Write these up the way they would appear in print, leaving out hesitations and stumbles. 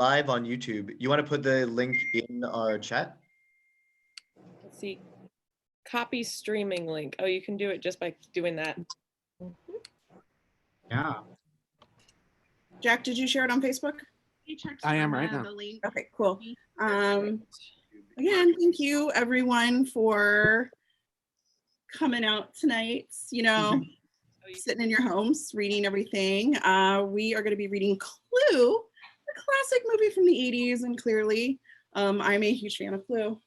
live on YouTube. You want to put the link in our chat? Let's see. Copy streaming link. Oh, you can do it just by doing that. Yeah. Jack, did you share it on Facebook? I am right now. Okay, cool. Again, thank you everyone for coming out tonight, you know, sitting in your homes, reading everything. We are going to be reading Clue, a classic movie from the 80s, and clearly I'm a huge fan of Clue.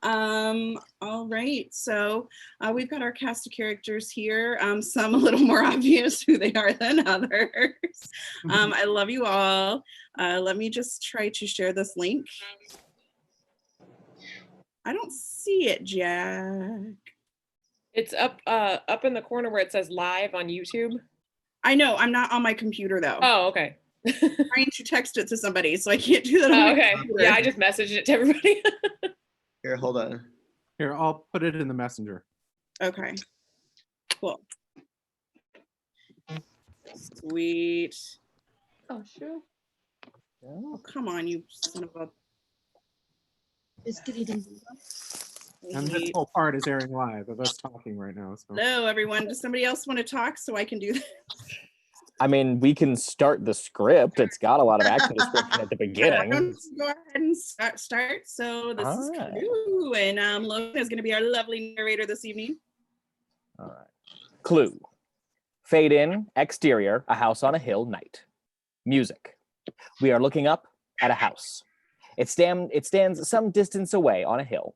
All right, so we've got our cast of characters here, some a little more obvious who they are than others. I love you all. Let me just try to share this link. I don't see it, Jack. It's up in the corner where it says live on YouTube. I know, I'm not on my computer though. Oh, okay. I'm trying to text it to somebody, so I can't do that. Oh, okay. Yeah, I just messaged it to everybody. Here, hold on. Here, I'll put it in the messenger. Okay, cool. Sweet. Oh, sure. Oh, come on, you son of a... And this whole part is airing live of us talking right now. So. Hello, everyone. Does somebody else want to talk so I can do that? I mean, we can start the script. It's got a lot of action description at the beginning. Go ahead and start. So this is Clue, and Logan is going to be our lovely narrator this evening. All right. Clue. Fade in, exterior, a house on a hill, night. Music. We are looking up at a house. It stands some distance away on a hill.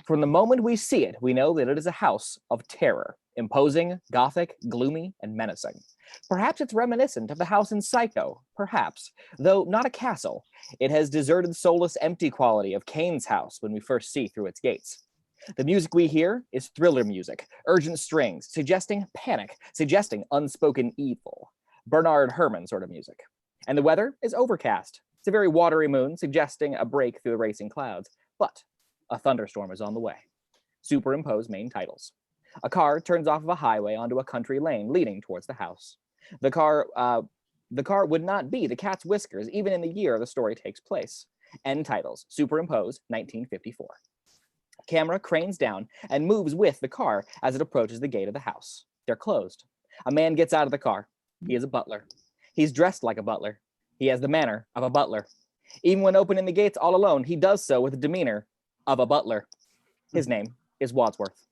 From the moment we see it, we know that it is a house of terror, imposing, gothic, gloomy, and menacing. Perhaps it's reminiscent of the house in Psycho, perhaps, though not a castle. It has deserted, soulless, empty quality of Cain's house when we first see through its gates. The music we hear is thriller music, urgent strings, suggesting panic, suggesting unspoken evil. Bernard Herrmann sort of music. And the weather is overcast. It's a very watery moon, suggesting a break through the racing clouds. But a thunderstorm is on the way. Superimpose main titles. A car turns off of a highway onto a country lane leading towards the house. The car would not be the cat's whiskers, even in the year the story takes place. End titles. Superimpose 1954. Camera cranes down and moves with the car as it approaches the gate of the house. They're closed. A man gets out of the car. He is a butler. He's dressed like a butler. He has the manner of a butler. Even when opening the gates all alone, he does so with the demeanor of a butler. His name is Wadsworth.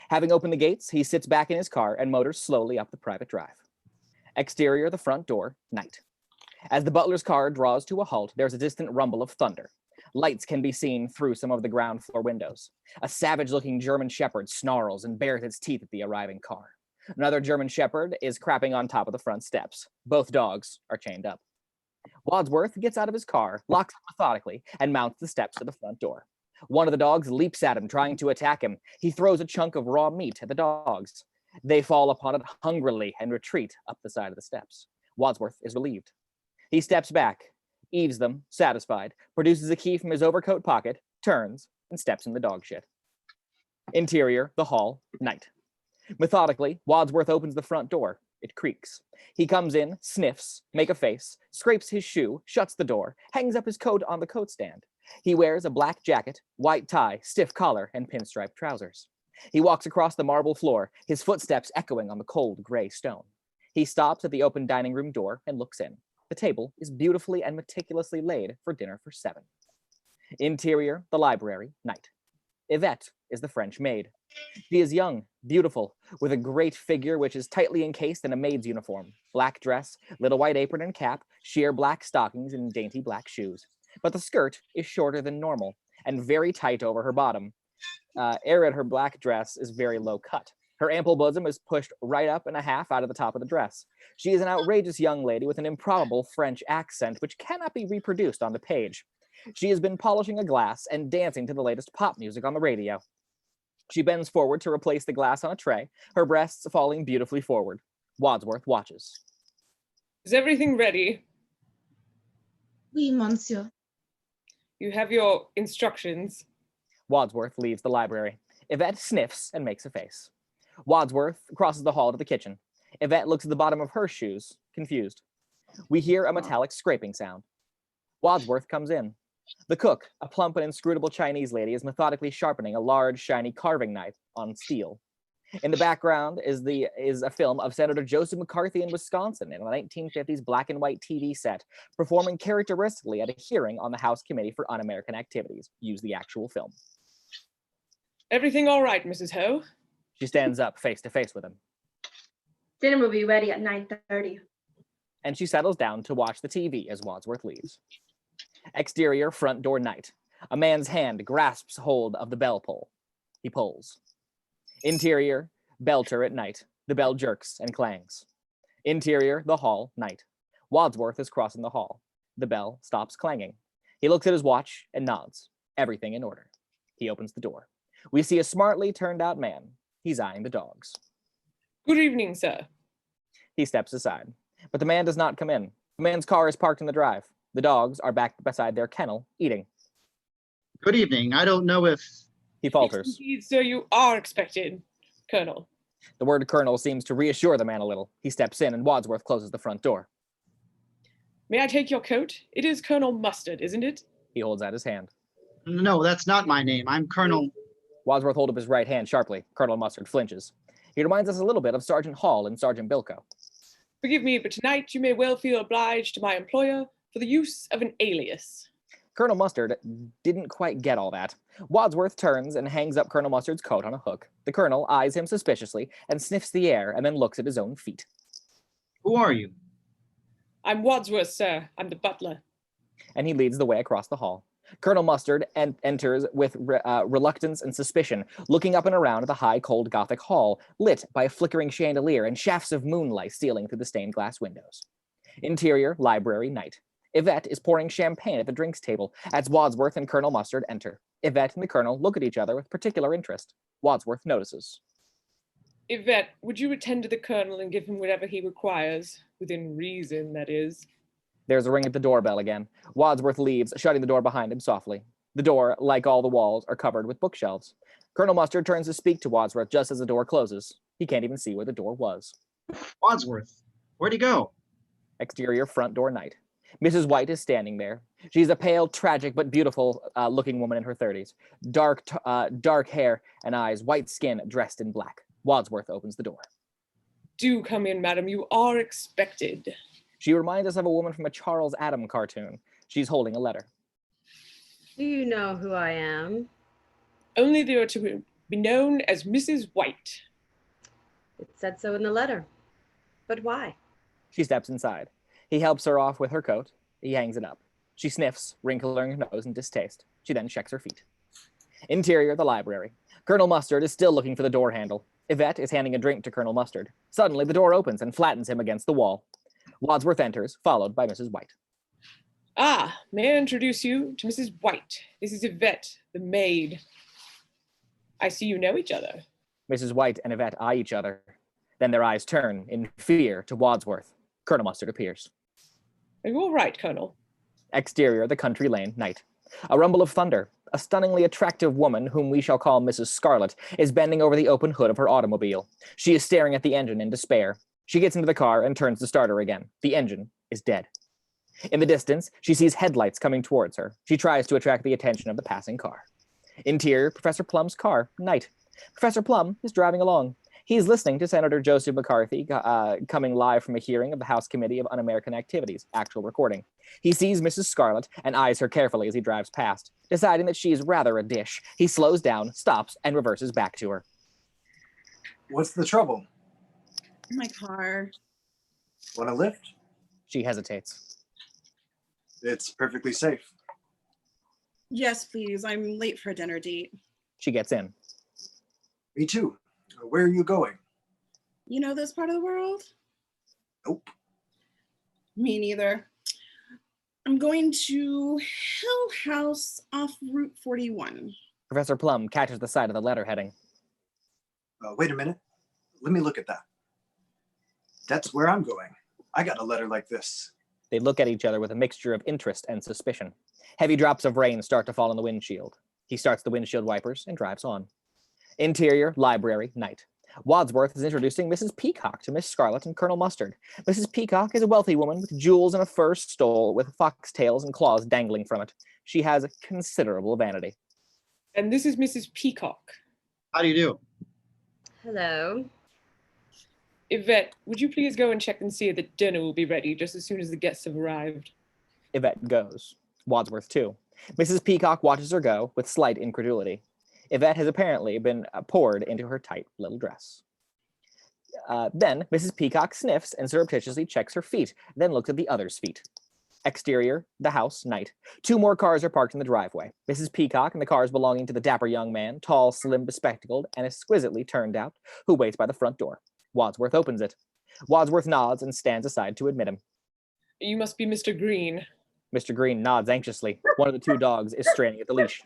Having opened the gates, he sits back in his car and motors slowly up the private drive. Exterior, the front door, night. As the butler's car draws to a halt, there's a distant rumble of thunder. Lights can be seen through some of the ground floor windows. A savage-looking German shepherd snarls and bares its teeth at the arriving car. Another German shepherd is crapping on top of the front steps. Both dogs are chained up. Wadsworth gets out of his car, locks it methodically, and mounts the steps to the front door. One of the dogs leaps at him, trying to attack him. He throws a chunk of raw meat at the dogs. They fall upon it hungrily and retreat up the side of the steps. Wadsworth is relieved. He steps back, eaves them, satisfied, produces a key from his overcoat pocket, turns, and steps in the dog shit. Interior, the hall, night. Methodically, Wadsworth opens the front door. It creaks. He comes in, sniffs, makes a face, scrapes his shoe, shuts the door, hangs up his coat on the coat stand. He wears a black jacket, white tie, stiff collar, and pinstripe trousers. He walks across the marble floor, his footsteps echoing on the cold gray stone. He stops at the open dining room door and looks in. The table is beautifully and meticulously laid for dinner for 7. Interior, the library, night. Yvette is the French maid. She is young, beautiful, with a great figure which is tightly encased in a maid's uniform, black dress, little white apron and cap, sheer black stockings, and dainty black shoes. But the skirt is shorter than normal and very tight over her bottom. Her black dress is very low cut. Her ample bosom is pushed right up and a half out of the top of the dress. She is an outrageous young lady with an improbable French accent which cannot be reproduced on the page. She has been polishing a glass and dancing to the latest pop music on the radio. She bends forward to replace the glass on a tray, her breasts falling beautifully forward. Wadsworth watches. Is everything ready? Oui, monsieur. You have your instructions. Wadsworth leaves the library. Yvette sniffs and makes a face. Wadsworth crosses the hall to the kitchen. Yvette looks at the bottom of her shoes, confused. We hear a metallic scraping sound. Wadsworth comes in. The cook, a plump and inscrutable Chinese lady, is methodically sharpening a large, shiny carving knife on steel. In the background is a film of Senator Joseph McCarthy in Wisconsin in a 1950s black and white TV set, performing characteristically at a hearing on the House Committee for Un-American Activities. Use the actual film. Everything all right, Mrs. Ho? She stands up face to face with him. Dinner will be ready at 9:30. And she settles down to watch the TV as Wadsworth leaves. Exterior front door night. A man's hand grasps hold of the bell pull. He pulls. Interior, bell turret night. The bell jerks and clangs. Interior, the hall, night. Wadsworth is crossing the hall. The bell stops clanging. He looks at his watch and nods. Everything in order. He opens the door. We see a smartly turned out man. He's eyeing the dogs. Good evening, sir. He steps aside, but the man does not come in. The man's car is parked in the drive. The dogs are back beside their kennel, eating. Good evening. I don't know if... He falters. Yes, indeed, sir, you are expected, Colonel. The word colonel seems to reassure the man a little. He steps in and Wadsworth closes the front door. May I take your coat? It is Colonel Mustard, isn't it? He holds out his hand. No, that's not my name. I'm Colonel... Wadsworth holds up his right hand sharply. Colonel Mustard flinches. He reminds us a little bit of Sergeant Hall and Sergeant Bilko. Forgive me, but tonight you may well feel obliged to my employer for the use of an alias. Colonel Mustard didn't quite get all that. Wadsworth turns and hangs up Colonel Mustard's coat on a hook. The colonel eyes him suspiciously and sniffs the air and then looks at his own feet. Who are you? I'm Wadsworth, sir. I'm the butler. And he leads the way across the hall. Colonel Mustard enters with reluctance and suspicion, looking up and around the high, cold Gothic hall, lit by a flickering chandelier and shafts of moonlight stealing through the stained glass windows. Interior, library, night. Yvette is pouring champagne at the drinks table as Wadsworth and Colonel Mustard enter. Yvette and the colonel look at each other with particular interest. Wadsworth notices. Yvette, would you attend to the colonel and give him whatever he requires? Within reason, that is. There's a ring at the doorbell again. Wadsworth leaves, shutting the door behind him softly. The door, like all the walls, are covered with bookshelves. Colonel Mustard turns to speak to Wadsworth just as the door closes. He can't even see where the door was. Wadsworth. Where'd he go? Exterior front door night. Mrs. White is standing there. She's a pale, tragic, but beautiful looking woman in her 30s. Dark hair and eyes, white skin, dressed in black. Wadsworth opens the door. Do come in, madam. You are expected. She reminds us of a woman from a Charles Addams cartoon. She's holding a letter. Do you know who I am? Only they are to be known as Mrs. White. It said so in the letter. But why? She steps inside. He helps her off with her coat. He hangs it up. She sniffs, wrinkling her nose in distaste. She then checks her feet. Interior, the library. Colonel Mustard is still looking for the door handle. Yvette is handing a drink to Colonel Mustard. Suddenly, the door opens and flattens him against the wall. Wadsworth enters, followed by Mrs. White. Ah, may I introduce you to Mrs. White? This is Yvette, the maid. I see you know each other. Mrs. White and Yvette eye each other. Then their eyes turn in fear to Wadsworth. Colonel Mustard appears. Are you all right, Colonel? Exterior, the country lane, night. A rumble of thunder. A stunningly attractive woman, whom we shall call Mrs. Scarlet, is bending over the open hood of her automobile. She is staring at the engine in despair. She gets into the car and turns the starter again. The engine is dead. In the distance, she sees headlights coming towards her. She tries to attract the attention of the passing car. Interior, Professor Plum's car, night. Professor Plum is driving along. He's listening to Senator Joseph McCarthy coming live from a hearing of the House Committee of Un-American Activities, actual recording. He sees Mrs. Scarlet and eyes her carefully as he drives past. Deciding that she is rather a dish, he slows down, stops, and reverses back to her. What's the trouble? My car. Want a lift? She hesitates. It's perfectly safe. Yes, please. I'm late for a dinner date. She gets in. Me too. Where are you going? You know this part of the world? Nope. Me neither. I'm going to Hill House off Route 41. Professor Plum catches the side of the letter heading. Wait a minute. Let me look at that. That's where I'm going. I got a letter like this. They look at each other with a mixture of interest and suspicion. Heavy drops of rain start to fall on the windshield. He starts the windshield wipers and drives on. Interior, library, night. Wadsworth is introducing Mrs. Peacock to Miss Scarlet and Colonel Mustard. Mrs. Peacock is a wealthy woman with jewels and a fur stole with foxtails and claws dangling from it. She has considerable vanity. And this is Mrs. Peacock. How do you do? Hello. Yvette, would you please go and check and see that dinner will be ready just as soon as the guests have arrived? Yvette goes. Wadsworth too. Mrs. Peacock watches her go with slight incredulity. Yvette has apparently been poured into her tight little dress. Then Mrs. Peacock sniffs and surreptitiously checks her feet, then looks at the other's feet. Exterior, the house, night. 2 more cars are parked in the driveway. Mrs. Peacock and the cars belonging to the dapper young man, tall, slim, bespectacled, and exquisitely turned out, who waits by the front door. Wadsworth opens it. Wadsworth nods and stands aside to admit him. You must be Mr. Green. Mr. Green nods anxiously. One of the 2 dogs is straining at the leash.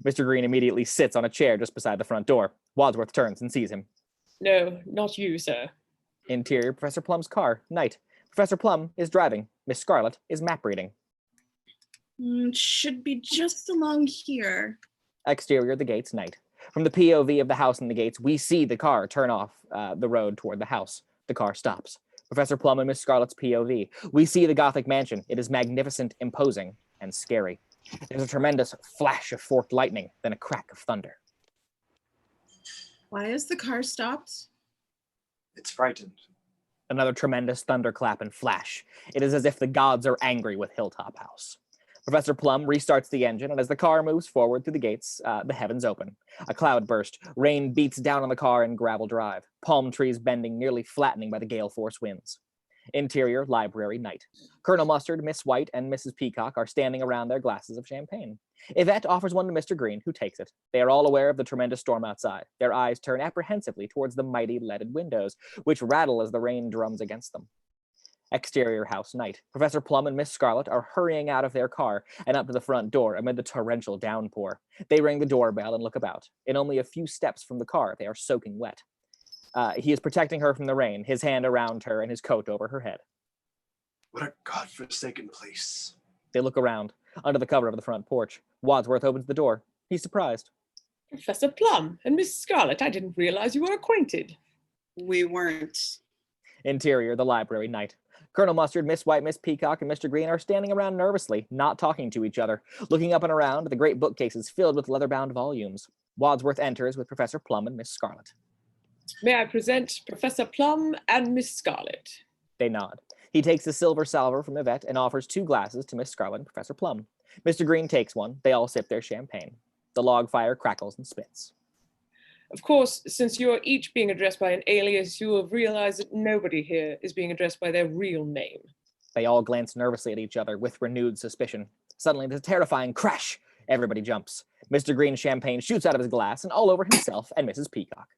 Mr. Green immediately sits on a chair just beside the front door. Wadsworth turns and sees him. No, not you, sir. Interior, Professor Plum's car, night. Professor Plum is driving. Miss Scarlet is map reading. Should be just along here. Exterior, the gates, night. From the POV of the house and the gates, we see the car turn off the road toward the house. The car stops. Professor Plum and Miss Scarlet's POV. We see the Gothic mansion. It is magnificent, imposing, and scary. There's a tremendous flash of forked lightning, then a crack of thunder. Why is the car stopped? It's frightened. Another tremendous thunderclap and flash. It is as if the gods are angry with Hilltop House. Professor Plum restarts the engine, and as the car moves forward through the gates, the heavens open. A cloud burst. Rain beats down on the car and gravel drive. Palm trees bending, nearly flattening by the gale force winds. Interior, library, night. Colonel Mustard, Miss White, and Mrs. Peacock are standing around their glasses of champagne. Yvette offers one to Mr. Green, who takes it. They are all aware of the tremendous storm outside. Their eyes turn apprehensively towards the mighty leaded windows, which rattle as the rain drums against them. Exterior house, night. Professor Plum and Miss Scarlet are hurrying out of their car and up to the front door amid the torrential downpour. They ring the doorbell and look about. In only a few steps from the car, they are soaking wet. He is protecting her from the rain, his hand around her and his coat over her head. What a godforsaken place. They look around, under the cover of the front porch. Wadsworth opens the door. He's surprised. Professor Plum and Miss Scarlet, I didn't realize you were acquainted. We weren't. Interior, the library, night. Colonel Mustard, Miss White, Miss Peacock, and Mr. Green are standing around nervously, not talking to each other, looking up and around at the great bookcases filled with leather-bound volumes. Wadsworth enters with Professor Plum and Miss Scarlet. May I present Professor Plum and Miss Scarlet? They nod. He takes a silver salver from Yvette and offers 2 glasses to Miss Scarlet and Professor Plum. Mr. Green takes one. They all sip their champagne. The log fire crackles and spits. Of course, since you are each being addressed by an alias, you will realize that nobody here is being addressed by their real name. They all glance nervously at each other with renewed suspicion. Suddenly, there's a terrifying crash. Everybody jumps. Mr. Green's champagne shoots out of his glass and all over himself and Mrs. Peacock.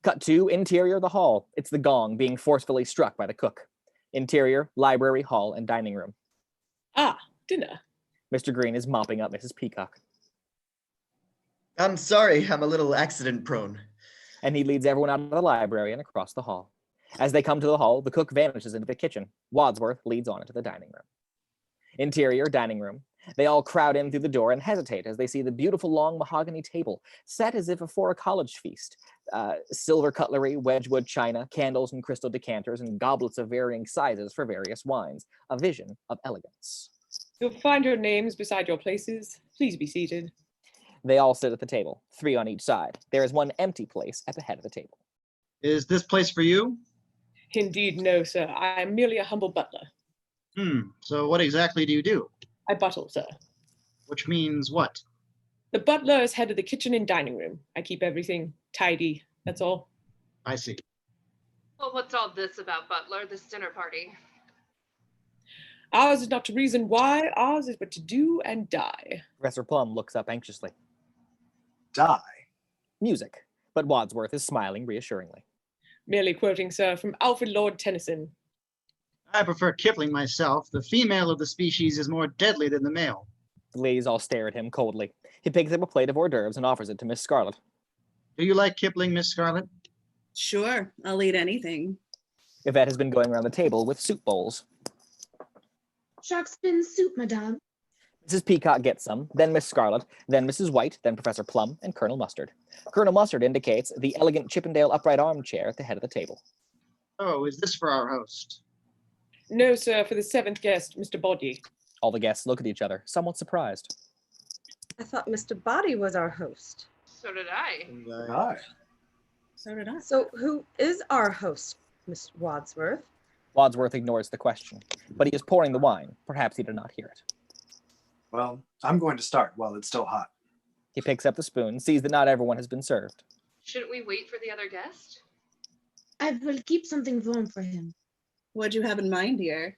Cut to interior, the hall. It's the gong being forcefully struck by the cook. Interior, library, hall, and dining room. Ah, dinner. Mr. Green is mopping up Mrs. Peacock. I'm sorry, I'm a little accident prone. And he leads everyone out of the library and across the hall. As they come to the hall, the cook vanishes into the kitchen. Wadsworth leads on into the dining room. Interior, dining room. They all crowd in through the door and hesitate as they see the beautiful long mahogany table, set as if for a college feast. Silver cutlery, Wedgwood china, candles and crystal decanters, and goblets of varying sizes for various wines. A vision of elegance. You'll find your names beside your places. Please be seated. They all sit at the table, 3 on each side. There is one empty place at the head of the table. Is this place for you? Indeed, no, sir. I am merely a humble butler. So what exactly do you do? I buttle, sir. Which means what? The butler is head of the kitchen and dining room. I keep everything tidy, that's all. I see. Well, what's all this about, Butler, this dinner party? Ours is not to reason why, ours is but to do and die. Professor Plum looks up anxiously. Die. Music, but Wadsworth is smiling reassuringly. Merely quoting, sir, from Alfred Lord Tennyson. I prefer Kipling myself. The female of the species is more deadly than the male. The ladies all stare at him coldly. He picks up a plate of hors d'oeuvres and offers it to Miss Scarlet. Do you like Kipling, Miss Scarlet? Sure, I'll eat anything. Yvette has been going around the table with soup bowls. Shark's fin soup, madame. Mrs. Peacock gets some, then Miss Scarlet, then Mrs. White, then Professor Plum, and Colonel Mustard. Colonel Mustard indicates the elegant Chippendale upright armchair at the head of the table. Oh, is this for our host? No, sir, for the 7th guest, Mr. Boddy. All the guests look at each other, somewhat surprised. I thought Mr. Boddy was our host. So did I. Hi. So did I. So who is our host, Miss Wadsworth? Wadsworth ignores the question, but he is pouring the wine. Perhaps he did not hear it. Well, I'm going to start while it's still hot. He picks up the spoon, sees that not everyone has been served. Shouldn't we wait for the other guest? I will keep something warm for him. What'd you have in mind, dear?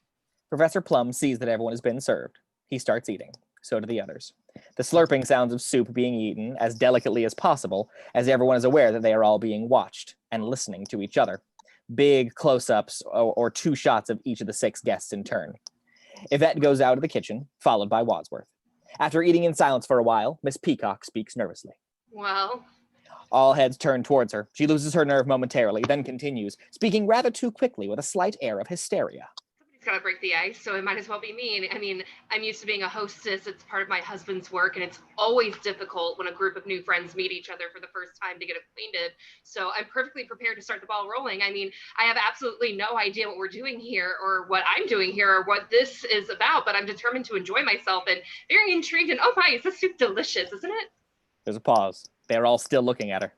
Professor Plum sees that everyone has been served. He starts eating. So do the others. The slurping sounds of soup being eaten as delicately as possible, as everyone is aware that they are all being watched and listening to each other. Big close-ups or 2 shots of each of the 6 guests in turn. Yvette goes out of the kitchen, followed by Wadsworth. After eating in silence for a while, Miss Peacock speaks nervously. Well, All heads turn towards her. She loses her nerve momentarily, then continues, speaking rather too quickly with a slight air of hysteria. somebody's got to break the ice, so it might as well be me. I mean, I'm used to being a hostess. It's part of my husband's work, and it's always difficult when a group of new friends meet each other for the first time to get acquainted. So I'm perfectly prepared to start the ball rolling. I mean, I have absolutely no idea what we're doing here or what I'm doing here or what this is about, but I'm determined to enjoy myself and very intrigued. And oh my, is this soup delicious, isn't it? There's a pause. They're all still looking at her.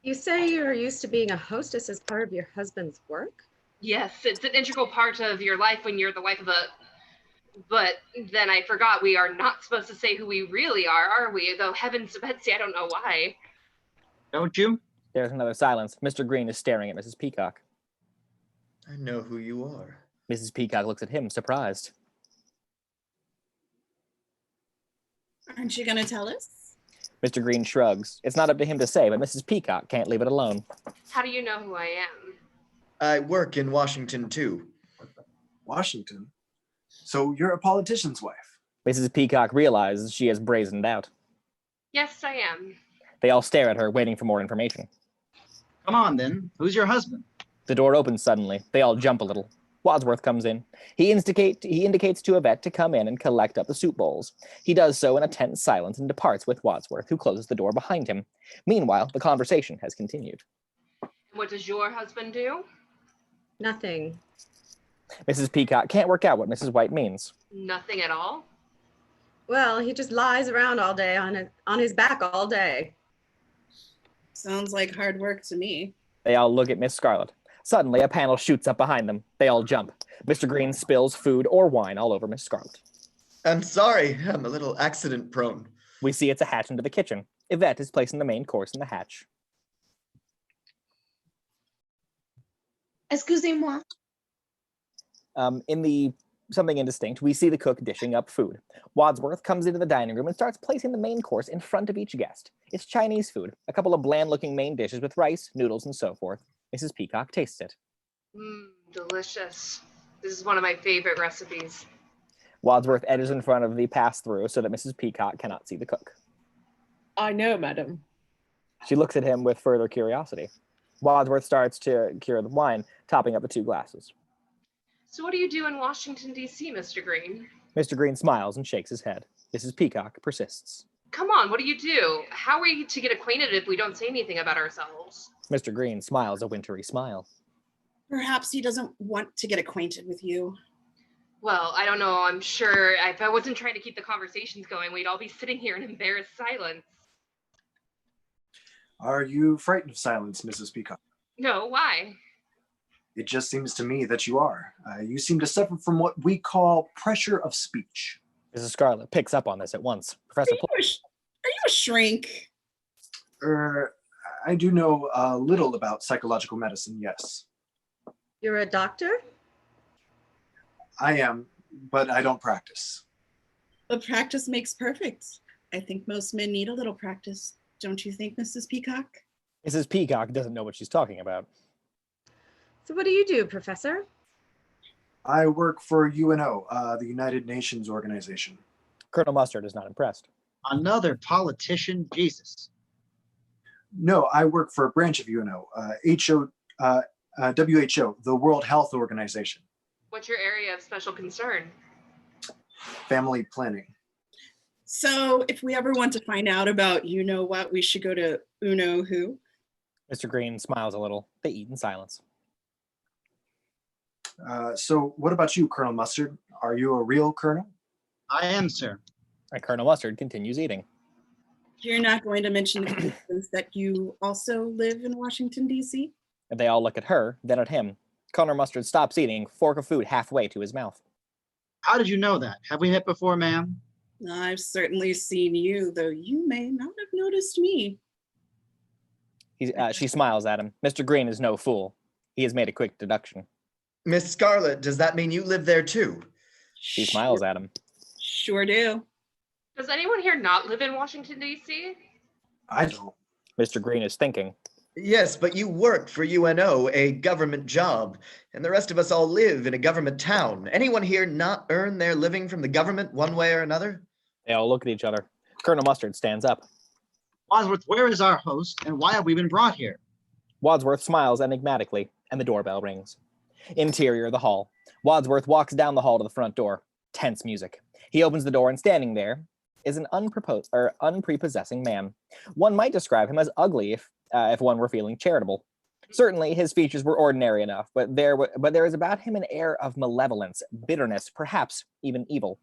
You say you're used to being a hostess as part of your husband's work? Yes, it's an integral part of your life when you're the wife of a... But then I forgot we are not supposed to say who we really are we? Though heavens to Betsy, I don't know why. Don't you? There's another silence. Mr. Green is staring at Mrs. Peacock. I know who you are. Mrs. Peacock looks at him, surprised. Aren't you gonna tell us? Mr. Green shrugs. It's not up to him to say, but Mrs. Peacock can't leave it alone. How do you know who I am? I work in Washington too. Washington? So you're a politician's wife? Mrs. Peacock realizes she has brazened out. Yes, I am. They all stare at her, waiting for more information. Come on then. Who's your husband? The door opens suddenly. They all jump a little. Wadsworth comes in. He indicates to Yvette to come in and collect up the soup bowls. He does so in a tense silence and departs with Wadsworth, who closes the door behind him. Meanwhile, the conversation has continued. What does your husband do? Nothing. Mrs. Peacock can't work out what Mrs. White means. Nothing at all? Well, he just lies around all day on his back all day. Sounds like hard work to me. They all look at Miss Scarlet. Suddenly, a panel shoots up behind them. They all jump. Mr. Green spills food or wine all over Miss Scarlet. I'm sorry, I'm a little accident prone. We see it's a hatch into the kitchen. Yvette is placing the main course in the hatch. Excusez-moi. In the something indistinct, we see the cook dishing up food. Wadsworth comes into the dining room and starts placing the main course in front of each guest. It's Chinese food, a couple of bland-looking main dishes with rice, noodles, and so forth. Mrs. Peacock tastes it. Delicious. This is one of my favorite recipes. Wadsworth edges in front of the pass-through so that Mrs. Peacock cannot see the cook. I know, madam. She looks at him with further curiosity. Wadsworth starts to cure the wine, topping up the 2 glasses. So what do you do in Washington, D.C., Mr. Green? Mr. Green smiles and shakes his head. Mrs. Peacock persists. Come on, what do you do? How are we to get acquainted if we don't say anything about ourselves? Mr. Green smiles a wintry smile. Perhaps he doesn't want to get acquainted with you. Well, I don't know. I'm sure if I wasn't trying to keep the conversations going, we'd all be sitting here in embarrassed silence. Are you frightened of silence, Mrs. Peacock? No, why? It just seems to me that you are. You seem to suffer from what we call pressure of speech. Mrs. Scarlet picks up on this at once. Professor Are you a shrink? I do know a little about psychological medicine, yes. You're a doctor? I am, but I don't practice. But practice makes perfect. I think most men need a little practice. Don't you think, Mrs. Peacock? Mrs. Peacock doesn't know what she's talking about. So what do you do, Professor? I work for UNO, the United Nations organization. Colonel Mustard is not impressed. Another politician, Jesus. No, I work for a branch of UNO, WHO, the World Health Organization. What's your area of special concern? family planning. So if we ever want to find out about you know what, we should go to Uno Who. Mr. Green smiles a little. They eat in silence. So what about you, Colonel Mustard? Are you a real colonel? I am, sir. And Colonel Mustard continues eating. You're not going to mention the coincidence that you also live in Washington, D.C.? And they all look at her, then at him. Colonel Mustard stops eating, fork of food halfway to his mouth. How did you know that? Have we met before, ma'am? I've certainly seen you, though you may not have noticed me. She smiles at him. Mr. Green is no fool. He has made a quick deduction. Miss Scarlet, does that mean you live there too? She smiles at him. Sure do. Does anyone here not live in Washington, D.C.? I don't. Mr. Green is thinking. Yes, but you work for UNO, a government job, and the rest of us all live in a government town. Anyone here not earn their living from the government one way or another? They all look at each other. Colonel Mustard stands up. Wadsworth, where is our host, and why have we been brought here? Wadsworth smiles enigmatically, and the doorbell rings. Interior, the hall. Wadsworth walks down the hall to the front door. Tense music. He opens the door, and standing there is an unprepossessing man. One might describe him as ugly if one were feeling charitable. Certainly, his features were ordinary enough, but there is about him an air of malevolence, bitterness, perhaps even evil.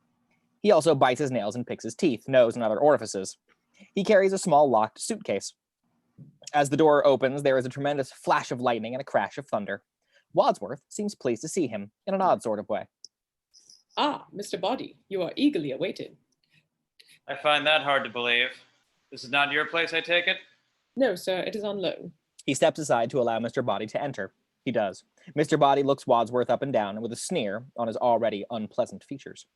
He also bites his nails and picks his teeth, nose, and other orifices. He carries a small locked suitcase. As the door opens, there is a tremendous flash of lightning and a crash of thunder. Wadsworth seems pleased to see him, in an odd sort of way. Ah, Mr. Boddy, you are eagerly awaited. I find that hard to believe. This is not your place, I take it? No, sir, it is on loan. He steps aside to allow Mr. Boddy to enter. He does. Mr. Boddy looks Wadsworth up and down with a sneer on his already unpleasant features.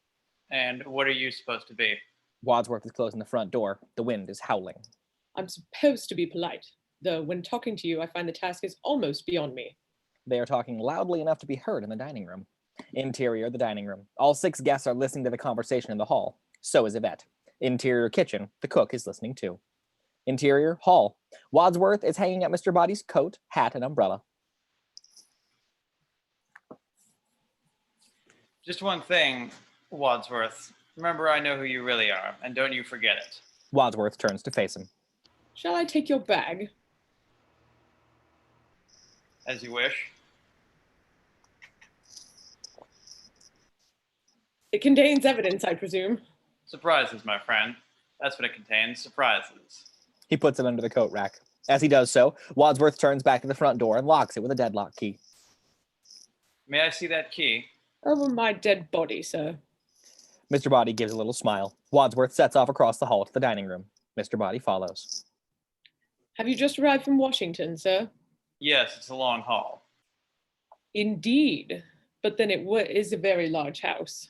And what are you supposed to be? Wadsworth is closing the front door. The wind is howling. I'm supposed to be polite, though when talking to you, I find the task is almost beyond me. They are talking loudly enough to be heard in the dining room. Interior, the dining room. All 6 guests are listening to the conversation in the hall. So is Yvette. Interior kitchen. The cook is listening too. Interior hall. Wadsworth is hanging up Mr. Boddy's coat, hat, and umbrella. Just one thing, Wadsworth. Remember, I know who you really are, and don't you forget it. Wadsworth turns to face him. Shall I take your bag? As you wish. It contains evidence, I presume. Surprises, my friend. That's what it contains, surprises. He puts it under the coat rack. As he does so, Wadsworth turns back to the front door and locks it with a deadlock key. May I see that key? Over my dead body, sir. Mr. Boddy gives a little smile. Wadsworth sets off across the hall to the dining room. Mr. Boddy follows. Have you just arrived from Washington, sir? Yes, it's a long haul. Indeed. But then it is a very large house.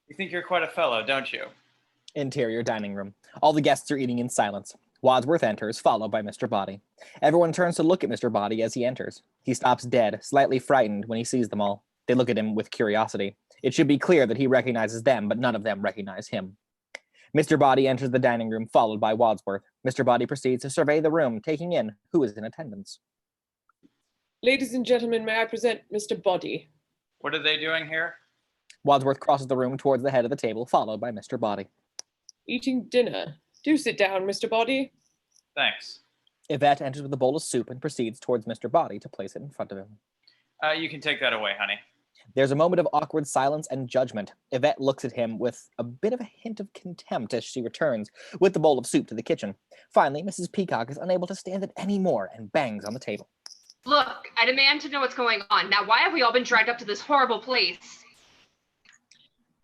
You think you're quite a fellow, don't you? Interior dining room. All the guests are eating in silence. Wadsworth enters, followed by Mr. Boddy. Everyone turns to look at Mr. Boddy as he enters. He stops dead, slightly frightened when he sees them all. They look at him with curiosity. It should be clear that he recognizes them, but none of them recognize him. Mr. Boddy enters the dining room, followed by Wadsworth. Mr. Boddy proceeds to survey the room, taking in who is in attendance. Ladies and gentlemen, may I present Mr. Boddy? What are they doing here? Wadsworth crosses the room towards the head of the table, followed by Mr. Boddy. Eating dinner. Do sit down, Mr. Boddy. Thanks. Yvette enters with a bowl of soup and proceeds towards Mr. Boddy to place it in front of him. You can take that away, honey. There's a moment of awkward silence and judgment. Yvette looks at him with a bit of a hint of contempt as she returns with the bowl of soup to the kitchen. Finally, Mrs. Peacock is unable to stand it any more and bangs on the table. Look, I demand to know what's going on. Now, why have we all been dragged up to this horrible place?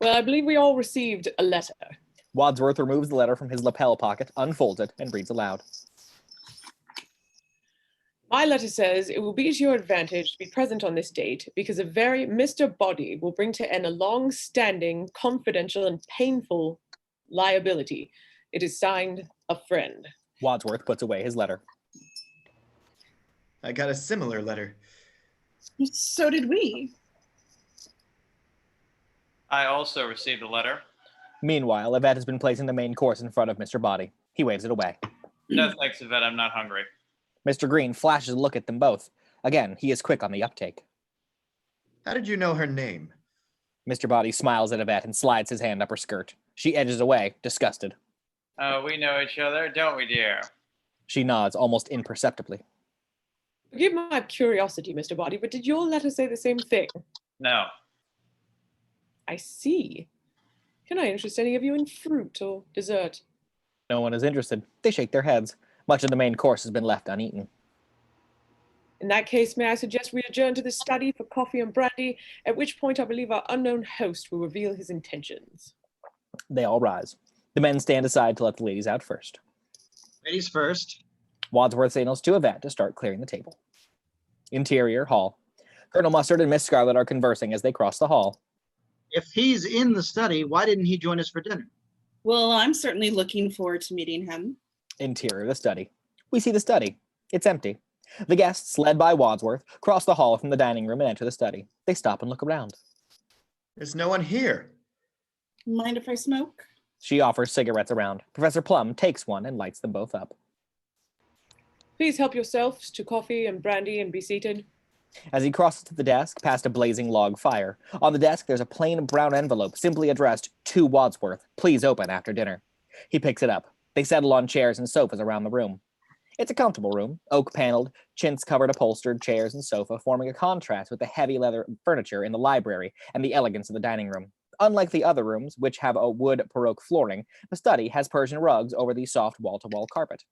Well, I believe we all received a letter. Wadsworth removes the letter from his lapel pocket, unfolds it, and reads aloud. My letter says it will be to your advantage to be present on this date because a very Mr. Boddy will bring to end a long-standing, confidential, and painful liability. It is signed, a friend. Wadsworth puts away his letter. I got a similar letter. So did we. I also received a letter. Meanwhile, Yvette has been placing the main course in front of Mr. Boddy. He waves it away. No thanks, Yvette, I'm not hungry. Mr. Green flashes a look at them both. Again, he is quick on the uptake. How did you know her name? Mr. Boddy smiles at Yvette and slides his hand up her skirt. She edges away, disgusted. Oh, we know each other, don't we, dear? She nods almost imperceptibly. Forgive my curiosity, Mr. Boddy, but did your letter say the same thing? No. I see. Can I interest any of you in fruit or dessert? No one is interested. They shake their heads. Much of the main course has been left uneaten. In that case, may I suggest we adjourn to the study for coffee and brandy, at which point I believe our unknown host will reveal his intentions. They all rise. The men stand aside to let the ladies out first. Ladies first. Wadsworth signals to Yvette to start clearing the table. Interior hall. Colonel Mustard and Miss Scarlet are conversing as they cross the hall. If he's in the study, why didn't he join us for dinner? Well, I'm certainly looking forward to meeting him. Interior the study. We see the study. It's empty. The guests, led by Wadsworth, cross the hall from the dining room and enter the study. They stop and look around. There's no one here. Mind if I smoke? She offers cigarettes around. Professor Plum takes one and lights them both up. Please help yourselves to coffee and brandy and be seated. As he crosses to the desk, past a blazing log fire. On the desk, there's a plain brown envelope simply addressed to Wadsworth. Please open after dinner. He picks it up. They settle on chairs and sofas around the room. It's a comfortable room, oak-paneled, chintz-covered upholstered chairs and sofa forming a contrast with the heavy leather furniture in the library and the elegance of the dining room. Unlike the other rooms, which have a wood Baroque flooring, the study has Persian rugs over the soft wall-to-wall carpet.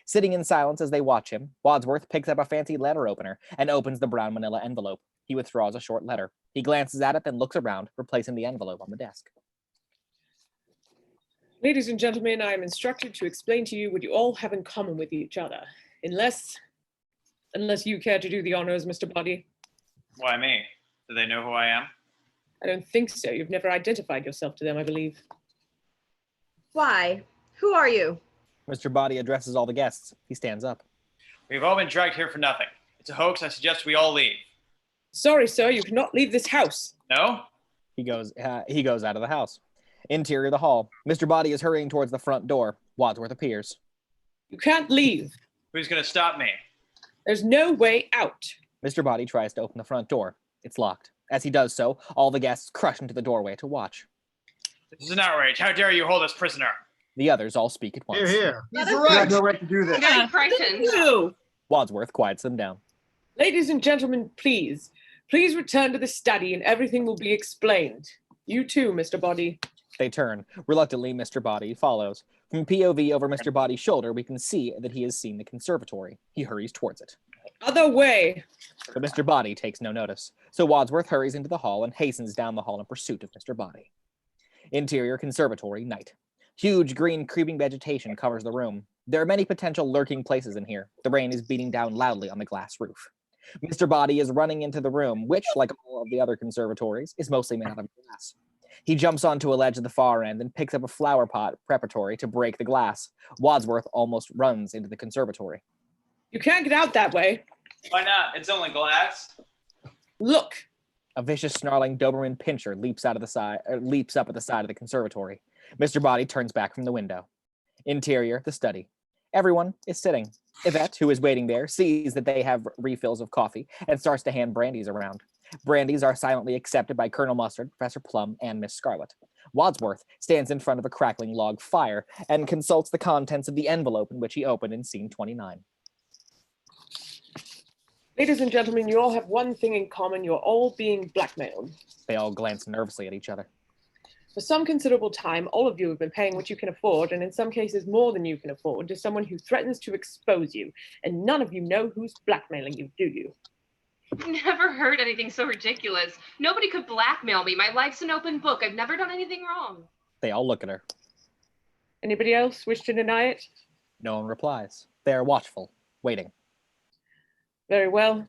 Sitting in silence as they watch him, Wadsworth picks up a fancy letter opener and opens the brown manila envelope. He withdraws a short letter. He glances at it, then looks around, replacing the envelope on the desk. Ladies and gentlemen, I am instructed to explain to you what you all have in common with each other. Unless you care to do the honors, Mr. Boddy. Why me? Do they know who I am? I don't think so. You've never identified yourself to them, I believe. Why? Who are you? Mr. Boddy addresses all the guests. He stands up. We've all been dragged here for nothing. It's a hoax. I suggest we all leave. Sorry, sir, you cannot leave this house. No? He goes out of the house. Interior of the hall. Mr. Boddy is hurrying towards the front door. Wadsworth appears. You can't leave. Who's going to stop me? There's no way out. Mr. Boddy tries to open the front door. It's locked. As he does so, all the guests crush into the doorway to watch. This is an outrage. How dare you hold us prisoner? The others all speak at once. Here, here. You have no right to do this. Very frightened. Wadsworth quiets them down. Ladies and gentlemen, please return to the study and everything will be explained. You too, Mr. Boddy. They turn. Reluctantly, Mr. Boddy follows. From POV over Mr. Boddy's shoulder, we can see that he has seen the conservatory. He hurries towards it. Other way. But Mr. Boddy takes no notice. So Wadsworth hurries into the hall and hastens down the hall in pursuit of Mr. Boddy. Interior conservatory, night. Huge green creeping vegetation covers the room. There are many potential lurking places in here. The rain is beating down loudly on the glass roof. Mr. Boddy is running into the room, which, like all of the other conservatories, is mostly made out of glass. He jumps onto a ledge at the far end and picks up a flower pot preparatory to break the glass. Wadsworth almost runs into the conservatory. You can't get out that way. Why not? It's only glass. Look. A vicious, snarling Doberman pinscher leaps up at the side of the conservatory. Mr. Boddy turns back from the window. Interior, the study. Everyone is sitting. Yvette, who is waiting there, sees that they have refills of coffee and starts to hand brandies around. Brandies are silently accepted by Colonel Mustard, Professor Plum, and Miss Scarlet. Wadsworth stands in front of a crackling log fire and consults the contents of the envelope in which he opened in scene 29. Ladies and gentlemen, you all have one thing in common. You're all being blackmailed. They all glance nervously at each other. For some considerable time, all of you have been paying what you can afford, and in some cases more than you can afford, to someone who threatens to expose you. And none of you know who's blackmailing you, do you? Never heard anything so ridiculous. Nobody could blackmail me. My life's an open book. I've never done anything wrong. They all look at her. Anybody else wish to deny it? No one replies. They are watchful, waiting. Very well.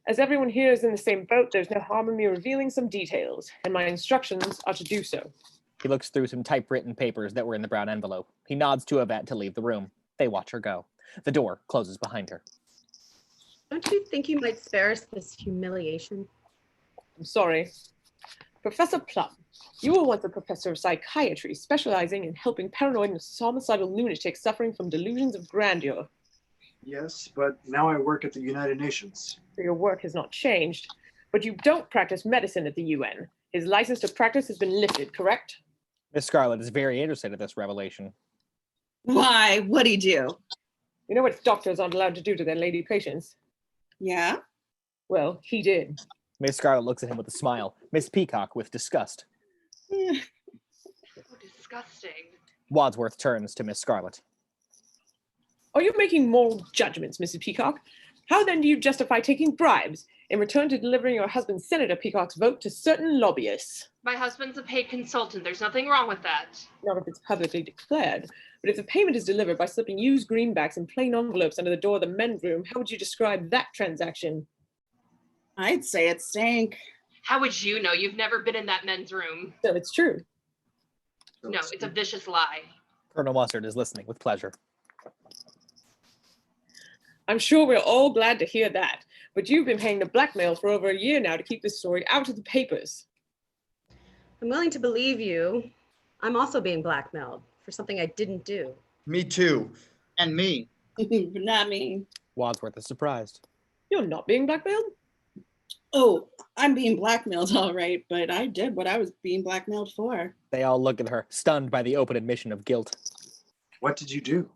As everyone here is in the same boat, there's no harm in me revealing some details, and my instructions are to do so. He looks through some typewritten papers that were in the brown envelope. He nods to Yvette to leave the room. They watch her go. The door closes behind her. Don't you think you might spare us this humiliation? I'm sorry. Professor Plum, you were once a professor of psychiatry, specializing in helping paranoid and homicidal lunatics suffering from delusions of grandeur. Yes, but now I work at the United Nations. Your work has not changed. But you don't practice medicine at the UN. His license to practice has been lifted, correct? Miss Scarlet is very interested in this revelation. Why? What'd he do? You know what doctors aren't allowed to do to their lady patients? Yeah? Well, he did. Miss Scarlet looks at him with a smile. Miss Peacock with disgust. Eh, So disgusting. Wadsworth turns to Miss Scarlet. Are you making moral judgments, Mrs. Peacock? How then do you justify taking bribes in return to delivering your husband Senator Peacock's vote to certain lobbyists? My husband's a paid consultant. There's nothing wrong with that. Not if it's publicly declared, but if the payment is delivered by slipping used greenbacks in plain envelopes under the door of the men's room, how would you describe that transaction? I'd say it stank. How would you know? You've never been in that men's room. So it's true. No, it's a vicious lie. Colonel Mustard is listening with pleasure. I'm sure we're all glad to hear that, but you've been paying the blackmail for over a year now to keep this story out of the papers. I'm willing to believe you. I'm also being blackmailed for something I didn't do. Me too. And me. Not me. Wadsworth is surprised. You're not being blackmailed? Oh, I'm being blackmailed, all right, but I did what I was being blackmailed for. They all look at her, stunned by the open admission of guilt. What did you do?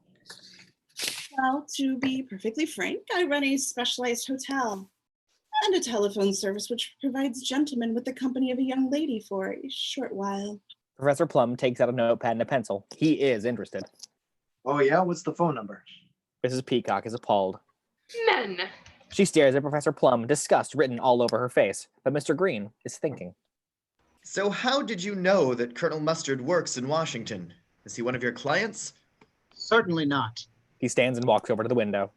Well, to be perfectly frank, I run a specialized hotel and a telephone service which provides gentlemen with the company of a young lady for a short while. Professor Plum takes out a notepad and a pencil. He is interested. Oh yeah, what's the phone number? Mrs. Peacock is appalled. Men. She stares at Professor Plum, disgust written all over her face. But Mr. Green is thinking. So how did you know that Colonel Mustard works in Washington? Is he one of your clients? Certainly not. He stands and walks over to the window.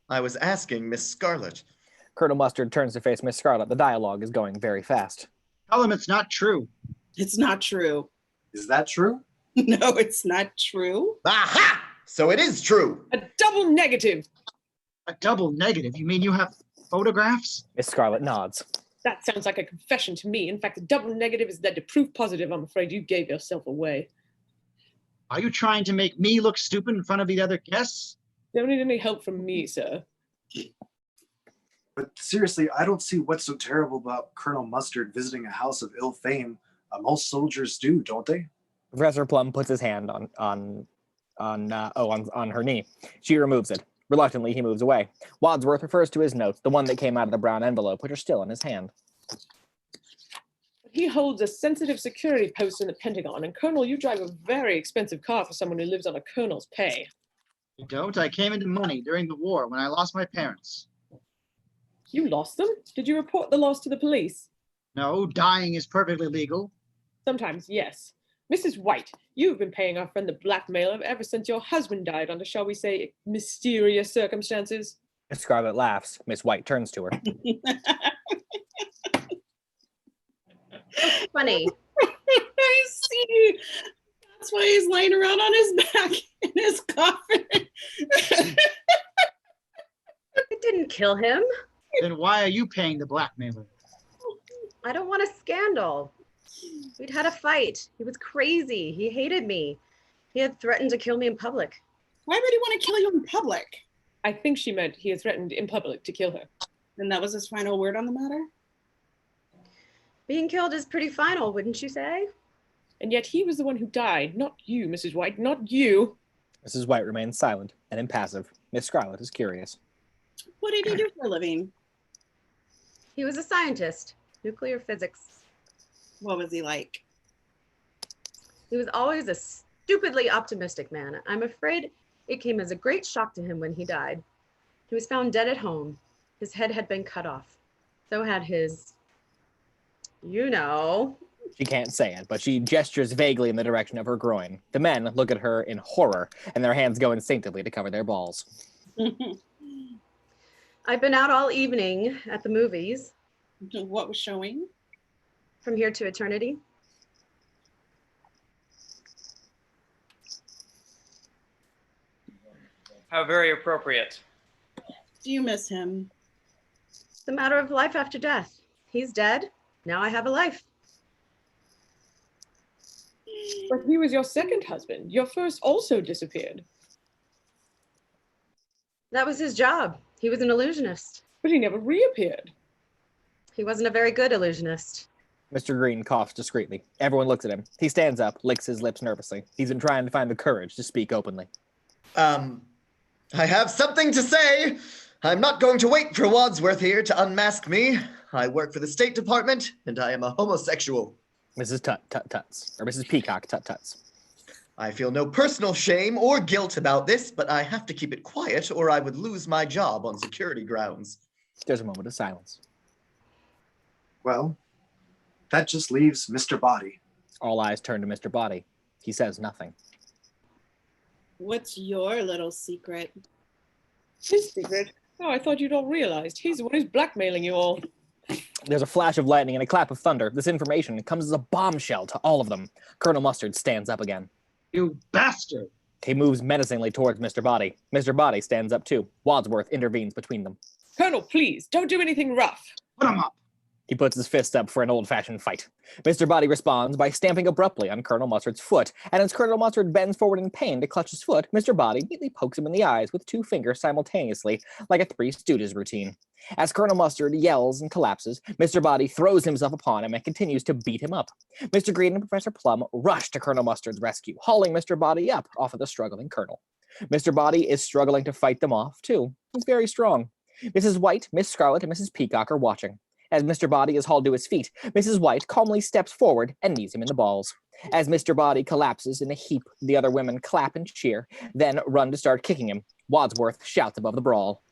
I was asking Miss Scarlet. Colonel Mustard turns to face Miss Scarlet. The dialogue is going very fast. Tell him it's not true. It's not true. Is that true? No, it's not true. Aha! So it is true. A double negative. A double negative? You mean you have photographs? Miss Scarlet nods. That sounds like a confession to me. In fact, a double negative is led to proof positive. I'm afraid you gave yourself away. Are you trying to make me look stupid in front of the other guests? Don't need any help from me, sir. But seriously, I don't see what's so terrible about Colonel Mustard visiting a house of ill fame. Most soldiers do, don't they? Professor Plum puts his hand on her knee. She removes it. Reluctantly, he moves away. Wadsworth refers to his notes, the one that came out of the brown envelope, which are still in his hand. He holds a sensitive security post in the Pentagon, and Colonel, you drive a very expensive car for someone who lives on a colonel's pay. You don't? I came into money during the war when I lost my parents. You lost them? Did you report the loss to the police? No, dying is perfectly legal. Sometimes, yes. Mrs. White, you've been paying our friend the blackmailer ever since your husband died under, shall we say, mysterious circumstances. Miss Scarlet laughs. Miss White turns to her. Funny. I see. That's why he's lying around on his back in his coffin. It didn't kill him. Then why are you paying the blackmailer? I don't want a scandal. We'd had a fight. He was crazy. He hated me. He had threatened to kill me in public. Why would he want to kill you in public? I think she meant he had threatened in public to kill her. And that was his final word on the matter? Being killed is pretty final, wouldn't you say? And yet he was the one who died, not you, Mrs. White, not you. Mrs. White remains silent and impassive. Miss Scarlet is curious. What did he do for a living? He was a scientist, nuclear physics. What was he like? He was always a stupidly optimistic man. I'm afraid it came as a great shock to him when he died. He was found dead at home. His head had been cut off. So had his, you know. She can't say it, but she gestures vaguely in the direction of her groin. The men look at her in horror, and their hands go instinctively to cover their balls. I've been out all evening at the movies. What was showing? From Here to Eternity. How very appropriate. Do you miss him? It's a matter of life after death. He's dead. Now I have a life. But he was your second husband. Your first also disappeared. That was his job. He was an illusionist. But he never reappeared. He wasn't a very good illusionist. Mr. Green coughs discreetly. Everyone looks at him. He stands up, licks his lips nervously. He's been trying to find the courage to speak openly. I have something to say. I'm not going to wait for Wadsworth here to unmask me. I work for the State Department, and I am a homosexual. Mrs. Tuts. Or Mrs. Peacock Tuts. I feel no personal shame or guilt about this, but I have to keep it quiet or I would lose my job on security grounds. There's a moment of silence. Well, that just leaves Mr. Boddy. All eyes turn to Mr. Boddy. He says nothing. What's your little secret? His secret? Oh, I thought you'd all realized. He's the one who's blackmailing you all. There's a flash of lightning and a clap of thunder. This information comes as a bombshell to all of them. Colonel Mustard stands up again. You bastard! He moves menacingly towards Mr. Boddy. Mr. Boddy stands up too. Wadsworth intervenes between them. Colonel, please, don't do anything rough. Put him up! He puts his fist up for an old-fashioned fight. Mr. Boddy responds by stamping abruptly on Colonel Mustard's foot, and as Colonel Mustard bends forward in pain to clutch his foot, Mr. Boddy neatly pokes him in the eyes with 2 fingers simultaneously, like a Three Stooges routine. As Colonel Mustard yells and collapses, Mr. Boddy throws himself upon him and continues to beat him up. Mr. Green and Professor Plum rush to Colonel Mustard's rescue, hauling Mr. Boddy up off of the struggling colonel. Mr. Boddy is struggling to fight them off, too. He's very strong. Mrs. White, Miss Scarlet, and Mrs. Peacock are watching. As Mr. Boddy is hauled to his feet, Mrs. White calmly steps forward and knees him in the balls. As Mr. Boddy collapses in a heap, the other women clap and cheer, then run to start kicking him. Wadsworth shouts above the brawl.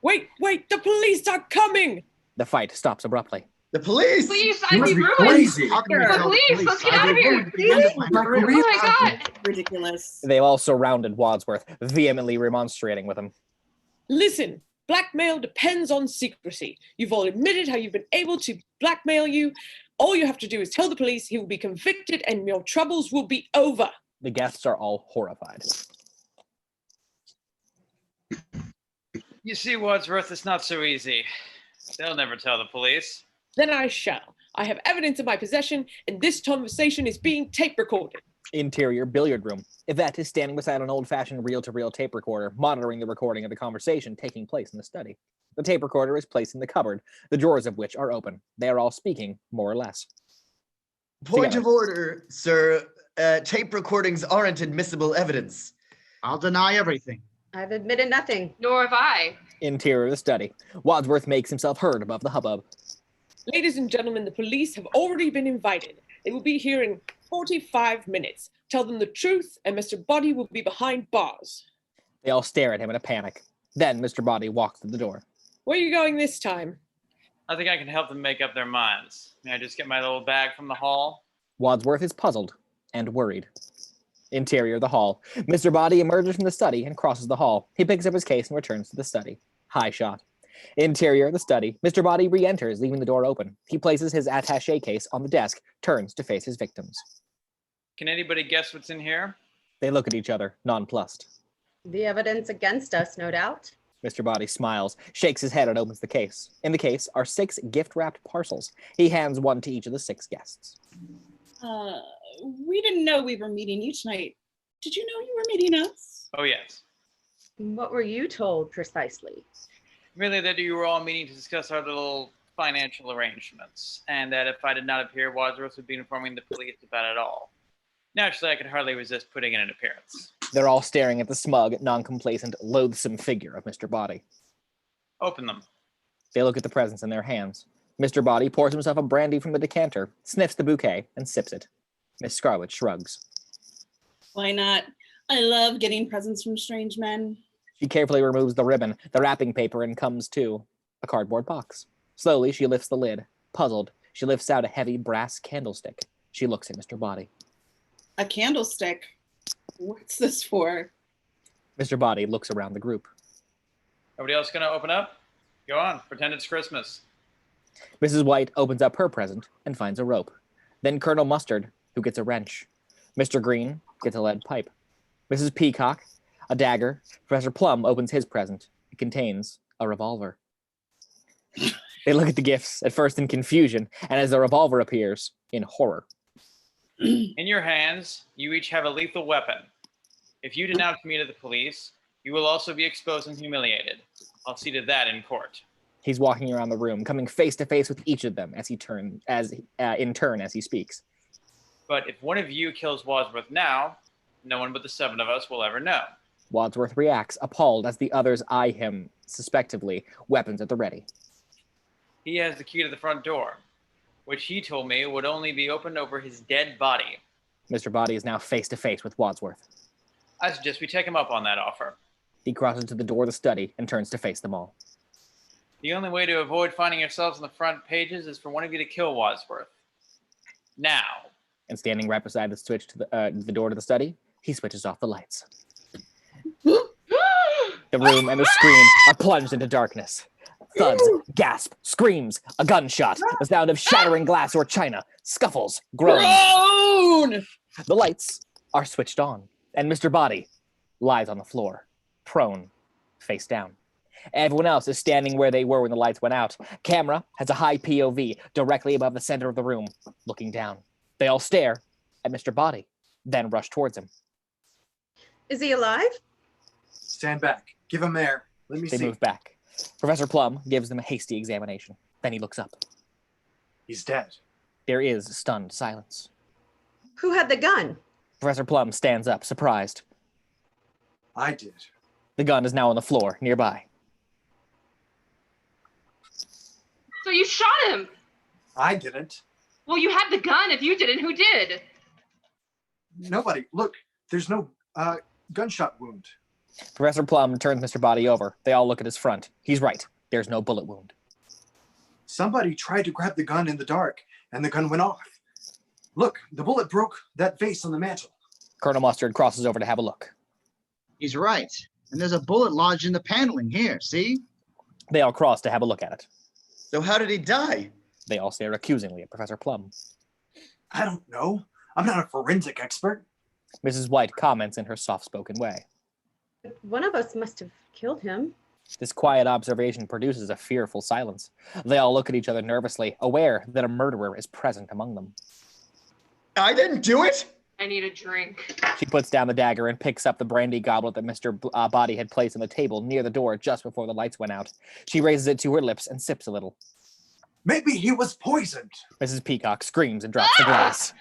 Wait, the police are coming! The fight stops abruptly. The police! Please, You I'd must be be ruined. crazy. The police, let's get out of here. Oh my God. Ridiculous. They all surrounded Wadsworth, vehemently remonstrating with him. Listen, blackmail depends on secrecy. You've all admitted how you've been able to blackmail you. All you have to do is tell the police, he will be convicted and your troubles will be over. The guests are all horrified. You see, Wadsworth, it's not so easy. They'll never tell the police. Then I shall. I have evidence in my possession, and this conversation is being tape recorded. Interior billiard room. Yvette is standing beside an old-fashioned reel-to-reel tape recorder, monitoring the recording of the conversation taking place in the study. The tape recorder is placed in the cupboard, the drawers of which are open. They are all speaking, more or less. Point of order, sir. Tape recordings aren't admissible evidence. I'll deny everything. I've admitted nothing. Nor have I. Interior of the study. Wadsworth makes himself heard above the hubbub. Ladies and gentlemen, the police have already been invited. They will be here in 45 minutes. Tell them the truth, and Mr. Boddy will be behind bars. They all stare at him in a panic. Then Mr. Boddy walks to the door. Where are you going this time? I think I can help them make up their minds. May I just get my little bag from the hall? Wadsworth is puzzled and worried. Interior of the hall. Mr. Boddy emerges from the study and crosses the hall. He picks up his case and returns to the study. High shot. Interior of the study. Mr. Boddy re-enters, leaving the door open. He places his attaché case on the desk, turns to face his victims. Can anybody guess what's in here? They look at each other, nonplussed. The evidence against us, no doubt. Mr. Boddy smiles, shakes his head, and opens the case. In the case are 6 gift-wrapped parcels. He hands one to each of the 6 guests. We didn't know we were meeting you tonight. Did you know you were meeting us? Oh, yes. What were you told precisely? Really, that you were all meeting to discuss our little financial arrangements, and that if I did not appear, Wadsworth would be informing the police about it all. Naturally, I could hardly resist putting in an appearance. They're all staring at the smug, non-complacent, loathsome figure of Mr. Boddy. Open them. They look at the presents in their hands. Mr. Boddy pours himself a brandy from the decanter, sniffs the bouquet, and sips it. Miss Scarlet shrugs. Why not? I love getting presents from strange men. She carefully removes the ribbon, the wrapping paper, and comes to a cardboard box. Slowly, she lifts the lid. Puzzled, she lifts out a heavy brass candlestick. She looks at Mr. Boddy. A candlestick? What's this for? Mr. Boddy looks around the group. Nobody else gonna open up? Go on, pretend it's Christmas. Mrs. White opens up her present and finds a rope. Then Colonel Mustard, who gets a wrench. Mr. Green gets a lead pipe. Mrs. Peacock, a dagger. Professor Plum opens his present. It contains a revolver. They look at the gifts, at first in confusion, and as the revolver appears, in horror. In your hands, you each have a lethal weapon. If you denounce me to the police, you will also be exposed and humiliated. I'll see to that in court. He's walking around the room, coming face to face with each of them as in turn as he speaks. But if one of you kills Wadsworth now, no one but the 7 of us will ever know. Wadsworth reacts, appalled as the others eye him suspectively, weapons at the ready. He has the key to the front door, which he told me would only be opened over his dead body. Mr. Boddy is now face to face with Wadsworth. I suggest we take him up on that offer. He crosses to the door of the study and turns to face them all. The only way to avoid finding yourselves on the front pages is for one of you to kill Wadsworth. Now. And standing right beside the switch to the door to the study, he switches off the lights. The room and the screen are plunged into darkness. Thuds, gasp, screams, a gunshot, the sound of shattering glass or china, scuffles, groans. Groan! The lights are switched on, and Mr. Boddy lies on the floor, prone, face down. Everyone else is standing where they were when the lights went out. Camera has a high POV directly above the center of the room, looking down. They all stare at Mr. Boddy, then rush towards him. Is he alive? Stand back. Give him air. Let me see. They move back. Professor Plum gives them a hasty examination. Then he looks up. He's dead. There is stunned silence. Who had the gun? Professor Plum stands up, surprised. I did. The gun is now on the floor, nearby. So you shot him. I didn't. Well, you had the gun. If you didn't, who did? Nobody. Look, there's no gunshot wound. Professor Plum turns Mr. Boddy over. They all look at his front. He's right. There's no bullet wound. Somebody tried to grab the gun in the dark, and the gun went off. Look, the bullet broke that vase on the mantle. Colonel Mustard crosses over to have a look. He's right. And there's a bullet lodged in the paneling here, see? They all cross to have a look at it. So how did he die? They all stare accusingly at Professor Plum. I don't know. I'm not a forensic expert. Mrs. White comments in her soft-spoken way. One of us must have killed him. This quiet observation produces a fearful silence. They all look at each other nervously, aware that a murderer is present among them. I didn't do it! I need a drink. She puts down the dagger and picks up the brandy goblet that Mr. Boddy had placed on the table near the door just before the lights went out. She raises it to her lips and sips a little. Maybe he was poisoned. Mrs. Peacock screams and drops the glass.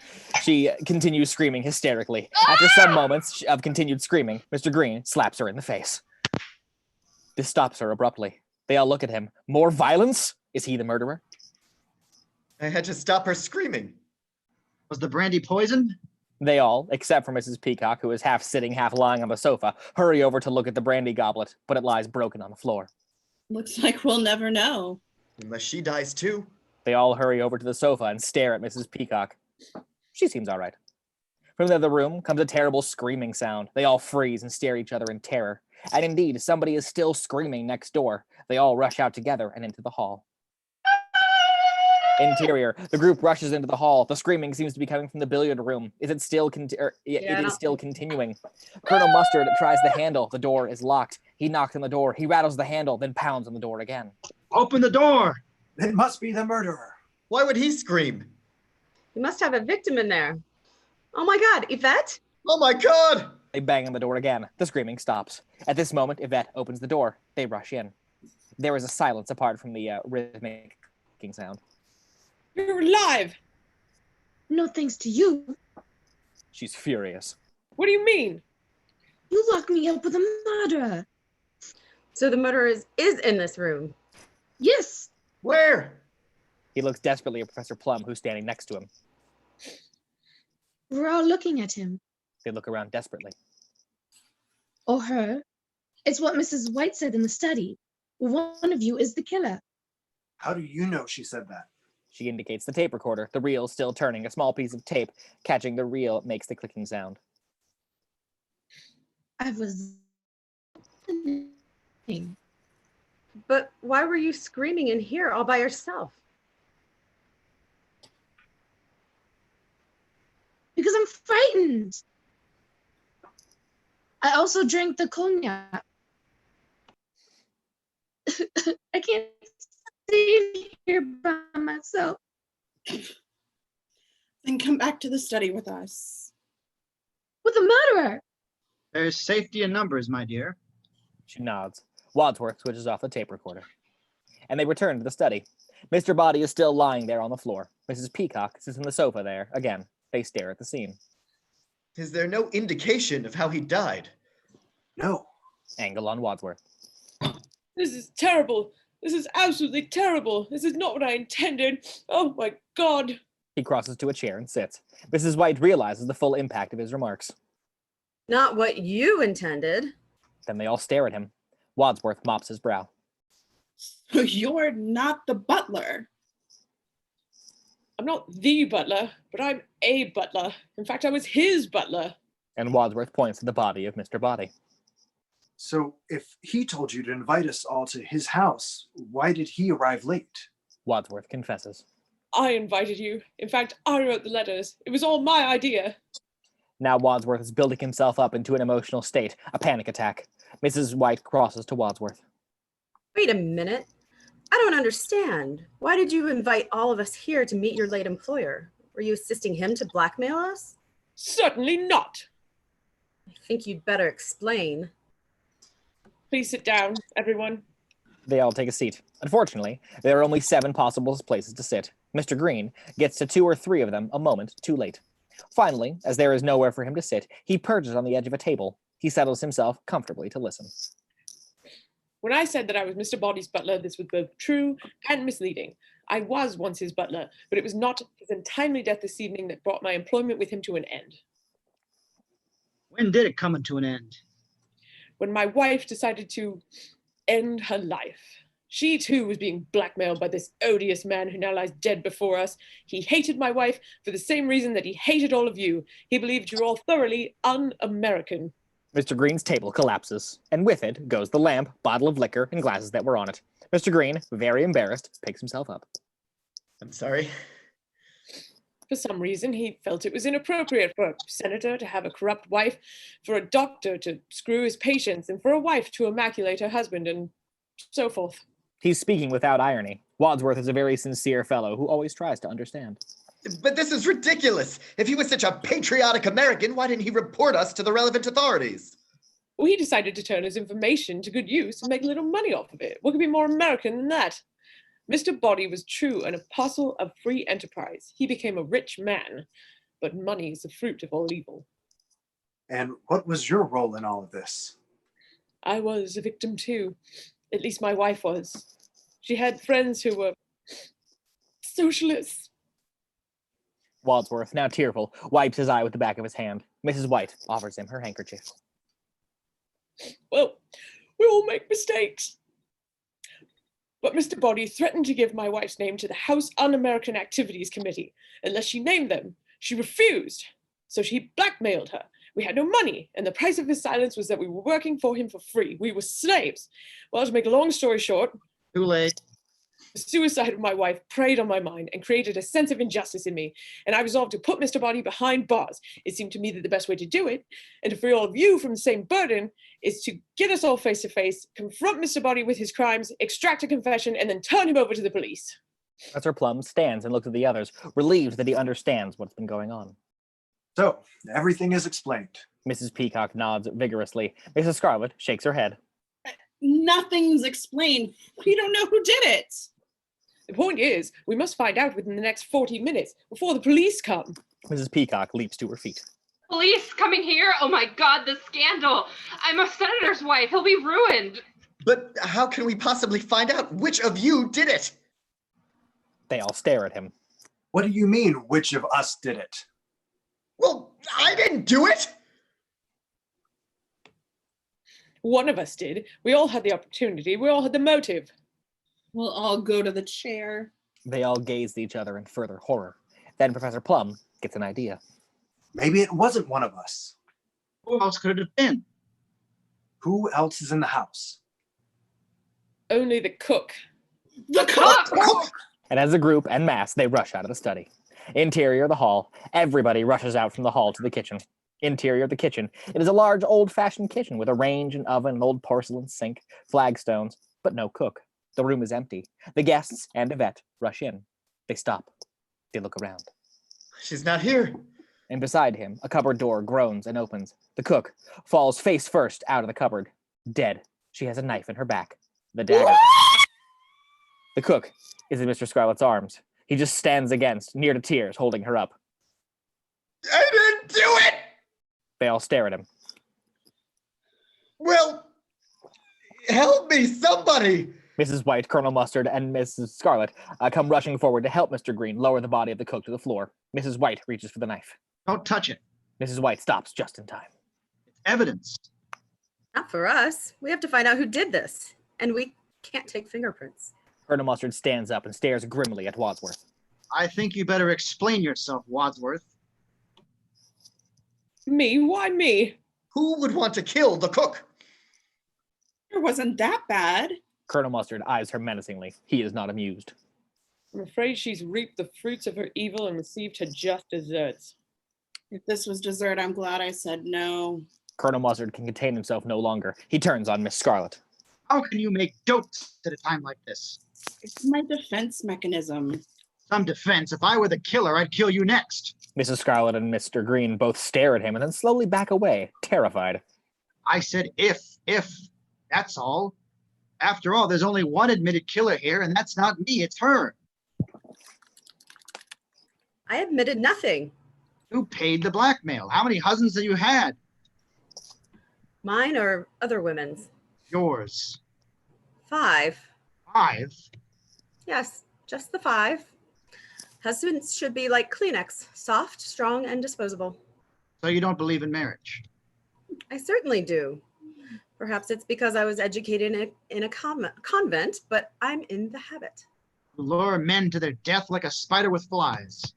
She continues screaming hysterically. After some moments of continued screaming, Mr. Green slaps her in the face. This stops her abruptly. They all look at him. More violence? Is he the murderer? I had to stop her screaming. Was the brandy poisoned? They all, except for Mrs. Peacock, who is half sitting, half lying on the sofa, hurry over to look at the brandy goblet, but it lies broken on the floor. Looks like we'll never know. Unless she dies too. They all hurry over to the sofa and stare at Mrs. Peacock. She seems all right. From the other room comes a terrible screaming sound. They all freeze and stare at each other in terror. And indeed, somebody is still screaming next door. They all rush out together and into the hall. Interior, the group rushes into the hall. The screaming seems to be coming from the billiard room. Is it still it is still continuing? Colonel Mustard tries the handle. The door is locked. He knocks on the door. He rattles the handle, then pounds on the door again. Open the door! It must be the murderer. Why would he scream? You must have a victim in there. Oh my God, Yvette? Oh my God! They bang on the door again. The screaming stops. At this moment, Yvette opens the door. They rush in. There is a silence apart from the rhythmic clicking sound. You're alive! No thanks to you. She's furious. What do you mean? You locked me up with a murderer. So the murderer is in this room. Yes. Where? He looks desperately at Professor Plum, who's standing next to him. We're all looking at him. They look around desperately. Or her. It's what Mrs. White said in the study. One of you is the killer. How do you know she said that? She indicates the tape recorder. The reel still turning. A small piece of tape catching the reel makes the clicking sound. I was... But why were you screaming in here all by yourself? Because I'm frightened. I also drank the cognac. I can't stay here by myself. Then come back to the study with us. With a murderer. There's safety in numbers, my dear. She nods. Wadsworth switches off the tape recorder. and they return to the study. Mr. Boddy is still lying there on the floor. Mrs. Peacock sits on the sofa there. Again, they stare at the scene. Is there no indication of how he died? No. Angle on Wadsworth. This is terrible. This is absolutely terrible. This is not what I intended. Oh my God. He crosses to a chair and sits. Mrs. White realizes the full impact of his remarks. Not what you intended. Then they all stare at him. Wadsworth mops his brow. So you're not the butler. I'm not the butler, but I'm a butler. In fact, I was his butler. And Wadsworth points to the body of Mr. Boddy. So if he told you to invite us all to his house, why did he arrive late? Wadsworth confesses. I invited you. In fact, I wrote the letters. It was all my idea. Now Wadsworth is building himself up into an emotional state, a panic attack. Mrs. White crosses to Wadsworth. Wait a minute. I don't understand. Why did you invite all of us here to meet your late employer? Were you assisting him to blackmail us? Certainly not. I think you'd better explain. Please sit down, everyone. They all take a seat. Unfortunately, there are only 7 possible places to sit. Mr. Green gets to 2 or 3 of them a moment too late. Finally, as there is nowhere for him to sit, he perches on the edge of a table. He settles himself comfortably to listen. When I said that I was Mr. Boddy's butler, this was both true and misleading. I was once his butler, but it was not his untimely death this evening that brought my employment with him to an end. When did it come to an end? When my wife decided to end her life. She too was being blackmailed by this odious man who now lies dead before us. He hated my wife for the same reason that he hated all of you. He believed you were all thoroughly un-American. Mr. Green's table collapses, and with it goes the lamp, bottle of liquor, and glasses that were on it. Mr. Green, very embarrassed, picks himself up. I'm sorry. For some reason, he felt it was inappropriate for a senator to have a corrupt wife, for a doctor to screw his patients, and for a wife to immaculate her husband, and so forth. He's speaking without irony. Wadsworth is a very sincere fellow who always tries to understand. But this is ridiculous. If he was such a patriotic American, why didn't he report us to the relevant authorities? Well, he decided to turn his information to good use and make a little money off of it. What could be more American than that? Mr. Boddy was true an apostle of free enterprise. He became a rich man, but money is the fruit of all evil. And what was your role in all of this? I was a victim too. At least my wife was. She had friends who were socialists. Wadsworth, now tearful, wipes his eye with the back of his hand. Mrs. White offers him her handkerchief. Well, we all make mistakes. But Mr. Boddy threatened to give my wife's name to the House Un-American Activities Committee unless she named them. She refused. So he blackmailed her. We had no money, and the price of his silence was that we were working for him for free. We were slaves. Well, to make a long story short, Too late. the suicide of my wife preyed on my mind and created a sense of injustice in me, and I resolved to put Mr. Boddy behind bars. It seemed to me that the best way to do it, and to free all of you from the same burden, is to get us all face to face, confront Mr. Boddy with his crimes, extract a confession, and then turn him over to the police. Professor Plum stands and looks at the others, relieved that he understands what's been going on. So, everything is explained. Mrs. Peacock nods vigorously. Mrs. Scarlet shakes her head. Nothing's explained. We don't know who did it. The point is, we must find out within the next 40 minutes before the police come. Mrs. Peacock leaps to her feet. Police coming here? Oh my God, the scandal. I'm a senator's wife. He'll be ruined. But how can we possibly find out which of you did it? They all stare at him. What do you mean, which of us did it? Well, I didn't do it. One of us did. We all had the opportunity. We all had the motive. We'll all go to the chair. They all gaze at each other in further horror. Then Professor Plum gets an idea. Maybe it wasn't one of us. Who else could it have been? Who else is in the house? Only the cook. The cook! And as a group en masse, they rush out of the study. Interior, the hall. Everybody rushes out from the hall to the kitchen. Interior of the kitchen. It is a large, old-fashioned kitchen with a range, an oven, an old porcelain sink, flagstones, but no cook. The room is empty. The guests and Yvette rush in. They stop. They look around. She's not here. And beside him, a cupboard door groans and opens. The cook falls face first out of the cupboard. Dead. She has a knife in her back. The dagger. The cook is in Mr. Scarlet's arms. He just stands against, near to tears, holding her up. I didn't do it! They all stare at him. Well, help me, somebody! Mrs. White, Colonel Mustard, and Mrs. Scarlet come rushing forward to help Mr. Green lower the body of the cook to the floor. Mrs. White reaches for the knife. Don't touch it. Mrs. White stops just in time. It's evidence. Not for us. We have to find out who did this. And we can't take fingerprints. Colonel Mustard stands up and stares grimly at Wadsworth. I think you better explain yourself, Wadsworth. Me? Why me? Who would want to kill the cook? It wasn't that bad. Colonel Mustard eyes her menacingly. He is not amused. I'm afraid she's reaped the fruits of her evil and received her just deserts. If this was dessert, I'm glad I said no. Colonel Mustard can contain himself no longer. He turns on Miss Scarlet. How can you make jokes at a time like this? It's my defense mechanism. Some defense. If I were the killer, I'd kill you next. Mrs. Scarlet and Mr. Green both stare at him and then slowly back away, terrified. I said if. That's all. After all, there's only one admitted killer here, and that's not me, it's her. I admitted nothing. Who paid the blackmail? How many husbands have you had? Mine or other women's? Yours. 5. 5? Yes, just the 5. Husbands should be like Kleenex, soft, strong, and disposable. So you don't believe in marriage? I certainly do. Perhaps it's because I was educated in a convent, but I'm in the habit. You lure men to their death like a spider with flies.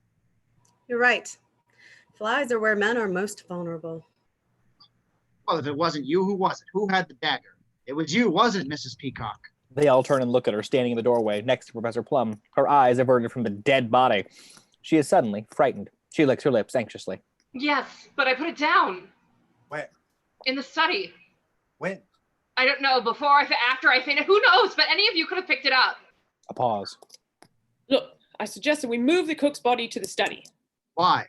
You're right. Flies are where men are most vulnerable. Well, if it wasn't you, who was it? Who had the dagger? It was you, wasn't it, Mrs. Peacock? They all turn and look at her, standing in the doorway next to Professor Plum, her eyes averted from the dead body. She is suddenly frightened. She licks her lips anxiously. Yes, but I put it down. Where? In the study. When? I don't know, after I fainted. Who knows? But any of you could have picked it up. A pause. Look, I suggest that we move the cook's body to the study. Why?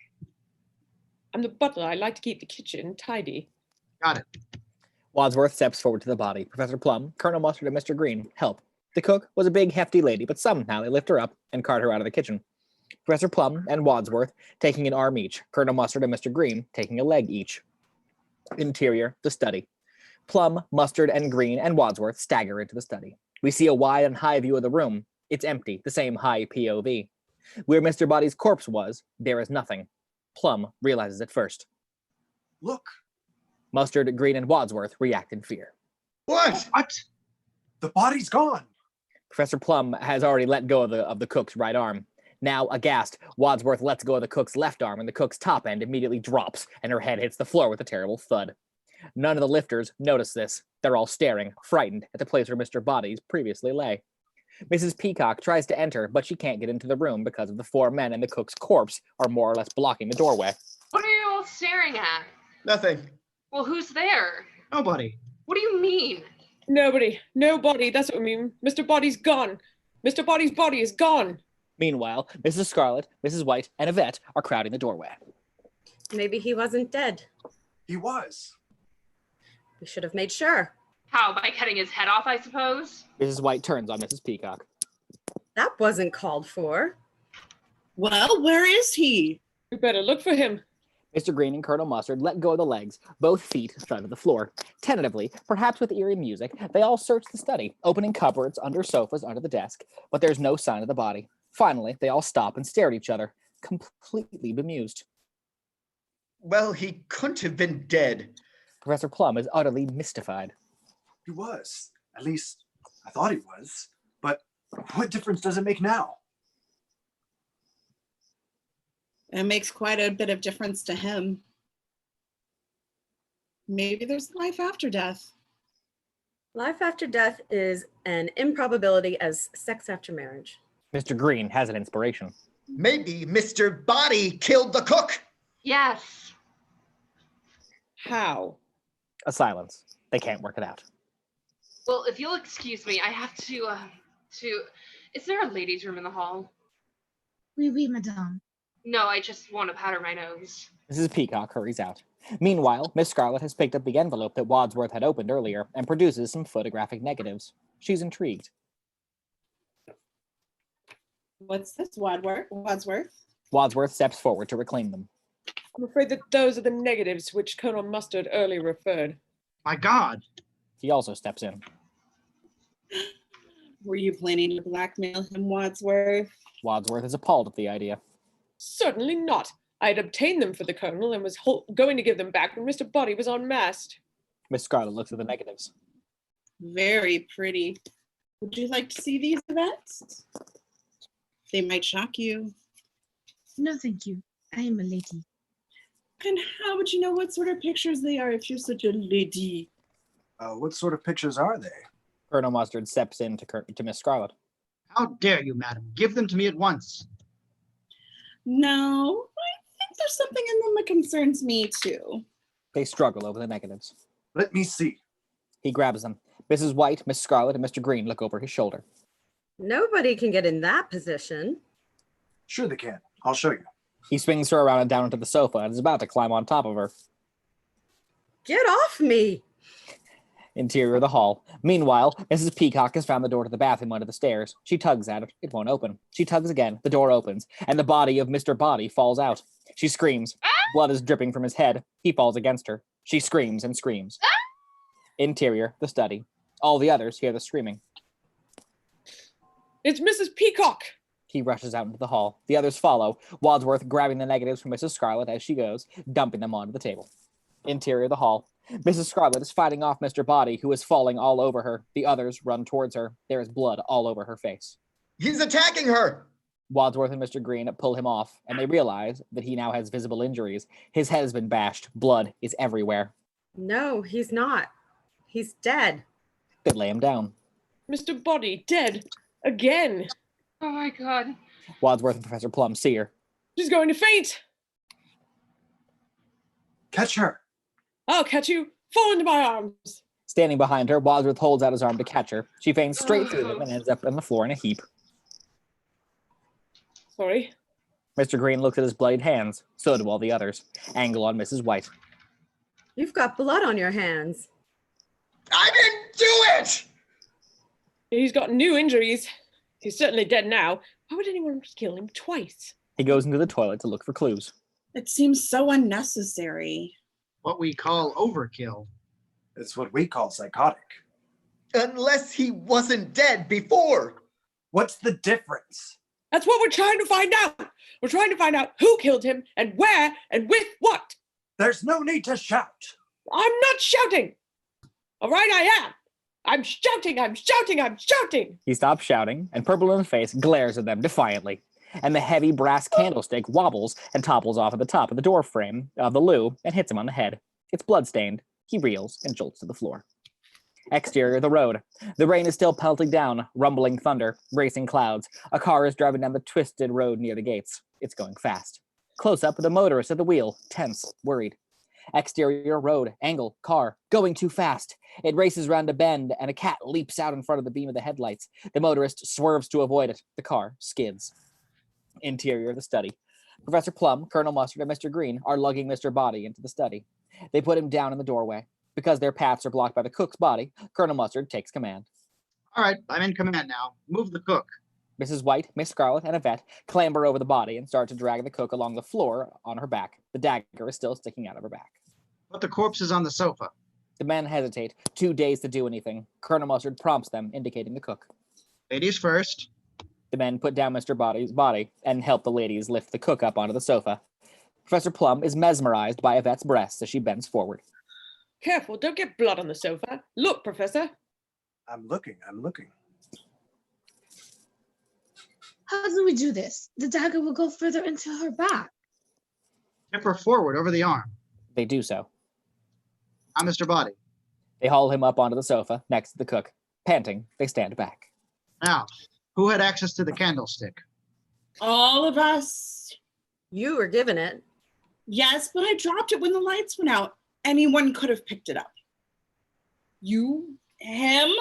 I'm the butler. I like to keep the kitchen tidy. Got it. Wadsworth steps forward to the body. Professor Plum, Colonel Mustard, and Mr. Green help. The cook was a big, hefty lady, but somehow they lift her up and cart her out of the kitchen. Professor Plum and Wadsworth taking an arm each. Colonel Mustard and Mr. Green taking a leg each. Interior, the study. Plum, Mustard, and Green and Wadsworth stagger into the study. We see a wide and high view of the room. It's empty, the same high POV. Where Mr. Boddy's corpse was, there is nothing. Plum realizes it first. Look. Mustard, Green, and Wadsworth react in fear. What? The body's gone. Professor Plum has already let go of the cook's right arm. Now, aghast, Wadsworth lets go of the cook's left arm, and the cook's top end immediately drops, and her head hits the floor with a terrible thud. None of the lifters notice this. They're all staring, frightened, at the place where Mr. Boddy previously lay. Mrs. Peacock tries to enter, but she can't get into the room because of the 4 men and the cook's corpse are more or less blocking the doorway. What are you all staring at? Nothing. Well, who's there? Nobody. What do you mean? Nobody. Nobody. That's what I mean. Mr. Boddy's gone. Mr. Boddy's body is gone. Meanwhile, Mrs. Scarlet, Mrs. White, and Yvette are crowding the doorway. Maybe he wasn't dead. He was. We should have made sure. How? By cutting his head off, I suppose? Mrs. White turns on Mrs. Peacock. That wasn't called for. Well, where is he? We better look for him. Mr. Green and Colonel Mustard let go of the legs, both feet thud to the floor. Tentatively, perhaps with eerie music, they all search the study, opening cupboards, under sofas, under the desk, but there's no sign of the body. Finally, they all stop and stare at each other, completely bemused. Well, he couldn't have been dead. Professor Plum is utterly mystified. He was. At least, I thought he was. But what difference does it make now? It makes quite a bit of difference to him. Maybe there's life after death. Life after death is an improbability as sex after marriage. Mr. Green has an inspiration. Maybe Mr. Boddy killed the cook. Yes. How? A silence. They can't work it out. Well, if you'll excuse me, I have to, is there a ladies' room in the hall? Oui, madame. No, I just want to powder my nose. Mrs. Peacock hurries out. Meanwhile, Miss Scarlet has picked up the envelope that Wadsworth had opened earlier and produces some photographic negatives. She's intrigued. What's this, Wadsworth? Wadsworth steps forward to reclaim them. I'm afraid that those are the negatives to which Colonel Mustard earlier referred. My God. He also steps in. Were you planning to blackmail him, Wadsworth? Wadsworth is appalled at the idea. Certainly not. I had obtained them for the Colonel and was going to give them back when Mr. Boddy was unmasked. Miss Scarlet looks at the negatives. Very pretty. Would you like to see these, Yvette? They might shock you. No, thank you. I am a lady. And how would you know what sort of pictures they are if you're such a lady? What sort of pictures are they? Colonel Mustard steps in to Miss Scarlet. How dare you, madam? Give them to me at once. No, I think there's something in them that concerns me too. They struggle over the negatives. Let me see. He grabs them. Mrs. White, Miss Scarlet, and Mr. Green look over his shoulder. Nobody can get in that position. Sure they can. I'll show you. He swings her around and down onto the sofa and is about to climb on top of her. Get off me! Interior of the hall. Meanwhile, Mrs. Peacock has found the door to the bathroom under the stairs. She tugs at it. It won't open. She tugs again. The door opens, and the body of Mr. Boddy falls out. She screams. Blood is dripping from his head. He falls against her. She screams and screams. Interior, the study. All the others hear the screaming. It's Mrs. Peacock! He rushes out into the hall. The others follow, Wadsworth grabbing the negatives from Mrs. Scarlet as she goes, dumping them onto the table. Interior of the hall. Mrs. Scarlet is fighting off Mr. Boddy, who is falling all over her. The others run towards her. There is blood all over her face. He's attacking her! Wadsworth and Mr. Green pull him off, and they realize that he now has visible injuries. His head has been bashed. Blood is everywhere. No, he's not. He's dead. They lay him down. Mr. Boddy, dead. Again. Oh my God. Wadsworth and Professor Plum see her. She's going to faint. Catch her. I'll catch you. Fall into my arms. Standing behind her, Wadsworth holds out his arm to catch her. She faints straight through them and ends up on the floor in a heap. Sorry. Mr. Green looks at his bloodied hands. So do all the others. Angle on Mrs. White. You've got blood on your hands. I didn't do it! He's got new injuries. He's certainly dead now. Why would anyone kill him twice? He goes into the toilet to look for clues. It seems so unnecessary. What we call overkill. It's what we call psychotic. Unless he wasn't dead before. What's the difference? That's what we're trying to find out. We're trying to find out who killed him and where and with what. There's no need to shout. I'm not shouting. All right, I am. I'm shouting, I'm shouting, I'm shouting. He stops shouting, and Purple in the Face glares at them defiantly. And the heavy brass candlestick wobbles and topples off at the top of the door frame of the loo and hits him on the head. It's bloodstained. He reels and jolts to the floor. Exterior, the road. The rain is still pelting down, rumbling thunder, racing clouds. A car is driving down the twisted road near the gates. It's going fast. Close up, the motorist at the wheel, tense, worried. Exterior, road, angle, car, going too fast. It races round a bend, and a cat leaps out in front of the beam of the headlights. The motorist swerves to avoid it. The car skids. Interior, the study. Professor Plum, Colonel Mustard, and Mr. Green are lugging Mr. Boddy into the study. They put him down in the doorway. Because their paths are blocked by the cook's body, Colonel Mustard takes command. All right, I'm in command now. Move the cook. Mrs. White, Miss Scarlet, and Yvette clamber over the body and start to drag the cook along the floor on her back. The dagger is still sticking out of her back. Put the corpses on the sofa. The men hesitate, too dazed to do anything. Colonel Mustard prompts them, indicating the cook. Ladies first. The men put down Mr. Boddy's body and help the ladies lift the cook up onto the sofa. Professor Plum is mesmerized by Yvette's breasts as she bends forward. Careful, don't get blood on the sofa. Look, Professor. I'm looking. How do we do this? The dagger will go further into her back. Tip her forward over the arm. They do so. I'm Mr. Boddy. They haul him up onto the sofa next to the cook. Panting, they stand back. Now, who had access to the candlestick? All of us. You were given it. Yes, but I dropped it when the lights went out. Anyone could have picked it up. You? Him?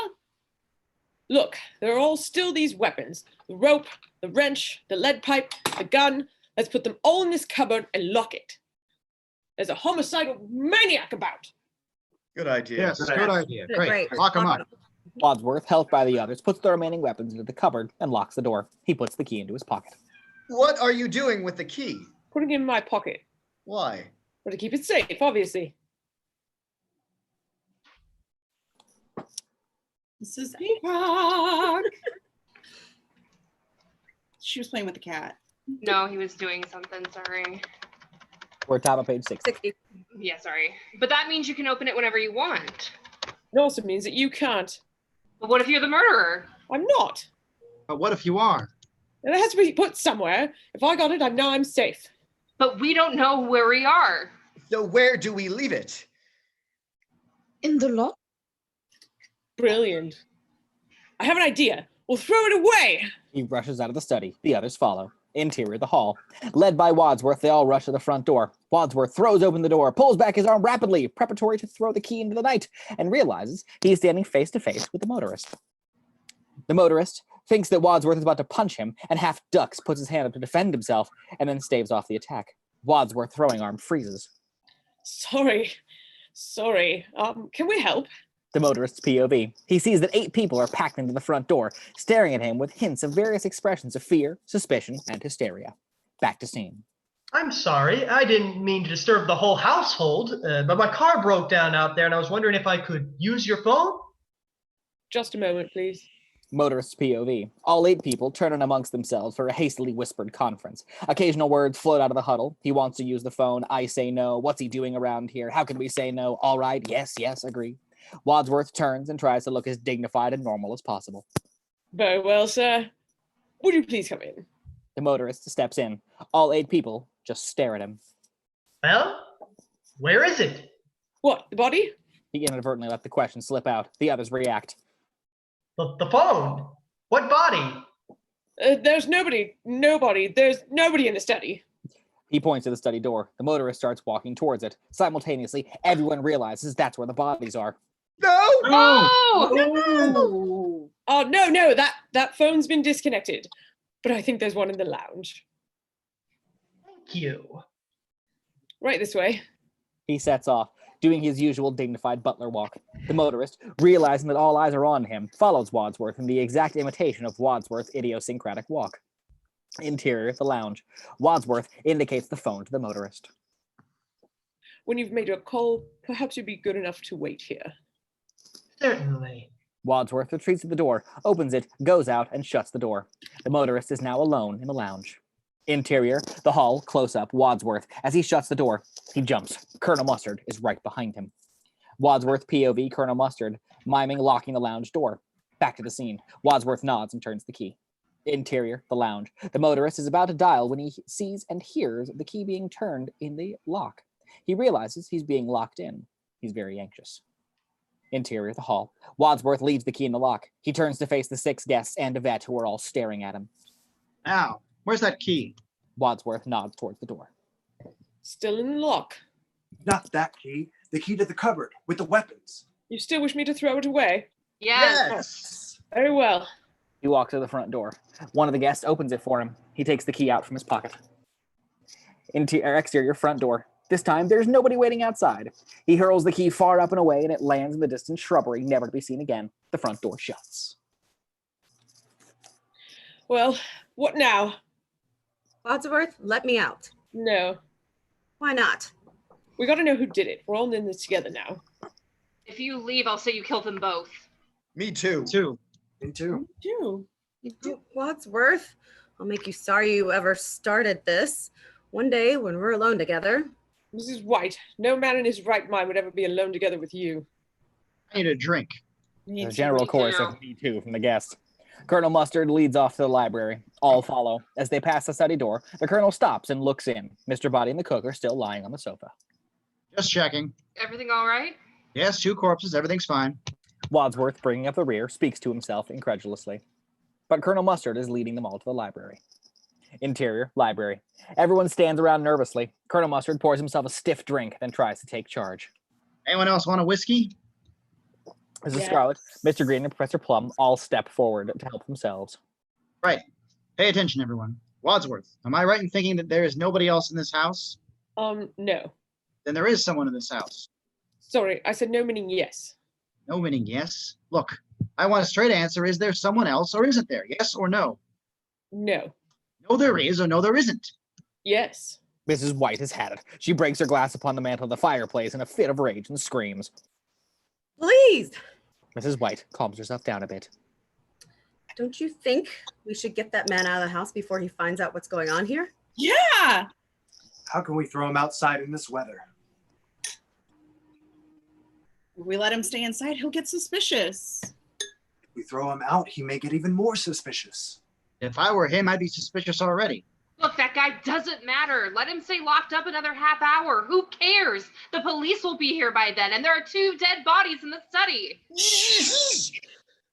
Look, there are all still these weapons. The rope, the wrench, the lead pipe, the gun. Let's put them all in this cupboard and lock it. There's a homicidal maniac about. Good idea. Yes, good idea. Great. Great. Lock them up. Wadsworth, helped by the others, puts the remaining weapons into the cupboard and locks the door. He puts the key into his pocket. What are you doing with the key? Putting it in my pocket. Why? But to keep it safe, obviously. This is Peacock. She was playing with the cat. No, he was doing something, sorry. We're top of page 60. 60. Yeah, sorry. But that means you can open it whenever you want. It also means that you can't. But what if you're the murderer? I'm not. But what if you are? And it has to be put somewhere. If I got it, I know I'm safe. But we don't know where we are. So where do we leave it? In the lock? Brilliant. I have an idea. We'll throw it away. He rushes out of the study. The others follow. Interior, the hall. Led by Wadsworth, they all rush to the front door. Wadsworth throws open the door, pulls back his arm rapidly, preparatory to throw the key into the night, and realizes he is standing face to face with the motorist. The motorist thinks that Wadsworth is about to punch him, and half ducks, puts his hand up to defend himself, and then staves off the attack. Wadsworth's throwing arm freezes. Sorry. Can we help? The motorist's POV. He sees that 8 people are packed into the front door, staring at him with hints of various expressions of fear, suspicion, and hysteria. Back to scene. I'm sorry, I didn't mean to disturb the whole household, but my car broke down out there and I was wondering if I could use your phone? Just a moment, please. Motorist's POV. All 8 people turn in amongst themselves for a hastily whispered conference. Occasional words float out of the huddle. He wants to use the phone. I say no. What's he doing around here? How can we say no? All right. Yes, agree. Wadsworth turns and tries to look as dignified and normal as possible. Very well, sir. Would you please come in? The motorist steps in. All 8 people just stare at him. Well, where is it? What, the body? He inadvertently let the question slip out. The others react. The phone. What body? There's nobody. There's nobody in the study. He points to the study door. The motorist starts walking towards it. Simultaneously, everyone realizes that's where the bodies are. No! No! Oh, no, that phone's been disconnected. But I think there's one in the lounge. Thank you. Right this way. He sets off, doing his usual dignified butler walk. The motorist, realizing that all eyes are on him, follows Wadsworth in the exact imitation of Wadsworth's idiosyncratic walk. Interior, the lounge. Wadsworth indicates the phone to the motorist. When you've made your call, perhaps you'd be good enough to wait here. Certainly. Wadsworth retreats to the door, opens it, goes out, and shuts the door. The motorist is now alone in the lounge. Interior, the hall, close up, Wadsworth. As he shuts the door, he jumps. Colonel Mustard is right behind him. Wadsworth POV, Colonel Mustard, miming locking the lounge door. Back to the scene. Wadsworth nods and turns the key. Interior, the lounge. The motorist is about to dial when he sees and hears the key being turned in the lock. He realizes he's being locked in. He's very anxious. Interior, the hall. Wadsworth leaves the key in the lock. He turns to face the 6 guests and Yvette, who are all staring at him. Now, where's that key? Wadsworth nods towards the door. Still in the lock. Not that key. The key to the cupboard with the weapons. You still wish me to throw it away? Yes. Very well. He walks to the front door. One of the guests opens it for him. He takes the key out from his pocket. Exterior, front door. This time, there's nobody waiting outside. He hurls the key far up and away, and it lands in the distant shrubbery, never to be seen again. The front door shuts. Well, what now? Wadsworth, let me out. No. Why not? We gotta know who did it. We're all in this together now. If you leave, I'll say you killed them both. Me too. Me too. You. Wadsworth, I'll make you sorry you ever started this. One day when we're alone together. Mrs. White, no man in his right mind would ever be alone together with you. I need a drink. A general chorus of Me Too from the guests. Colonel Mustard leads off to the library. All follow. As they pass the study door, the colonel stops and looks in. Mr. Boddy and the cook are still lying on the sofa. Just checking. Everything all right? Yes, 2 corpses. Everything's fine. Wadsworth, bringing up the rear, speaks to himself incredulously. But Colonel Mustard is leading them all to the library. Interior, library. Everyone stands around nervously. Colonel Mustard pours himself a stiff drink, then tries to take charge. Anyone else want a whiskey? Mrs. Scarlet, Mr. Green, and Professor Plum all step forward to help themselves. Right. Pay attention, everyone. Wadsworth, am I right in thinking that there is nobody else in this house? No. Then there is someone in this house. Sorry, I said no meaning yes. No meaning yes. Look, I want a straight answer. Is there someone else or isn't there? Yes or no? No. No, there is, or no, there isn't. Yes. Mrs. White has had it. She breaks her glass upon the mantel of the fireplace in a fit of rage and screams. Please! Mrs. White calms herself down a bit. Don't you think we should get that man out of the house before he finds out what's going on here? Yeah. How can we throw him outside in this weather? If we let him stay inside, he'll get suspicious. If we throw him out, he may get even more suspicious. If I were him, I'd be suspicious already. Look, that guy doesn't matter. Let him stay locked up another half hour. Who cares? The police will be here by then, and there are 2 dead bodies in the study.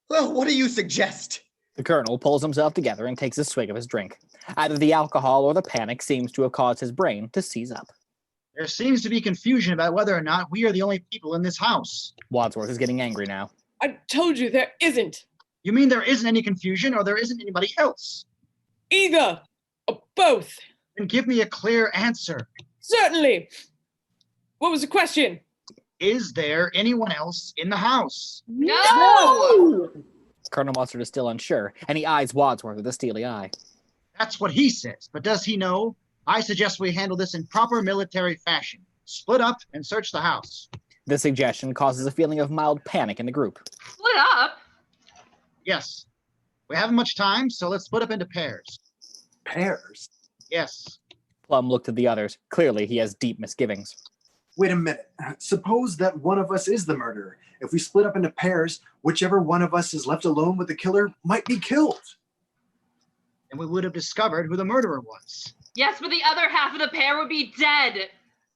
Well, what do you suggest? The colonel pulls himself together and takes a swig of his drink. Either the alcohol or the panic seems to have caused his brain to seize up. There seems to be confusion about whether or not we are the only people in this house. Wadsworth is getting angry now. I told you there isn't. You mean there isn't any confusion, or there isn't anybody else? Either. Or both. Then give me a clear answer. Certainly. What was the question? Is there anyone else in the house? No! Colonel Mustard is still unsure, and he eyes Wadsworth with a steely eye. That's what he says, but does he know? I suggest we handle this in proper military fashion. Split up and search the house. This suggestion causes a feeling of mild panic in the group. Split up? Yes. We haven't much time, so let's split up into pairs. Pairs? Yes. Plum looked at the others. Clearly, he has deep misgivings. Wait a minute. Suppose that one of us is the murderer. If we split up into pairs, whichever one of us is left alone with the killer might be killed. And we would have discovered who the murderer was. Yes, but the other half of the pair would be dead.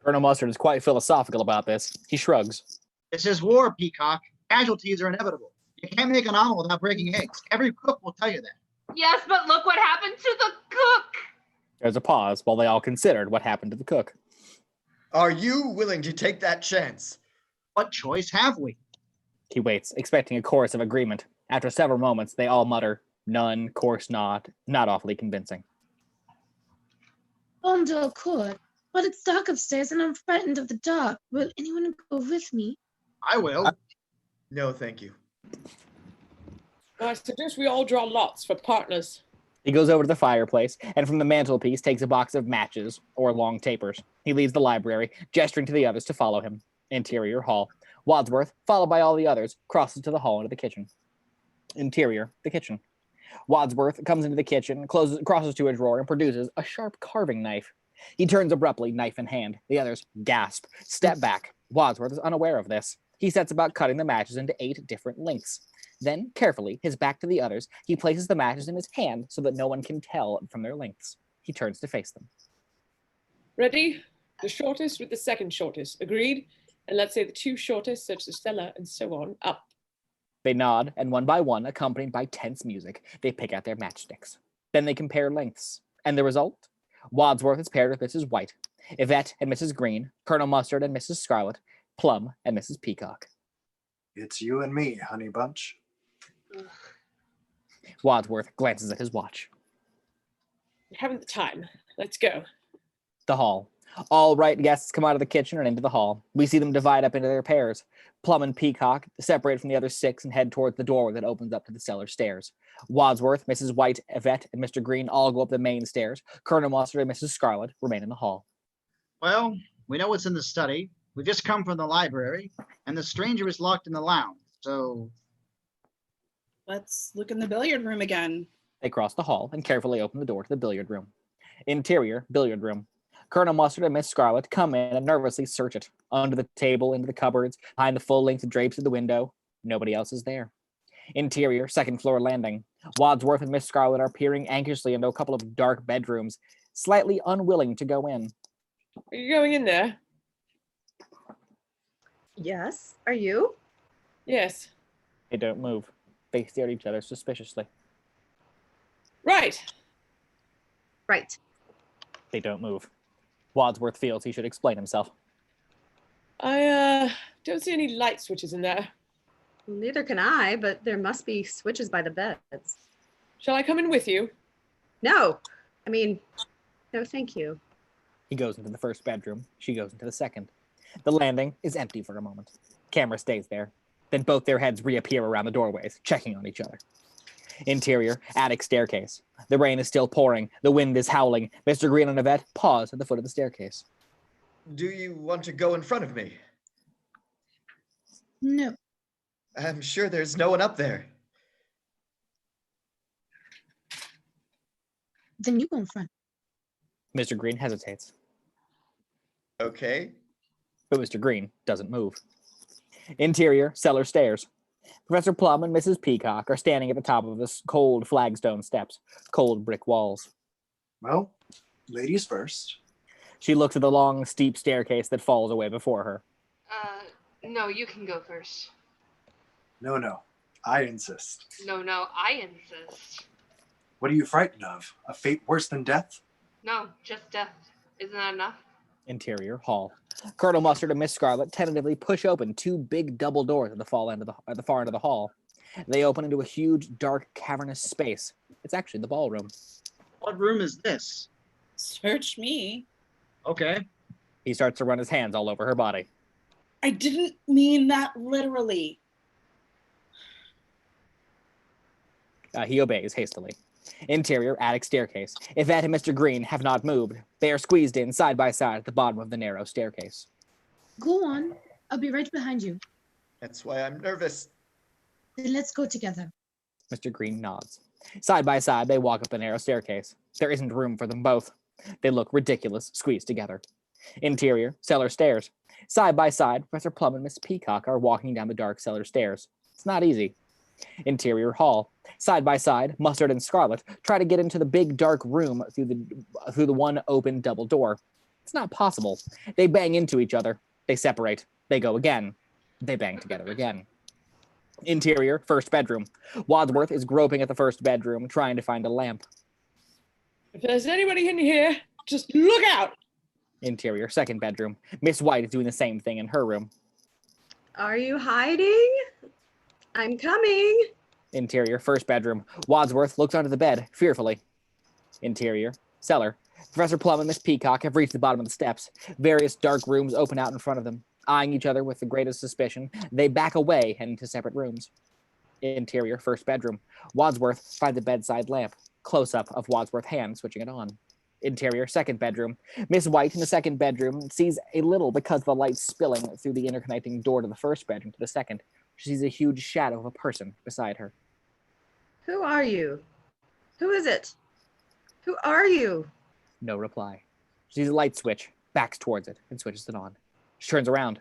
Colonel Mustard is quite philosophical about this. He shrugs. This is war, Peacock. Casualties are inevitable. You can't make an omelet without breaking eggs. Every cook will tell you that. Yes, but look what happened to the cook. There's a pause while they all considered what happened to the cook. Are you willing to take that chance? What choice have we? He waits, expecting a chorus of agreement. After several moments, they all mutter, none, course not awfully convincing. Bondo could, but it's dark upstairs and I'm frightened of the dark. Will anyone go with me? I will. No, thank you. I suggest we all draw lots for partners. He goes over to the fireplace, and from the mantelpiece takes a box of matches, or long tapers. He leaves the library, gesturing to the others to follow him. Interior hall. Wadsworth, followed by all the others, crosses to the hall into the kitchen. Interior, the kitchen. Wadsworth comes into the kitchen, crosses to a drawer, and produces a sharp carving knife. He turns abruptly, knife in hand. The others gasp, step back. Wadsworth is unaware of this. He sets about cutting the matches into 8 different lengths. Then, carefully, his back to the others, he places the matches in his hand so that no one can tell from their lengths. He turns to face them. Ready? The shortest with the second shortest. Agreed? And let's say the 2 shortest, such as Stella and so on, up. They nod, and one by one, accompanied by tense music, they pick out their matchsticks. Then they compare lengths. And the result? Wadsworth is paired with Mrs. White, Yvette and Mrs. Green, Colonel Mustard and Mrs. Scarlet, Plum and Mrs. Peacock. It's you and me, honey bunch. Wadsworth glances at his watch. We haven't the time. Let's go. The hall. All right guests come out of the kitchen and into the hall. We see them divide up into their pairs. Plum and Peacock separate from the other 6 and head towards the door that opens up to the cellar stairs. Wadsworth, Mrs. White, Yvette, and Mr. Green all go up the main stairs. Colonel Mustard and Mrs. Scarlet remain in the hall. Well, we know what's in the study. We've just come from the library, and the stranger is locked in the lounge, so... Let's look in the billiard room again. They cross the hall and carefully open the door to the billiard room. Interior, billiard room. Colonel Mustard and Miss Scarlet come in and nervously search it. Under the table, into the cupboards, behind the full-length drapes of the window. Nobody else is there. Interior, second floor landing. Wadsworth and Miss Scarlet are peering anxiously into a couple of dark bedrooms, slightly unwilling to go in. Are you going in there? Yes. Are you? Yes. They don't move. They stare at each other suspiciously. Right. Right. They don't move. Wadsworth feels he should explain himself. I don't see any light switches in there. Neither can I, but there must be switches by the beds. Shall I come in with you? No. I mean, no, thank you. He goes into the first bedroom. She goes into the second. The landing is empty for a moment. Camera stays there. Then both their heads reappear around the doorways, checking on each other. Interior, attic staircase. The rain is still pouring. The wind is howling. Mr. Green and Yvette pause at the foot of the staircase. Do you want to go in front of me? No. I'm sure there's no one up there. Then you go in front. Mr. Green hesitates, Okay. but Mr. Green doesn't move. Interior, cellar stairs. Professor Plum and Mrs. Peacock are standing at the top of the cold flagstone steps, cold brick walls. Well, ladies first. She looks at the long, steep staircase that falls away before her. No, you can go first. No, I insist. No, I insist. What are you frightened of? A fate worse than death? No, just death. Isn't that enough? Interior, hall. Colonel Mustard and Miss Scarlet tentatively push open two big double doors at the far end of the hall. They open into a huge, dark, cavernous space. It's actually the ballroom. What room is this? Search me. Okay. He starts to run his hands all over her body. I didn't mean that literally. He obeys hastily. Interior, attic staircase. Yvette and Mr. Green have not moved. They are squeezed in side by side at the bottom of the narrow staircase. Go on. I'll be right behind you. That's why I'm nervous. Then let's go together. Mr. Green nods. Side by side, they walk up the narrow staircase. There isn't room for them both. They look ridiculous, squeezed together. Interior, cellar stairs. Side by side, Professor Plum and Miss Peacock are walking down the dark cellar stairs. It's not easy. Interior hall. Side by side, Mustard and Scarlet try to get into the big dark room through the one open double door. It's not possible. They bang into each other. They separate. They go again. They bang together again. Interior, first bedroom. Wadsworth is groping at the first bedroom, trying to find a lamp. If there's anybody in here, just look out. Interior, second bedroom. Miss White is doing the same thing in her room. Are you hiding? I'm coming. Interior, first bedroom. Wadsworth looks under the bed, fearfully. Interior, cellar. Professor Plum and Miss Peacock have reached the bottom of the steps. Various dark rooms open out in front of them. Eyeing each other with the greatest suspicion, they back away, heading to separate rooms. Interior, first bedroom. Wadsworth finds a bedside lamp. Close-up of Wadsworth's hand, switching it on. Interior, second bedroom. Miss White in the second bedroom sees a little because of the light spilling through the interconnecting door to the first bedroom to the second. She sees a huge shadow of a person beside her. Who are you? Who is it? Who are you? No reply. She sees a light switch, backs towards it, and switches it on. She turns around.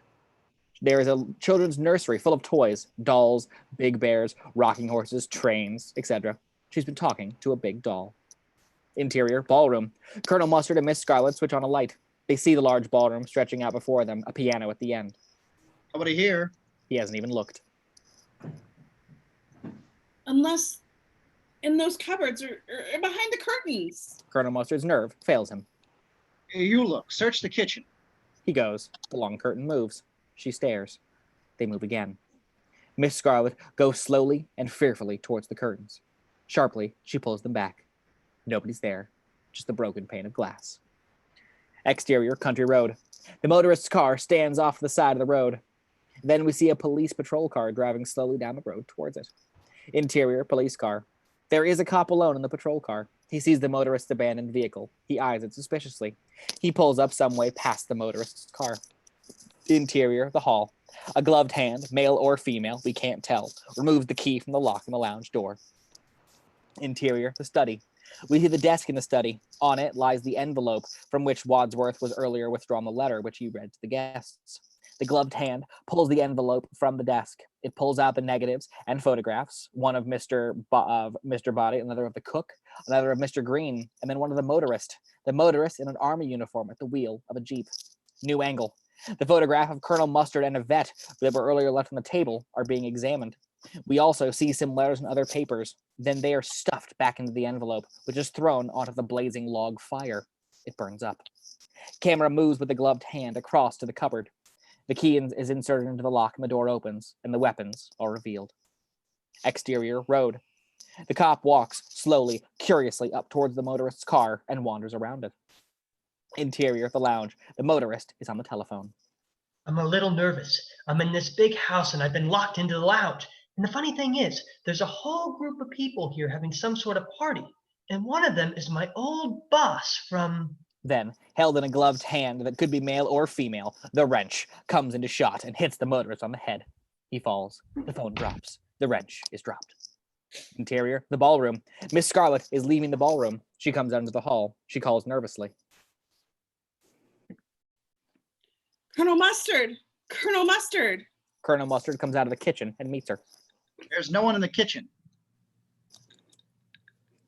There is a children's nursery full of toys, dolls, big bears, rocking horses, trains, etc. She's been talking to a big doll. Interior, ballroom. Colonel Mustard and Miss Scarlet switch on a light. They see the large ballroom stretching out before them, a piano at the end. Nobody here. He hasn't even looked. Unless in those cupboards or behind the curtains. Colonel Mustard's nerve fails him. Hey, you look. Search the kitchen. He goes. The long curtain moves. She stares. They move again. Miss Scarlet goes slowly and fearfully towards the curtains. Sharply, she pulls them back. Nobody's there. Just the broken pane of glass. Exterior, country road. The motorist's car stands off the side of the road. Then we see a police patrol car driving slowly down the road towards it. Interior, police car. There is a cop alone in the patrol car. He sees the motorist's abandoned vehicle. He eyes it suspiciously. He pulls up some way past the motorist's car. Interior, the hall. A gloved hand, male or female, we can't tell, removes the key from the lock in the lounge door. Interior, the study. We see the desk in the study. On it lies the envelope from which Wadsworth was earlier withdrawn the letter which he read to the guests. The gloved hand pulls the envelope from the desk. It pulls out the negatives and photographs, one of Mr. Boddy, another of the cook, another of Mr. Green, and then one of the motorist in an army uniform at the wheel of a Jeep. New angle. The photograph of Colonel Mustard and Yvette that were earlier left on the table are being examined. We also see some letters and other papers. Then they are stuffed back into the envelope, which is thrown onto the blazing log fire. It burns up. Camera moves with the gloved hand across to the cupboard. The key is inserted into the lock and the door opens, and the weapons are revealed. Exterior, road. The cop walks slowly, curiously up towards the motorist's car and wanders around it. Interior, the lounge. The motorist is on the telephone. I'm a little nervous. I'm in this big house and I've been locked into the lounge. And the funny thing is, there's a whole group of people here having some sort of party. And one of them is my old boss from... Then, held in a gloved hand that could be male or female, the wrench comes into shot and hits the motorist on the head. He falls. The phone drops. The wrench is dropped. Interior, the ballroom. Miss Scarlet is leaving the ballroom. She comes out into the hall. She calls nervously. Colonel Mustard! Colonel Mustard! Colonel Mustard comes out of the kitchen and meets her. There's no one in the kitchen.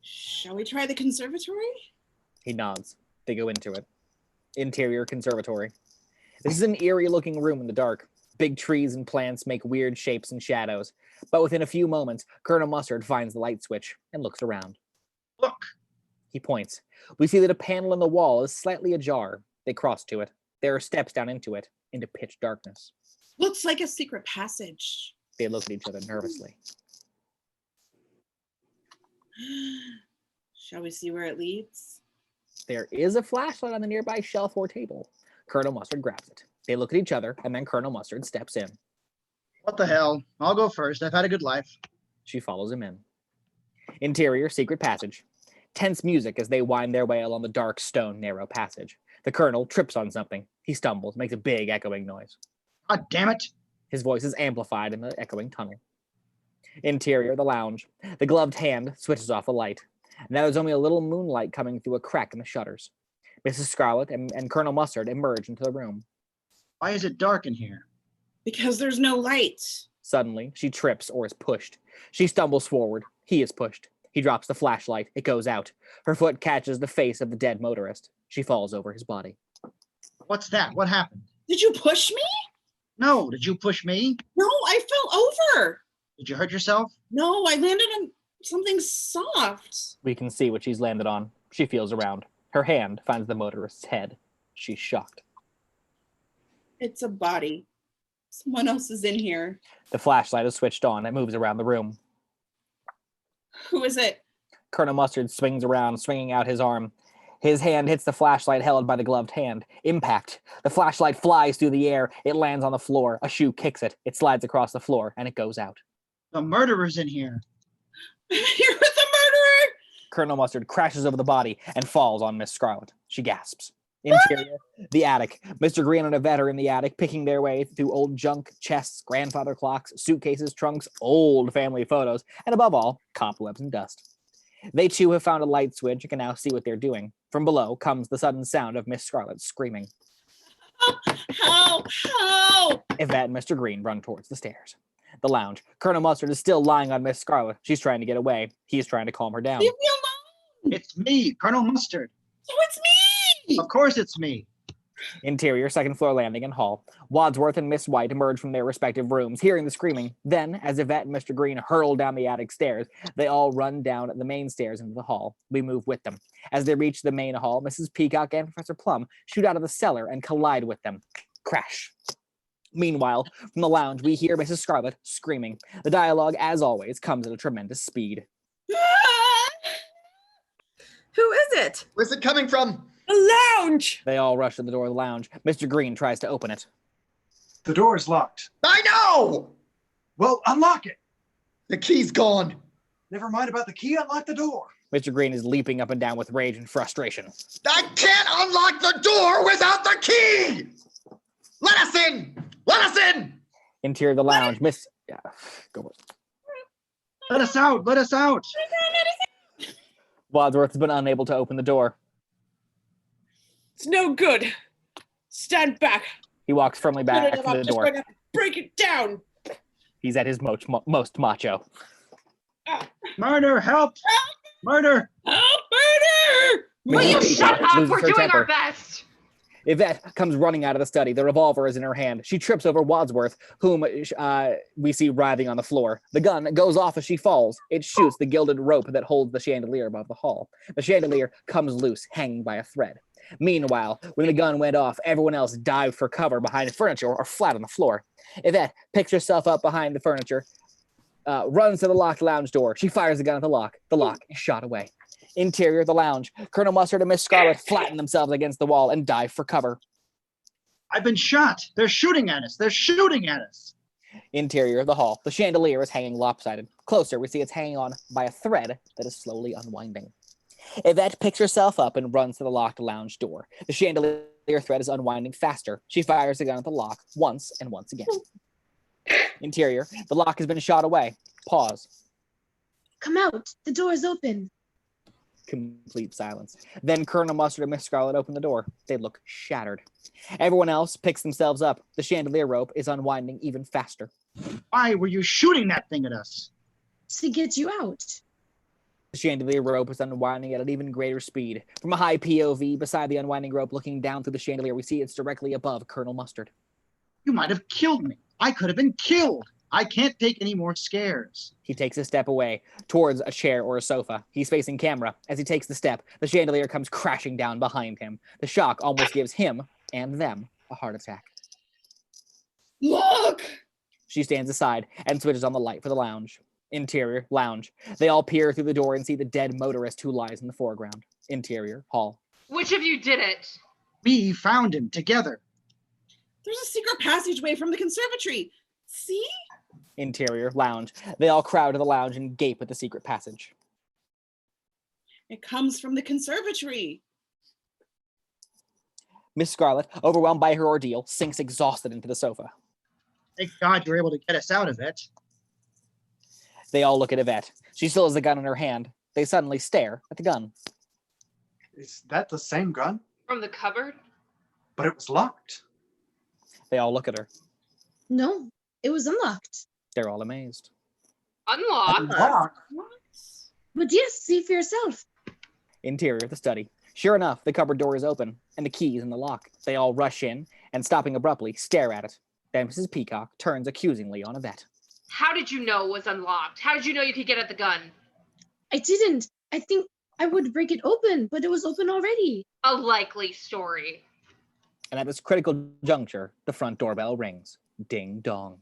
Shall we try the conservatory? He nods. They go into it. Interior conservatory. This is an eerie-looking room in the dark. Big trees and plants make weird shapes and shadows. But within a few moments, Colonel Mustard finds the light switch and looks around. Look! He points. We see that a panel in the wall is slightly ajar. They cross to it. There are steps down into it, into pitch darkness. Looks like a secret passage. They look at each other nervously. Shall we see where it leads? There is a flashlight on the nearby shelf or table. Colonel Mustard grabs it. They look at each other, and then Colonel Mustard steps in. What the hell? I'll go first. I've had a good life. She follows him in. Interior, secret passage. Tense music as they wind their way along the dark stone narrow passage. The Colonel trips on something. He stumbles, makes a big echoing noise. God damn it! His voice is amplified in the echoing tunnel. Interior, the lounge. The gloved hand switches off the light. Now there's only a little moonlight coming through a crack in the shutters. Mrs. Scarlet and Colonel Mustard emerge into the room. Why is it dark in here? Because there's no light. Suddenly, she trips or is pushed. She stumbles forward. He is pushed. He drops the flashlight. It goes out. Her foot catches the face of the dead motorist. She falls over his body. What's that? What happened? Did you push me? No, did you push me? No, I fell over. Did you hurt yourself? No, I landed on something soft. We can see what she's landed on. She feels around. Her hand finds the motorist's head. She's shocked. It's a body. Someone else is in here. The flashlight is switched on. It moves around the room. Who is it? Colonel Mustard swings around, swinging out his arm. His hand hits the flashlight held by the gloved hand. Impact. The flashlight flies through the air. It lands on the floor. A shoe kicks it. It slides across the floor, and it goes out. The murderer's in here. You're with the murderer! Colonel Mustard crashes over the body and falls on Miss Scarlet. She gasps. Interior, the attic. Mr. Green and Yvette are in the attic, picking their way through old junk, chests, grandfather clocks, suitcases, trunks, old family photos, and above all, cobwebs and dust. They too have found a light switch and can now see what they're doing. From below comes the sudden sound of Miss Scarlet screaming. Help! Help! Yvette and Mr. Green run towards the stairs. The lounge. Colonel Mustard is still lying on Miss Scarlet. She's trying to get away. He's trying to calm her down. Leave me alone! It's me, Colonel Mustard. So it's me! Of course it's me. Interior, second floor landing and hall. Wadsworth and Miss White emerge from their respective rooms, hearing the screaming. Then, as Yvette and Mr. Green hurl down the attic stairs, they all run down the main stairs into the hall. We move with them. As they reach the main hall, Mrs. Peacock and Professor Plum shoot out of the cellar and collide with them. Crash. Meanwhile, from the lounge, we hear Mrs. Scarlet screaming. The dialogue, as always, comes at a tremendous speed. Who is it? Where's it coming from? The lounge! They all rush to the door of the lounge. Mr. Green tries to open it. The door is locked. I know! Well, unlock it. The key's gone. Never mind about the key. Unlock the door. Mr. Green is leaping up and down with rage and frustration. I can't unlock the door without the key! Let us in! Let us in! Interior of the lounge, Miss... Yeah, go. Let us out! Let us out! Wadsworth has been unable to open the door. It's no good. Stand back. He walks firmly back from the door. Break it down. He's at his most macho. Murder! Help! Murder! Help! Murder! Will you shut up? Loses We're her doing temper. our best. Yvette comes running out of the study. The revolver is in her hand. She trips over Wadsworth, whom we see writhing on the floor. The gun goes off as she falls. It shoots the gilded rope that holds the chandelier above the hall. The chandelier comes loose, hanging by a thread. Meanwhile, when the gun went off, everyone else dived for cover behind the furniture or flat on the floor. Yvette picks herself up behind the furniture, runs to the locked lounge door. She fires the gun at the lock. The lock is shot away. Interior, the lounge. Colonel Mustard and Miss Scarlet flatten themselves against the wall and dive for cover. I've been shot. They're shooting at us. They're shooting at us. Interior of the hall. The chandelier is hanging lopsided. Closer, we see it's hanging on by a thread that is slowly unwinding. Yvette picks herself up and runs to the locked lounge door. The chandelier thread is unwinding faster. She fires a gun at the lock once and once again. Interior, the lock has been shot away. Pause. Come out. The door is open. Complete silence. Then Colonel Mustard and Miss Scarlet open the door. They look shattered. Everyone else picks themselves up. The chandelier rope is unwinding even faster. Why were you shooting that thing at us? To get you out. The chandelier rope is unwinding at an even greater speed. From a high POV beside the unwinding rope, looking down through the chandelier, we see it's directly above Colonel Mustard. You might have killed me. I could have been killed. I can't take any more scares. He takes a step away towards a chair or a sofa. He's facing camera. As he takes the step, the chandelier comes crashing down behind him. The shock almost gives him and them a heart attack. Look! She stands aside and switches on the light for the lounge. Interior, lounge. They all peer through the door and see the dead motorist who lies in the foreground. Interior, hall. Which of you did it? We found him together. There's a secret passageway from the conservatory. See? Interior, lounge. They all crowd to the lounge and gape at the secret passage. It comes from the conservatory. Miss Scarlet, overwhelmed by her ordeal, sinks exhausted into the sofa. Thank God you were able to get us out of it. They all look at Yvette. She still has the gun in her hand. They suddenly stare at the gun. Is that the same gun? From the cupboard? But it was locked. They all look at her. No, it was unlocked. They're all amazed. Unlocked? But yes, see for yourself. Interior of the study. Sure enough, the cupboard door is open, and the key is in the lock. They all rush in, and stopping abruptly, stare at it. Then Mrs. Peacock turns accusingly on Yvette. How did you know it was unlocked? How did you know you could get at the gun? I didn't. I think I would break it open, but it was open already. A likely story. And at this critical juncture, the front doorbell rings. Ding dong.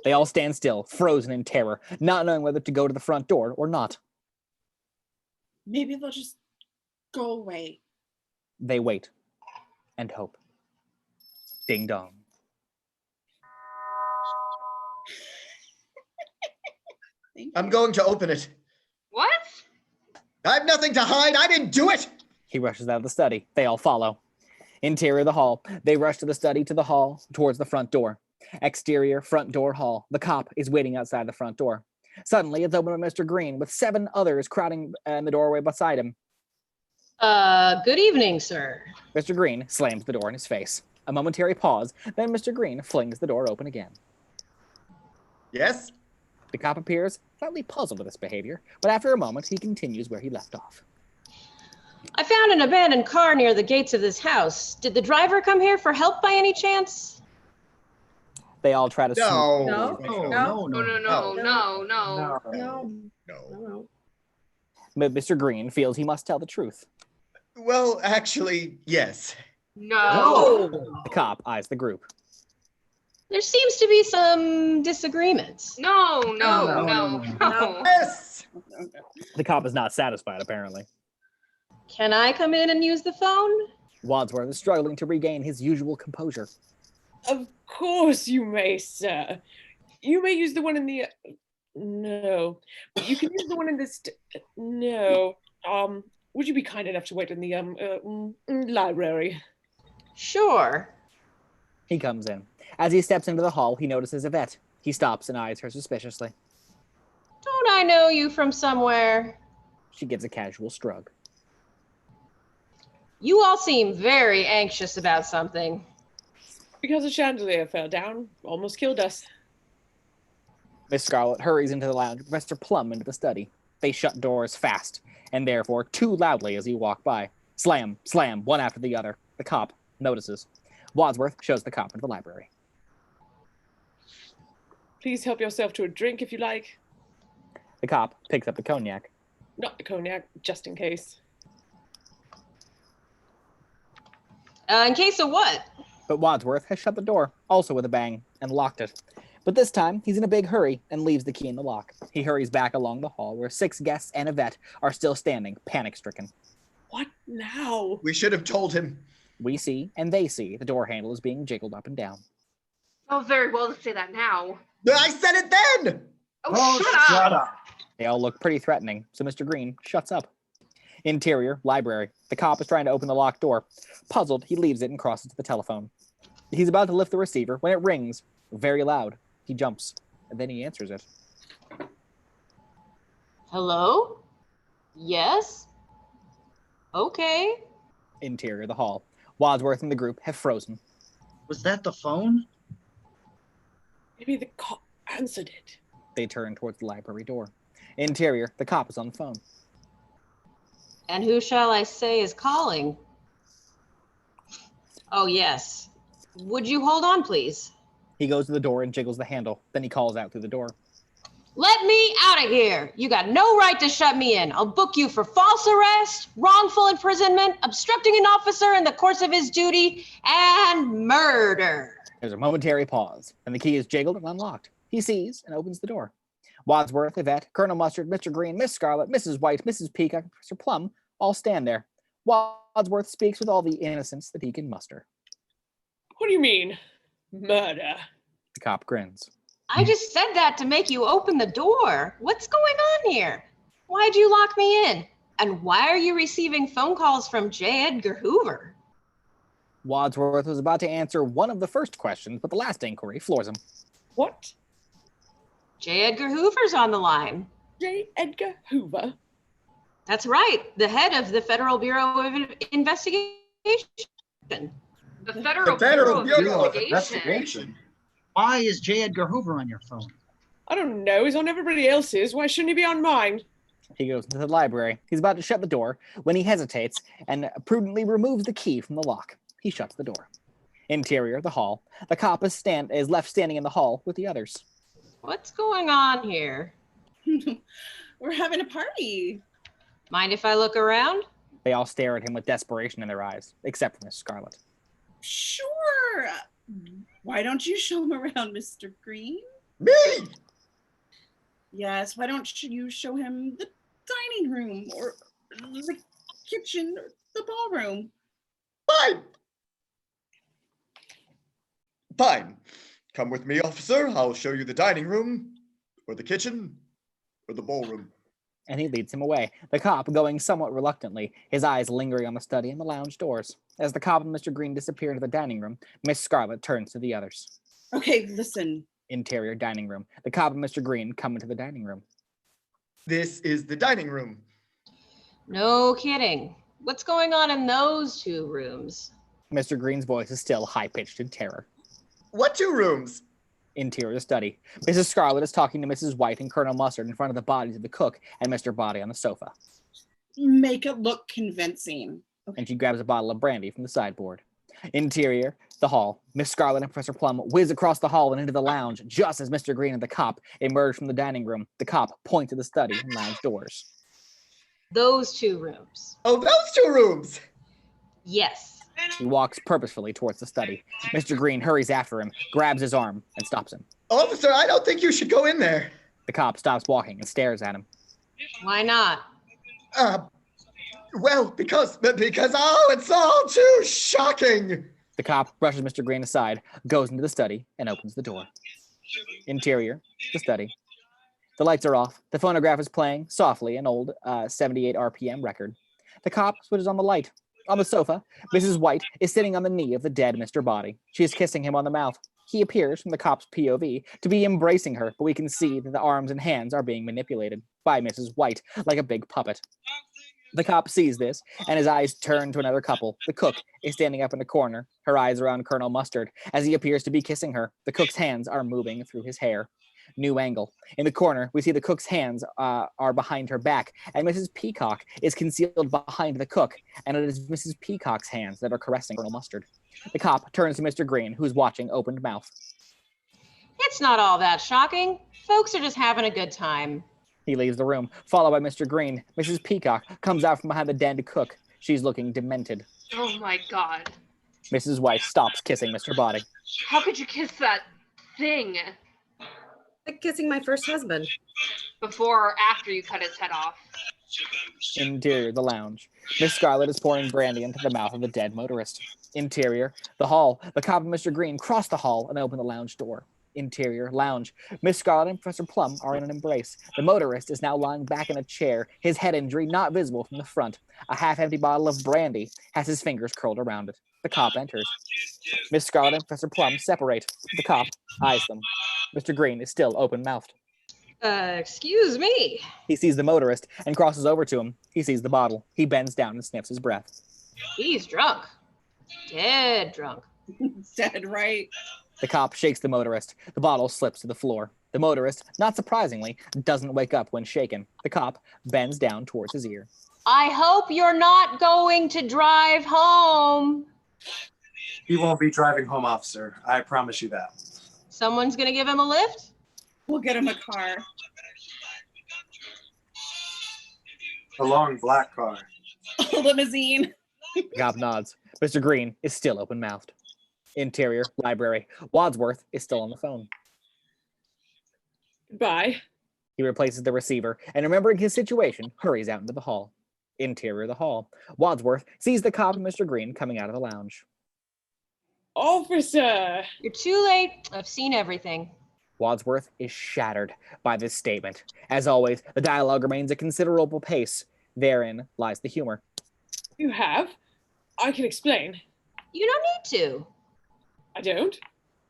They all stand still, frozen in terror, not knowing whether to go to the front door or not. Maybe they'll just go away. They wait and hope. Ding dong. I'm going to open it. What? I have nothing to hide. I didn't do it. He rushes out of the study. They all follow. Interior of the hall. They rush to the study, to the hall, towards the front door. Exterior, front door, hall. The cop is waiting outside the front door. Suddenly, it's opened by Mr. Green, with 7 others crowding in the doorway beside him. Good evening, sir. Mr. Green slams the door in his face. A momentary pause, then Mr. Green flings the door open again. Yes? The cop appears slightly puzzled with this behavior, but after a moment, he continues where he left off. I found an abandoned car near the gates of this house. Did the driver come here for help by any chance? They all try to No. No. No. But Mr. Green feels he must tell the truth. Well, actually, yes. No. The cop eyes the group. There seems to be some disagreements. No. Yes! The cop is not satisfied, apparently. Can I come in and use the phone? Wadsworth is struggling to regain his usual composure. Of course you may, sir. You may use the one in the... No. But you can use the one in this... No. Would you be kind enough to wait in the library? Sure. He comes in. As he steps into the hall, he notices Yvette. He stops and eyes her suspiciously. Don't I know you from somewhere? She gives a casual shrug. You all seem very anxious about something. Because a chandelier fell down, almost killed us. Miss Scarlet hurries into the lounge, Professor Plum into the study. They shut doors fast, and therefore too loudly as you walk by. Slam, slam, one after the other. The cop notices. Wadsworth shows the cop into the library. Please help yourself to a drink if you like. The cop picks up the cognac. Not the cognac, just in case. In case of what? But Wadsworth has shut the door, also with a bang, and locked it. But this time, he's in a big hurry and leaves the key in the lock. He hurries back along the hall where 6 guests and Yvette are still standing, panic-stricken. What now? We should have told him. We see, and they see, the door handle is being jiggled up and down. Oh, very well to say that now. I said it then! Oh, shut up! They all look pretty threatening, so Mr. Green shuts up. Interior, library. The cop is trying to open the locked door. Puzzled, he leaves it and crosses to the telephone. He's about to lift the receiver when it rings, very loud. He jumps, and then he answers it. Hello? Yes? Okay. Interior, the hall. Wadsworth and the group have frozen. Was that the phone? Maybe the cop answered it. They turn towards the library door. Interior, the cop is on the phone. And who shall I say is calling? Oh, yes. Would you hold on, please? He goes to the door and jiggles the handle. Then he calls out through the door. Let me out of here. You got no right to shut me in. I'll book you for false arrest, wrongful imprisonment, obstructing an officer in the course of his duty, and murder. There's a momentary pause, and the key is jiggled and unlocked. He sees and opens the door. Wadsworth, Yvette, Colonel Mustard, Mr. Green, Miss Scarlet, Mrs. White, Mrs. Peacock, Professor Plum all stand there. Wadsworth speaks with all the innocence that he can muster. What do you mean, murder? The cop grins. I just said that to make you open the door. What's going on here? Why'd you lock me in? And why are you receiving phone calls from J. Edgar Hoover? Wadsworth was about to answer one of the first questions, but the last inquiry floors him. What? J. Edgar Hoover's on the line. J. Edgar Hoover? That's right, the head of the Federal Bureau of Investigation. The Federal Bureau of Investigation? Why is J. Edgar Hoover on your phone? I don't know. He's on everybody else's. Why shouldn't he be on mine? He goes into the library. He's about to shut the door when he hesitates and prudently removes the key from the lock. He shuts the door. Interior, the hall. The cop is left standing in the hall with the others. What's going on here? We're having a party. Mind if I look around? They all stare at him with desperation in their eyes, except for Miss Scarlet. Sure. Why don't you show him around, Mr. Green? Me! Yes, why don't you show him the dining room or the kitchen or the ballroom? Fine. Fine. Come with me, officer. I'll show you the dining room, or the kitchen, or the ballroom. And he leads him away, the cop going somewhat reluctantly, his eyes lingering on the study and the lounge doors. As the cop and Mr. Green disappear into the dining room, Miss Scarlet turns to the others. Okay, listen. Interior dining room. The cop and Mr. Green come into the dining room. This is the dining room. No kidding. What's going on in those two rooms? Mr. Green's voice is still high-pitched in terror. What two rooms? Interior study. Mrs. Scarlet is talking to Mrs. White and Colonel Mustard in front of the bodies of the cook and Mr. Boddy on the sofa. Make it look convincing. Okay. And she grabs a bottle of brandy from the sideboard. Interior, the hall. Miss Scarlet and Professor Plum whiz across the hall and into the lounge just as Mr. Green and the cop emerge from the dining room. The cop points to the study and lounge doors. Those two rooms. Oh, those two rooms! Yes. He walks purposefully towards the study. Mr. Green hurries after him, grabs his arm, and stops him. Officer, I don't think you should go in there. The cop stops walking and stares at him. Why not? Well, because oh, it's all too shocking. The cop brushes Mr. Green aside, goes into the study, and opens the door. Interior, the study. The lights are off. The phonograph is playing, softly, an old 78 RPM record. The cop switches on the light. On the sofa, Mrs. White is sitting on the knee of the dead Mr. Boddy. She is kissing him on the mouth. He appears, from the cop's POV, to be embracing her, but we can see that the arms and hands are being manipulated by Mrs. White, like a big puppet. The cop sees this, and his eyes turn to another couple. The cook is standing up in the corner, her eyes around Colonel Mustard, as he appears to be kissing her. The cook's hands are moving through his hair. New angle. In the corner, we see the cook's hands are behind her back, and Mrs. Peacock is concealed behind the cook, and it is Mrs. Peacock's hands that are caressing Colonel Mustard. The cop turns to Mr. Green, who's watching opened mouth. It's not all that shocking. Folks are just having a good time. He leaves the room, followed by Mr. Green. Mrs. Peacock comes out from behind the dead cook. She's looking demented. Oh my God. Mrs. White stops kissing Mr. Boddy. How could you kiss that thing? Like kissing my first husband. Before or after you cut his head off? Interior, the lounge. Miss Scarlet is pouring brandy into the mouth of the dead motorist. Interior, the hall. The cop and Mr. Green cross the hall and open the lounge door. Interior, lounge. Miss Scarlet and Professor Plum are in an embrace. The motorist is now lying back in a chair, his head injury not visible from the front. A half-empty bottle of brandy has his fingers curled around it. The cop enters. Miss Scarlet and Professor Plum separate. The cop eyes them. Mr. Green is still open-mouthed. Excuse me. He sees the motorist and crosses over to him. He sees the bottle. He bends down and sniffs his breath. He's drunk. Dead drunk. Dead right. The cop shakes the motorist. The bottle slips to the floor. The motorist, not surprisingly, doesn't wake up when shaken. The cop bends down towards his ear. I hope you're not going to drive home. He won't be driving home, officer. I promise you that. Someone's gonna give him a lift? We'll get him a car. A long black car. A limousine. The cop nods. Mr. Green is still open-mouthed. Interior, library. Wadsworth is still on the phone. Goodbye. He replaces the receiver and, remembering his situation, hurries out into the hall. Interior, the hall. Wadsworth sees the cop and Mr. Green coming out of the lounge. Officer! You're too late. I've seen everything. Wadsworth is shattered by this statement. As always, the dialogue remains at considerable pace. Therein lies the humor. You have? I can explain. You don't need to. I don't?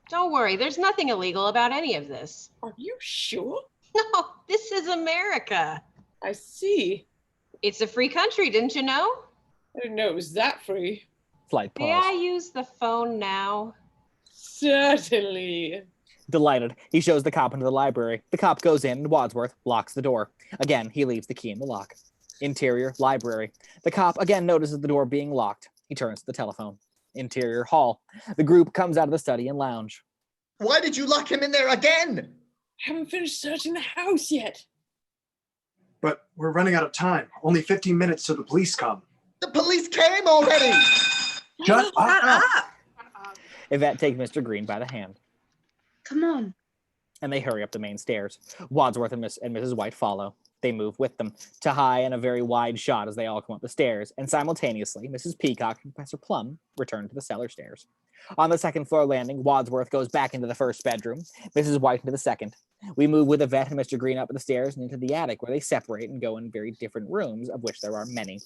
Don't worry, there's nothing illegal about any of this. Are you sure? No, this is America. I see. It's a free country, didn't you know? I didn't know it was that free. Slight pause. May I use the phone now? Certainly. Delighted, he shows the cop into the library. The cop goes in and Wadsworth locks the door. Again, he leaves the key in the lock. Interior, library. The cop again notices the door being locked. He turns to the telephone. Interior, hall. The group comes out of the study and lounge. Why did you lock him in there again? I haven't finished searching the house yet. But we're running out of time. Only 15 minutes till the police come. The police came already! Shut up! Yvette takes Mr. Green by the hand. Come on. And they hurry up the main stairs. Wadsworth and Mrs. White follow. They move with them to high and a very wide shot as they all come up the stairs, and simultaneously, Mrs. Peacock and Professor Plum return to the cellar stairs. On the second floor landing, Wadsworth goes back into the first bedroom, Mrs. White into the second. We move with Yvette and Mr. Green up the stairs and into the attic, where they separate and go in very different rooms, of which there are many.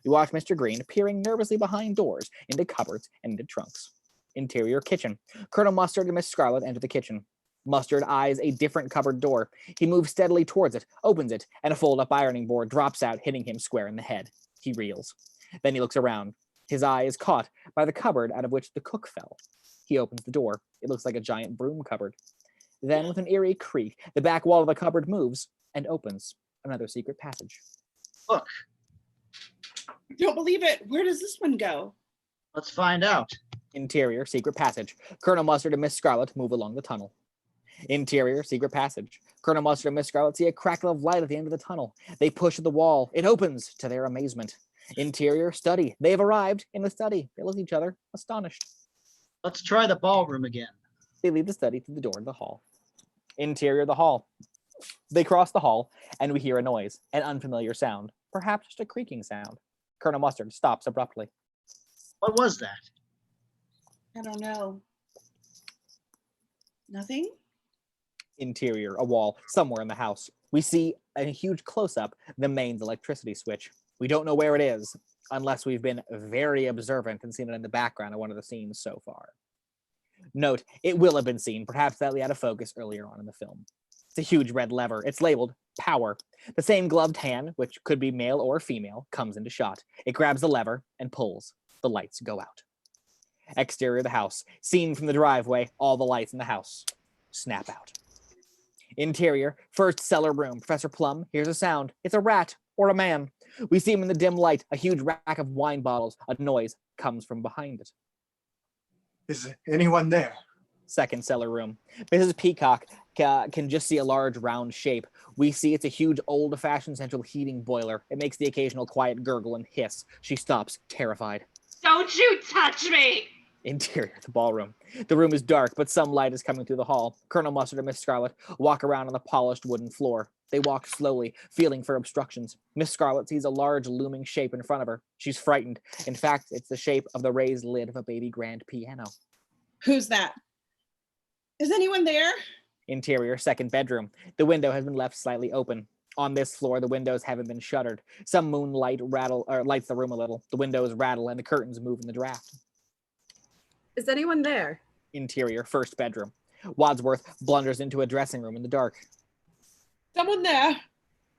We watch Mr. Green peering nervously behind doors, into cupboards, and into trunks. Interior kitchen. Colonel Mustard and Miss Scarlet enter the kitchen. Mustard eyes a different cupboard door. He moves steadily towards it, opens it, and a fold-up ironing board drops out, hitting him square in the head. He reels. Then he looks around. His eye is caught by the cupboard out of which the cook fell. He opens the door. It looks like a giant broom cupboard. Then, with an eerie creak, the back wall of the cupboard moves and opens another secret passage. Look, Don't believe it. Where does this one go? let's find out. Interior, secret passage. Colonel Mustard and Miss Scarlet move along the tunnel. Interior, secret passage. Colonel Mustard and Miss Scarlet see a crackle of light at the end of the tunnel. They push at the wall. It opens to their amazement. Interior, study. They have arrived in the study. They look at each other, astonished. Let's try the ballroom again. They leave the study through the door of the hall. Interior, the hall. They cross the hall, and we hear a noise, an unfamiliar sound, perhaps just a creaking sound. Colonel Mustard stops abruptly. What was that? I don't know. Nothing? Interior, a wall, somewhere in the house. We see a huge close-up, the mains electricity switch. We don't know where it is, unless we've been very observant and seen it in the background of one of the scenes so far. Note, it will have been seen, perhaps slightly out of focus earlier on in the film. It's a huge red lever. It's labeled power. The same gloved hand, which could be male or female, comes into shot. It grabs the lever and pulls. The lights go out. Exterior of the house. Seen from the driveway, all the lights in the house snap out. Interior, first cellar room. Professor Plum hears a sound. It's a rat or a man. We see him in the dim light, a huge rack of wine bottles. A noise comes from behind it. Is anyone there? Second cellar room. Mrs. Peacock can just see a large round shape. We see it's a huge old-fashioned central heating boiler. It makes the occasional quiet gurgle and hiss. She stops, terrified. Don't you touch me! Interior, the ballroom. The room is dark, but some light is coming through the hall. Colonel Mustard and Miss Scarlet walk around on the polished wooden floor. They walk slowly, feeling for obstructions. Miss Scarlet sees a large looming shape in front of her. She's frightened. In fact, it's the shape of the raised lid of a baby grand piano. Who's that? Is anyone there? Interior, second bedroom. The window has been left slightly open. On this floor, the windows haven't been shuttered. Some moonlight lights the room a little. The windows rattle and the curtains move in the draft. Is anyone there? Interior, first bedroom. Wadsworth blunders into a dressing room in the dark. Someone there.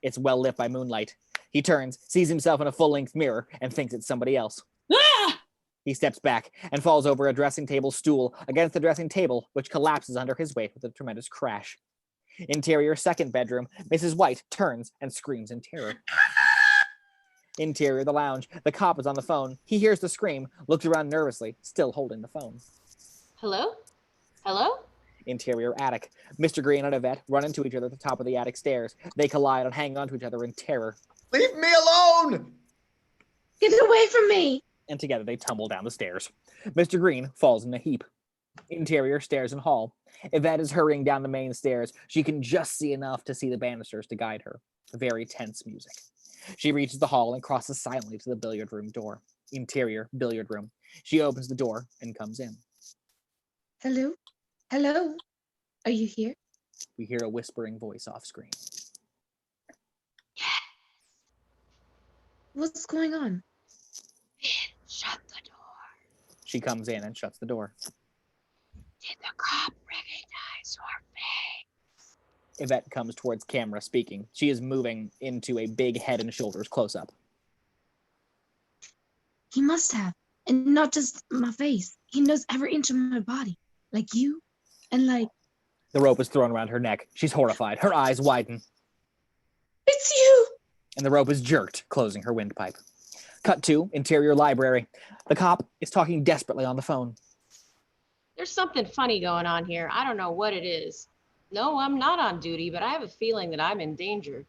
It's well lit by moonlight. He turns, sees himself in a full-length mirror, and thinks it's somebody else. Ah! He steps back and falls over a dressing table stool against the dressing table, which collapses under his weight with a tremendous crash. Interior, second bedroom. Mrs. White turns and screams in terror. Interior, the lounge. The cop is on the phone. He hears the scream, looks around nervously, still holding the phone. Hello? Hello? Interior, attic. Mr. Green and Yvette run into each other at the top of the attic stairs. They collide and hang onto each other in terror. Leave me alone! Get away from me! And together they tumble down the stairs. Mr. Green falls in a heap. Interior, stairs and hall. Yvette is hurrying down the main stairs. She can just see enough to see the banisters to guide her. Very tense music. She reaches the hall and crosses silently to the billiard room door. Interior, billiard room. She opens the door and comes in. Hello? Hello? Are you here? We hear a whispering voice off screen. What's going on? Shut the door. She comes in and shuts the door. Did the cop recognize your face? Yvette comes towards camera speaking. She is moving into a big head and shoulders close-up. He must have. And not just my face. He knows every inch of my body. Like you. And like... The rope is thrown around her neck. She's horrified. Her eyes widen. It's you! And the rope is jerked, closing her windpipe. Cut to interior library. The cop is talking desperately on the phone. There's something funny going on here. I don't know what it is. No, I'm not on duty, but I have a feeling that I'm in danger.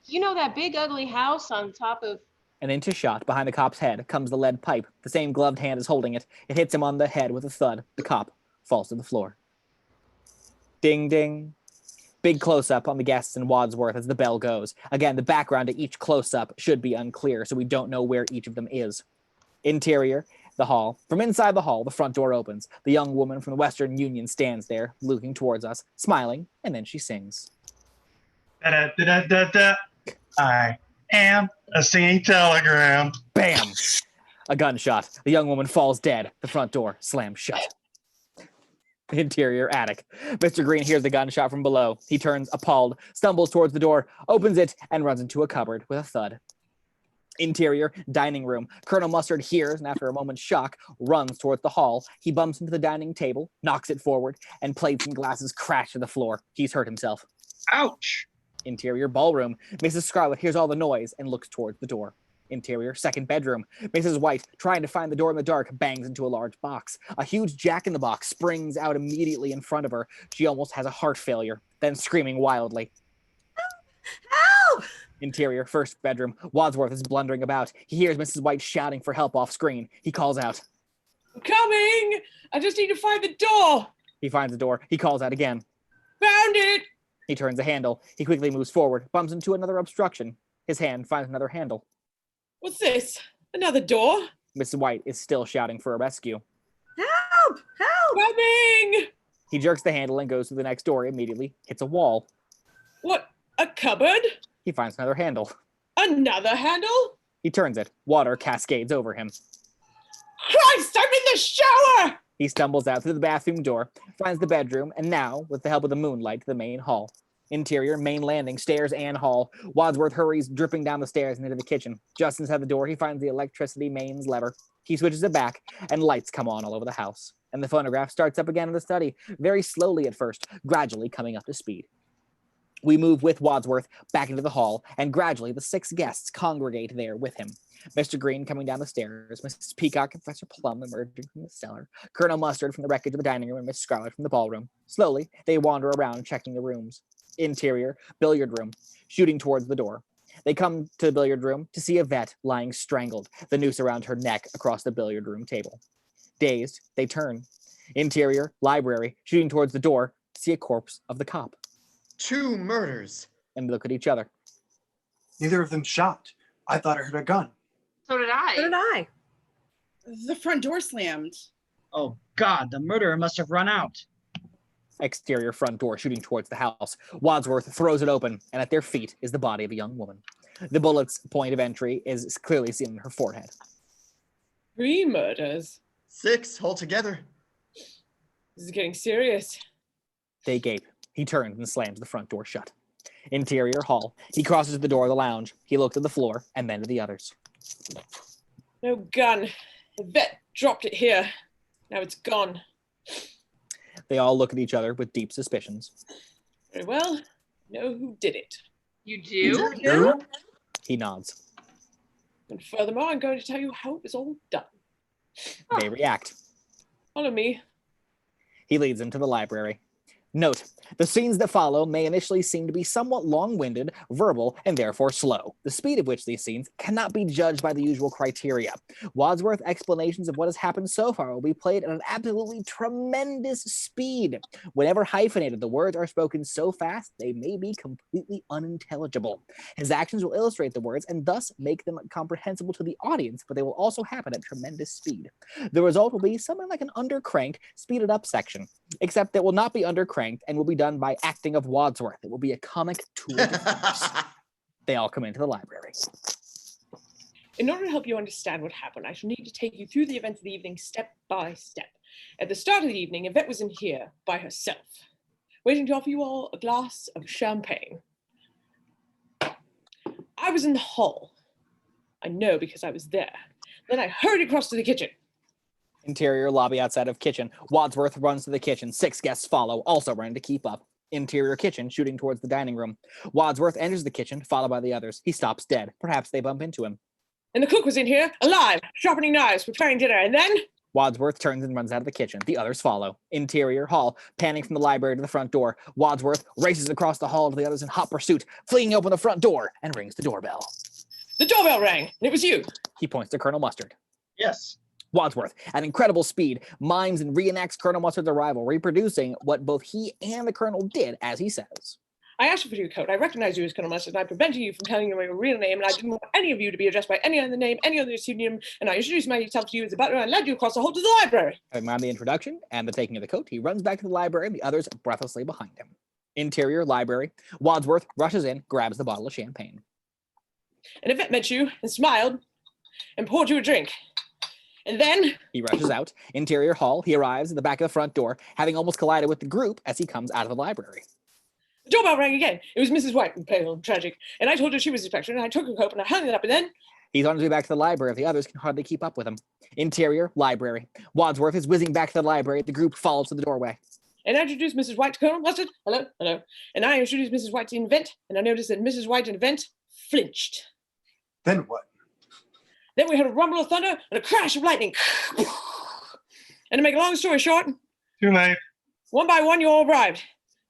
You know that big ugly house on top of... And into shot, behind the cop's head, comes the lead pipe. The same gloved hand is holding it. It hits him on the head with a thud. The cop falls to the floor. Ding, ding. Big close-up on the guests in Wadsworth as the bell goes. Again, the background to each close-up should be unclear, so we don't know where each of them is. Interior, the hall. From inside the hall, the front door opens. The young woman from the Western Union stands there, looking towards us, smiling, and then she sings. Da-da-da-da-da. I am a singing telegram. Bam! A gunshot. The young woman falls dead. The front door slams shut. Interior attic. Mr. Green hears the gunshot from below. He turns appalled, stumbles towards the door, opens it, and runs into a cupboard with a thud. Interior dining room. Colonel Mustard hears, and after a moment's shock, runs towards the hall. He bumps into the dining table, knocks it forward, and plates and glasses crash to the floor. He's hurt himself. Ouch! Interior ballroom. Mrs. Scarlet hears all the noise and looks towards the door. Interior second bedroom. Mrs. White, trying to find the door in the dark, bangs into a large box. A huge jack-in-the-box springs out immediately in front of her. She almost has a heart failure, then screaming wildly. Help! Interior first bedroom. Wadsworth is blundering about. He hears Mrs. White shouting for help off screen. He calls out. I'm coming! I just need to find the door! He finds the door. He calls out again. Found it! He turns the handle. He quickly moves forward, bumps into another obstruction. His hand finds another handle. What's this? Another door? Mrs. White is still shouting for a rescue. Help! Help! Coming! He jerks the handle and goes to the next door immediately, hits a wall. What? A cupboard? He finds another handle. Another handle? He turns it. Water cascades over him. Christ, I'm in the shower! He stumbles out through the bathroom door, finds the bedroom, and now, with the help of the moonlight, the main hall. Interior, main landing, stairs, and hall. Wadsworth hurries, dripping down the stairs and into the kitchen. Just inside the door, he finds the electricity mains lever. He switches it back, and lights come on all over the house. And the phonograph starts up again in the study, very slowly at first, gradually coming up to speed. We move with Wadsworth back into the hall, and gradually the 6 guests congregate there with him. Mr. Green coming down the stairs, Mrs. Peacock and Professor Plum emerging from the cellar, Colonel Mustard from the wreckage of the dining room, and Miss Scarlet from the ballroom. Slowly, they wander around checking the rooms. Interior, billiard room, shooting towards the door. They come to the billiard room to see Yvette lying strangled, the noose around her neck across the billiard room table. Dazed, they turn. Interior, library, shooting towards the door, see a corpse of the cop. 2 murders. And look at each other. Neither of them shot. I thought I heard a gun. So did I. So did I. The front door slammed. Oh God, the murderer must have run out. Exterior front door shooting towards the house. Wadsworth throws it open, and at their feet is the body of a young woman. The bullet's point of entry is clearly seen in her forehead. 3 murders. 6 altogether. This is getting serious. They gape. He turns and slams the front door shut. Interior hall. He crosses the door of the lounge. He looks at the floor and then to the others. No gun. The vet dropped it here. Now it's gone. They all look at each other with deep suspicions. Very well. Know who did it. You do? You do? He nods. And furthermore, I'm going to tell you how it was all done. They react. Follow me. He leads them to the library. Note, the scenes that follow may initially seem to be somewhat long-winded, verbal, and therefore slow. The speed of which these scenes cannot be judged by the usual criteria. Wadsworth's explanations of what has happened so far will be played at an absolutely tremendous speed. Whenever hyphenated, the words are spoken so fast they may be completely unintelligible. His actions will illustrate the words and thus make them comprehensible to the audience, but they will also happen at tremendous speed. The result will be something like an undercranked, speeded up section, except it will not be undercranked and will be done by acting of Wadsworth. It will be a comic tour de force. They all come into the library. In order to help you understand what happened, I shall need to take you through the events of the evening step by step. At the start of the evening, Yvette was in here by herself, waiting to offer you all a glass of champagne. I was in the hall. I know because I was there. Then I hurried across to the kitchen. Interior lobby outside of kitchen. Wadsworth runs to the kitchen. 6 guests follow, also running to keep up. Interior kitchen, shooting towards the dining room. Wadsworth enters the kitchen, followed by the others. He stops dead. Perhaps they bump into him. And the cook was in here, alive, sharpening knives, preparing dinner, and then... Wadsworth turns and runs out of the kitchen. The others follow. Interior hall, panning from the library to the front door. Wadsworth races across the hall to the others in hot pursuit, flinging open the front door and rings the doorbell. The doorbell rang, and it was you. He points to Colonel Mustard. Yes. Wadsworth, at incredible speed, mimes and reenacts Colonel Mustard's arrival, reproducing what both he and the Colonel did, as he says. I asked you for your coat. I recognized you as Colonel Mustard, and I prevented you from telling me your real name, and I didn't want any of you to be addressed by any other name, any other pseudonym, and I introduced myself to you as a butler and led you across the hall to the library. Having mimed the introduction and the taking of the coat, he runs back to the library, and the others breathlessly behind him. Interior library. Wadsworth rushes in, grabs the bottle of champagne. And Yvette met you and smiled and poured you a drink. And then... He rushes out. Interior hall. He arrives at the back of the front door, having almost collided with the group as he comes out of the library. The doorbell rang again. It was Mrs. White, pale and tragic. And I told her she was Inspector, and I took her coat and I hung it up, and then... He's on his way back to the library. The others can hardly keep up with him. Interior library. Wadsworth is whizzing back to the library. The group follows to the doorway. And I introduced Mrs. White to Colonel Mustard. Hello, hello. And I introduced Mrs. White to Invent, and I noticed that Mrs. White and Invent flinched. Then what? Then we heard a rumble of thunder and a crash of lightning. And to make a long story short, Too late. one by one, you all arrived.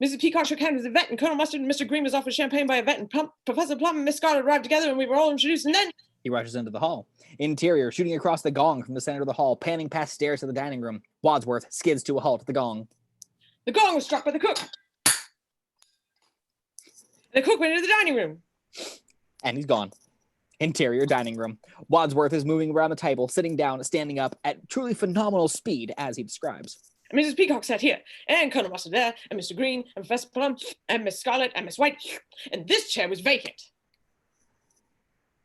Mrs. Peacock shook hands with Yvette, and Colonel Mustard and Mr. Green was offered champagne by Yvette, and Professor Plum and Miss Scarlet arrived together, and we were all introduced, and then... He rushes into the hall. Interior, shooting across the gong from the center of the hall, panning past stairs to the dining room. Wadsworth skids to a halt at the gong. The gong was struck by the cook. And the cook went into the dining room. And he's gone. Interior dining room. Wadsworth is moving around the table, sitting down, standing up at truly phenomenal speed, as he describes. And Mrs. Peacock sat here, and Colonel Mustard there, and Mr. Green, and Professor Plum, and Miss Scarlet, and Miss White, and this chair was vacant.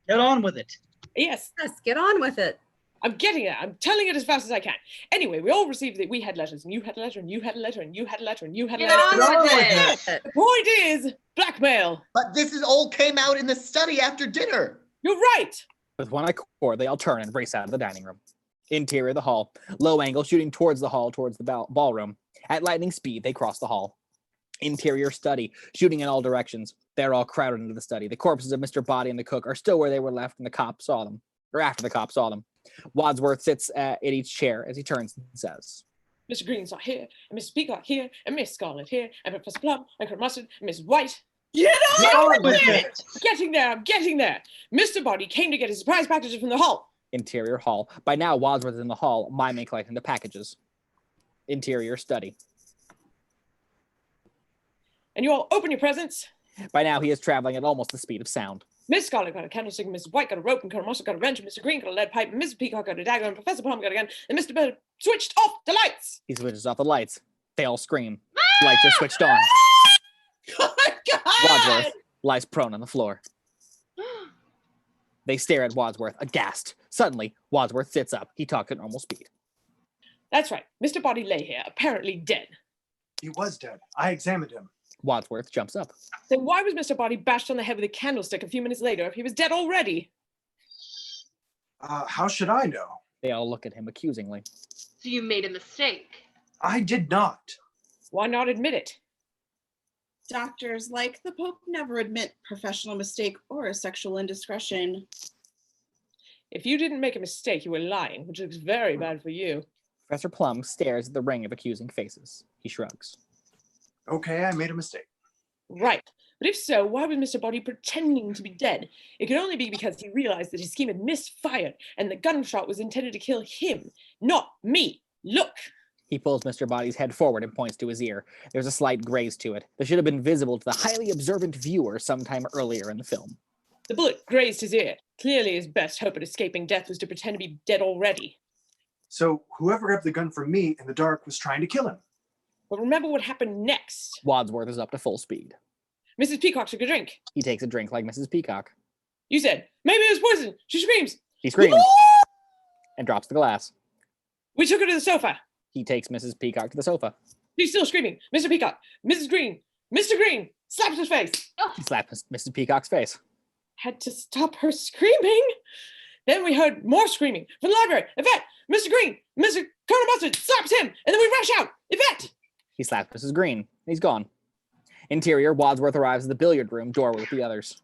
Get on with it. Yes. Yes, get on with it. I'm getting it. I'm telling it as fast as I can. Anyway, we all received that we had letters, and you had a letter, and you had a letter, and you had a letter, and you had a Get letter. on with it. The point is blackmail. But this is all came out in the study after dinner. You're right. With one accord, they all turn and race out of the dining room. Interior the hall. Low angle, shooting towards the hall, towards the ballroom. At lightning speed, they cross the hall. Interior study, shooting in all directions. They're all crowded into the study. The corpses of Mr. Boddy and the cook are still where they were left, and the cop saw them, or after the cop saw them. Wadsworth sits at each chair as he turns and says, Mr. Green's not here, and Miss Peacock here, and Miss Scarlet here, and Professor Plum, and Colonel Mustard, and Miss White. Get on with it! I'm getting there. Mr. Boddy came to get his surprise packages from the hall. Interior hall. By now, Wadsworth is in the hall, miming collecting the packages. Interior study. And you all open your presents. By now, he is traveling at almost the speed of sound. Miss Scarlet got a candlestick, Mrs. White got a rope, and Colonel Mustard got a wrench, and Mr. Green got a lead pipe, and Mrs. Peacock got a dagger, and Professor Plum got a gun, and Mr. Bird switched off the lights. He switches off the lights. They all scream. Lights are switched on. Oh my God! Wadsworth lies prone on the floor. They stare at Wadsworth, aghast. Suddenly, Wadsworth sits up. He talks at normal speed. That's right. Mr. Boddy lay here, apparently dead. He was dead. I examined him. Wadsworth jumps up. Then why was Mr. Boddy bashed on the head with a candlestick a few minutes later if he was dead already? How should I know? They all look at him accusingly. So you made a mistake. I did not. Why not admit it? Doctors like the Pope never admit professional mistake or a sexual indiscretion. If you didn't make a mistake, you were lying, which looks very bad for you. Professor Plum stares at the ring of accusing faces. He shrugs. Okay, I made a mistake. Right. But if so, why was Mr. Boddy pretending to be dead? It could only be because he realized that his scheme had misfired and the gunshot was intended to kill him, not me. Look! He pulls Mr. Boddy's head forward and points to his ear. There's a slight graze to it that should have been visible to the highly observant viewer sometime earlier in the film. The bullet grazed his ear. Clearly his best hope at escaping death was to pretend to be dead already. So whoever grabbed the gun from me in the dark was trying to kill him. But remember what happened next. Wadsworth is up to full speed. Mrs. Peacock took a drink. He takes a drink like Mrs. Peacock. You said, maybe it was poison. She screams. He screams and drops the glass. We took her to the sofa. He takes Mrs. Peacock to the sofa. She's still screaming. Mr. Peacock, Mrs. Green, Mr. Green, slaps his face. He slaps Mrs. Peacock's face. Had to stop her screaming. Then we heard more screaming from the library. Yvette, Mr. Green, Mr. Colonel Mustard slaps him, and then we rush out. Yvette! He slaps Mrs. Green. And he's gone. Interior, Wadsworth arrives at the billiard room doorway with the others.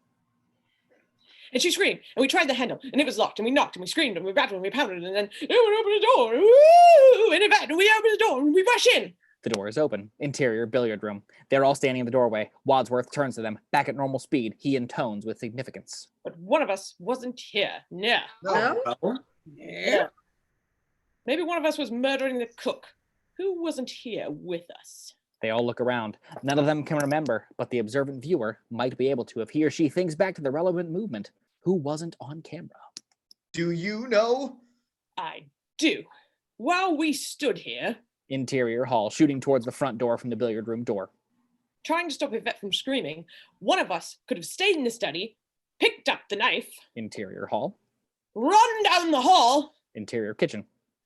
And she screamed, and we tried the handle, and it was locked, and we knocked, and we screamed, and we rattled, and we pounded, and then it would open the door. Woo! And Yvette, and we open the door, and we rush in. The door is open. Interior, billiard room. They're all standing in the doorway. Wadsworth turns to them. Back at normal speed, he intones with significance. But one of us wasn't here. No. No? Yeah. Maybe one of us was murdering the cook. Who wasn't here with us? They all look around. None of them can remember, but the observant viewer might be able to if he or she thinks back to the relevant movement. Who wasn't on camera? Do you know? I do. While we stood here, Interior hall, shooting towards the front door from the billiard room door. trying to stop Yvette from screaming, one of us could have stayed in the study, picked up the knife, Interior hall. run down the hall, Interior kitchen.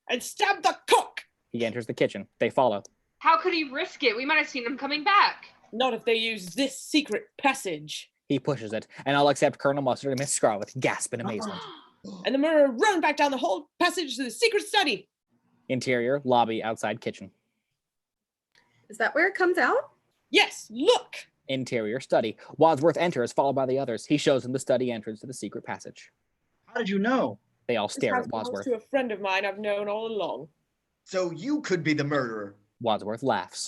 and stabbed the cook. He enters the kitchen. They follow. How could he risk it? We might have seen him coming back. Not if they use this secret passage. He pushes it, and I'll accept Colonel Mustard and Miss Scarlet gasp in amazement. And the murderer run back down the whole passage to the secret study. Interior, lobby, outside kitchen. Is that where it comes out? Yes, look. Interior study. Wadsworth enters, followed by the others. He shows them the study entrance to the secret passage. How did you know? They all This stare house at belongs Wadsworth. to a friend of mine I've known all along. So you could be the murderer. Wadsworth laughs.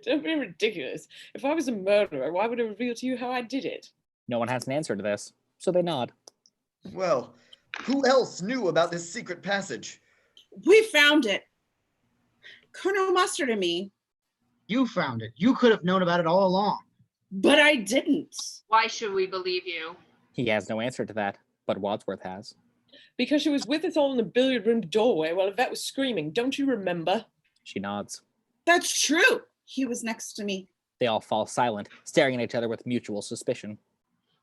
Don't be ridiculous. If I was a murderer, why would I reveal to you how I did it? No one has an answer to this, so they nod. Well, who else knew about this secret passage? We found it. Colonel Mustard and me. You found it. You could have known about it all along. But I didn't. Why should we believe you? He has no answer to that, but Wadsworth has. Because she was with us all in the billiard room doorway while Yvette was screaming. Don't you remember? She nods. That's true. He was next to me. They all fall silent, staring at each other with mutual suspicion.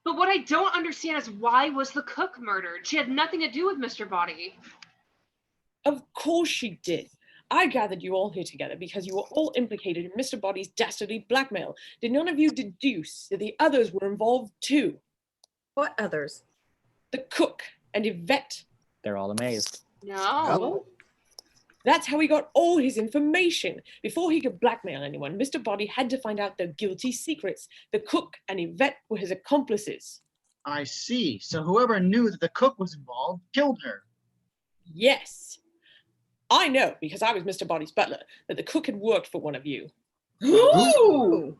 But what I don't understand is why was the cook murdered? She had nothing to do with Mr. Boddy. Of course she did. I gathered you all here together because you were all implicated in Mr. Boddy's dastardly blackmail. Did none of you deduce that the others were involved too? What others? The cook and Yvette. They're all amazed. No. That's how he got all his information. Before he could blackmail anyone, Mr. Boddy had to find out their guilty secrets. The cook and Yvette were his accomplices. I see. So whoever knew that the cook was involved killed her. Yes. I know, because I was Mr. Boddy's butler, that the cook had worked for one of you. Ooh.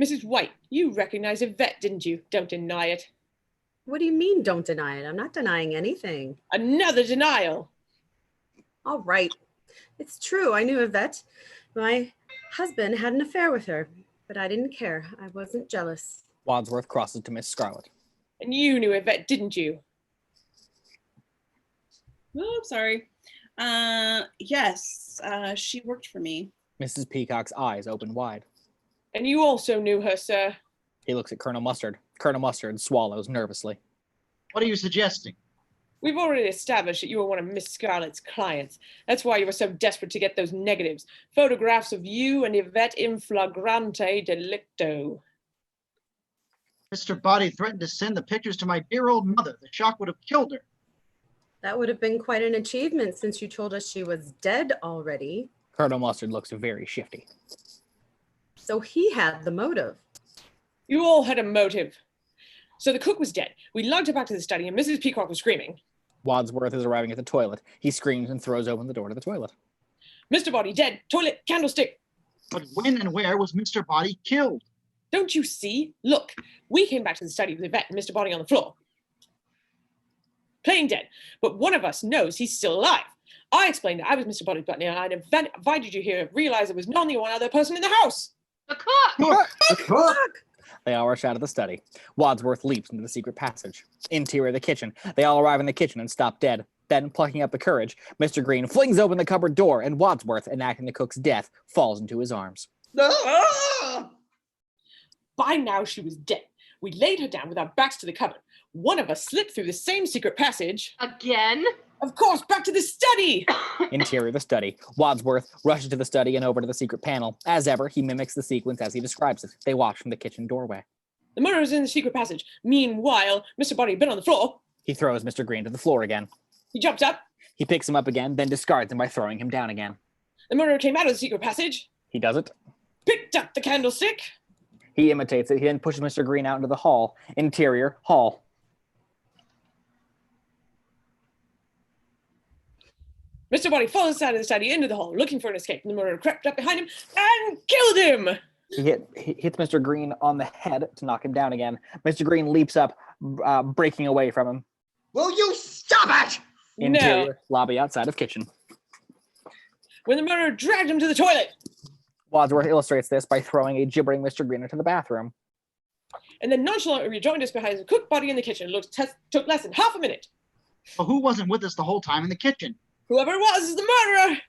Mrs. White, you recognize Yvette, didn't you? Don't deny it. What do you mean, don't deny it? I'm not denying anything. Another denial. All right. It's true. I knew Yvette. My husband had an affair with her, but I didn't care. I wasn't jealous. Wadsworth crosses to Miss Scarlet. And you knew Yvette, didn't you? Oh, I'm sorry. Yes, she worked for me. Mrs. Peacock's eyes open wide. And you also knew her, sir. He looks at Colonel Mustard. Colonel Mustard swallows nervously. What are you suggesting? We've already established that you were one of Miss Scarlet's clients. That's why you were so desperate to get those negatives. Photographs of you and Yvette in flagrante delicto. Mr. Boddy threatened to send the pictures to my dear old mother. The shock would have killed her. That would have been quite an achievement since you told us she was dead already. Colonel Mustard looks very shifty. So he had the motive. You all had a motive. So the cook was dead. We lugged her back to the study and Mrs. Peacock was screaming. Wadsworth is arriving at the toilet. He screams and throws open the door to the toilet. Mr. Boddy dead. Toilet, candlestick. But when and where was Mr. Boddy killed? Don't you see? Look, we came back to the study with Yvette and Mr. Boddy on the floor. Playing dead. But one of us knows he's still alive. I explained that I was Mr. Boddy's butler and I invited you here to realize there was only one other person in the house. The cook! The cook! They all rush out of the study. Wadsworth leaps into the secret passage. Interior of the kitchen. They all arrive in the kitchen and stop dead. Then, plucking up the courage, Mr. Green flings open the cupboard door and Wadsworth, enacting the cook's death, falls into his arms. By now she was dead. We laid her down with our backs to the cupboard. One of us slipped through the same secret passage. Again? Of course, back to the study! Interior of the study. Wadsworth rushes to the study and over to the secret panel. As ever, he mimicks the sequence as he describes it. They watch from the kitchen doorway. The murderer is in the secret passage. Meanwhile, Mr. Boddy had been on the floor. He throws Mr. Green to the floor again. He jumps up. He picks him up again, then discards him by throwing him down again. The murderer came out of the secret passage. He does it. Picked up the candlestick. He imitates it. He then pushes Mr. Green out into the hall. Interior, hall. Mr. Boddy follows out of the study into the hall, looking for an escape. And the murderer crept up behind him and killed him. He hits Mr. Green on the head to knock him down again. Mr. Green leaps up, breaking away from him. Will you stop it? Interior, lobby outside of kitchen. When the murderer dragged him to the toilet. Wadsworth illustrates this by throwing a gibbering Mr. Green into the bathroom. And then nonchalantly rejoined us behind the cooked body in the kitchen. Took less than half a minute. Well, who wasn't with us the whole time in the kitchen? Whoever it was is the murderer.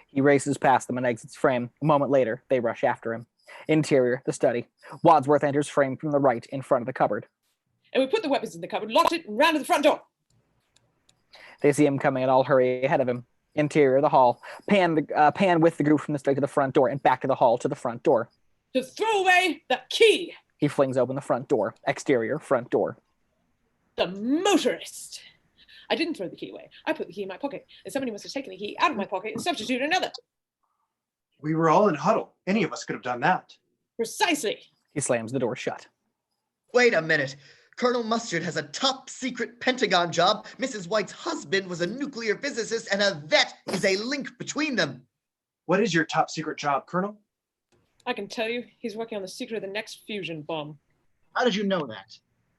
He races past them and exits frame. A moment later, they rush after him. Interior, the study. Wadsworth enters frame from the right in front of the cupboard. And we put the weapons in the cupboard, locked it, and ran to the front door. They see him coming and all hurry ahead of him. Interior, the hall. Pan with the group from the study to the front door and back to the hall to the front door. To throw away the key. He flings open the front door. Exterior, front door. The motorist. I didn't throw the key away. I put the key in my pocket, and somebody must have taken the key out of my pocket and substituted another. We were all in huddle. Any of us could have done that. Precisely. He slams the door shut. Wait a minute. Colonel Mustard has a top secret Pentagon job. Mrs. White's husband was a nuclear physicist, and a vet is a link between them. What is your top secret job, Colonel? I can tell you, he's working on the secret of the next fusion bomb. How did you know that?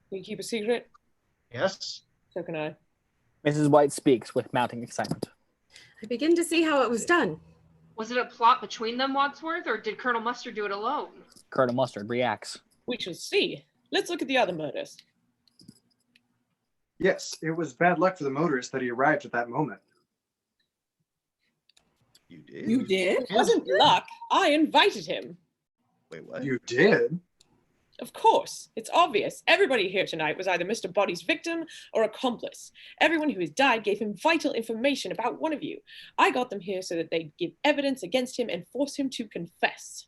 Can you keep a secret? Yes. So can I. Mrs. White speaks with mounting excitement. I begin to see how it was done. Was it a plot between them, Wadsworth, or did Colonel Mustard do it alone? Colonel Mustard reacts. We shall see. Let's look at the other murders. Yes, it was bad luck for the motorist that he arrived at that moment. You did? You did? It wasn't luck. I invited him. Wait, what? You did? Of course. It's obvious. Everybody here tonight was either Mr. Boddy's victim or accomplice. Everyone who has died gave him vital information about one of you. I got them here so that they'd give evidence against him and force him to confess.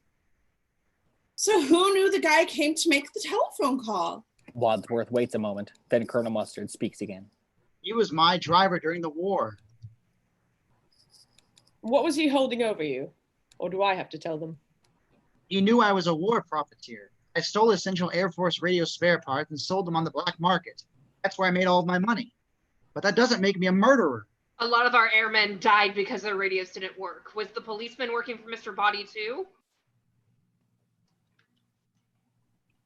So who knew the guy came to make the telephone call? Wadsworth waits a moment. Then Colonel Mustard speaks again. He was my driver during the war. What was he holding over you? Or do I have to tell them? He knew I was a war profiteer. I stole essential Air Force radio spare parts and sold them on the black market. That's where I made all of my money. But that doesn't make me a murderer. A lot of our airmen died because their radios didn't work. Was the policeman working for Mr. Boddy too?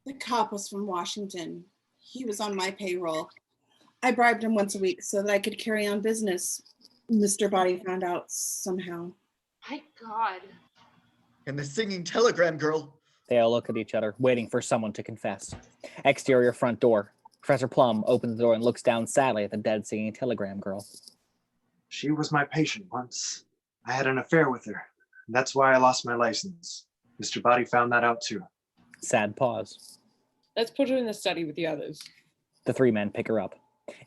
The cop was from Washington. He was on my payroll. I bribed him once a week so that I could carry on business. Mr. Boddy found out somehow. My God. And the singing telegram girl. They all look at each other, waiting for someone to confess. Exterior front door. Professor Plum opens the door and looks down sadly at the dead singing telegram girl. She was my patient once. I had an affair with her. That's why I lost my license. Mr. Boddy found that out too. Sad pause. Let's put her in the study with the others. The three men pick her up.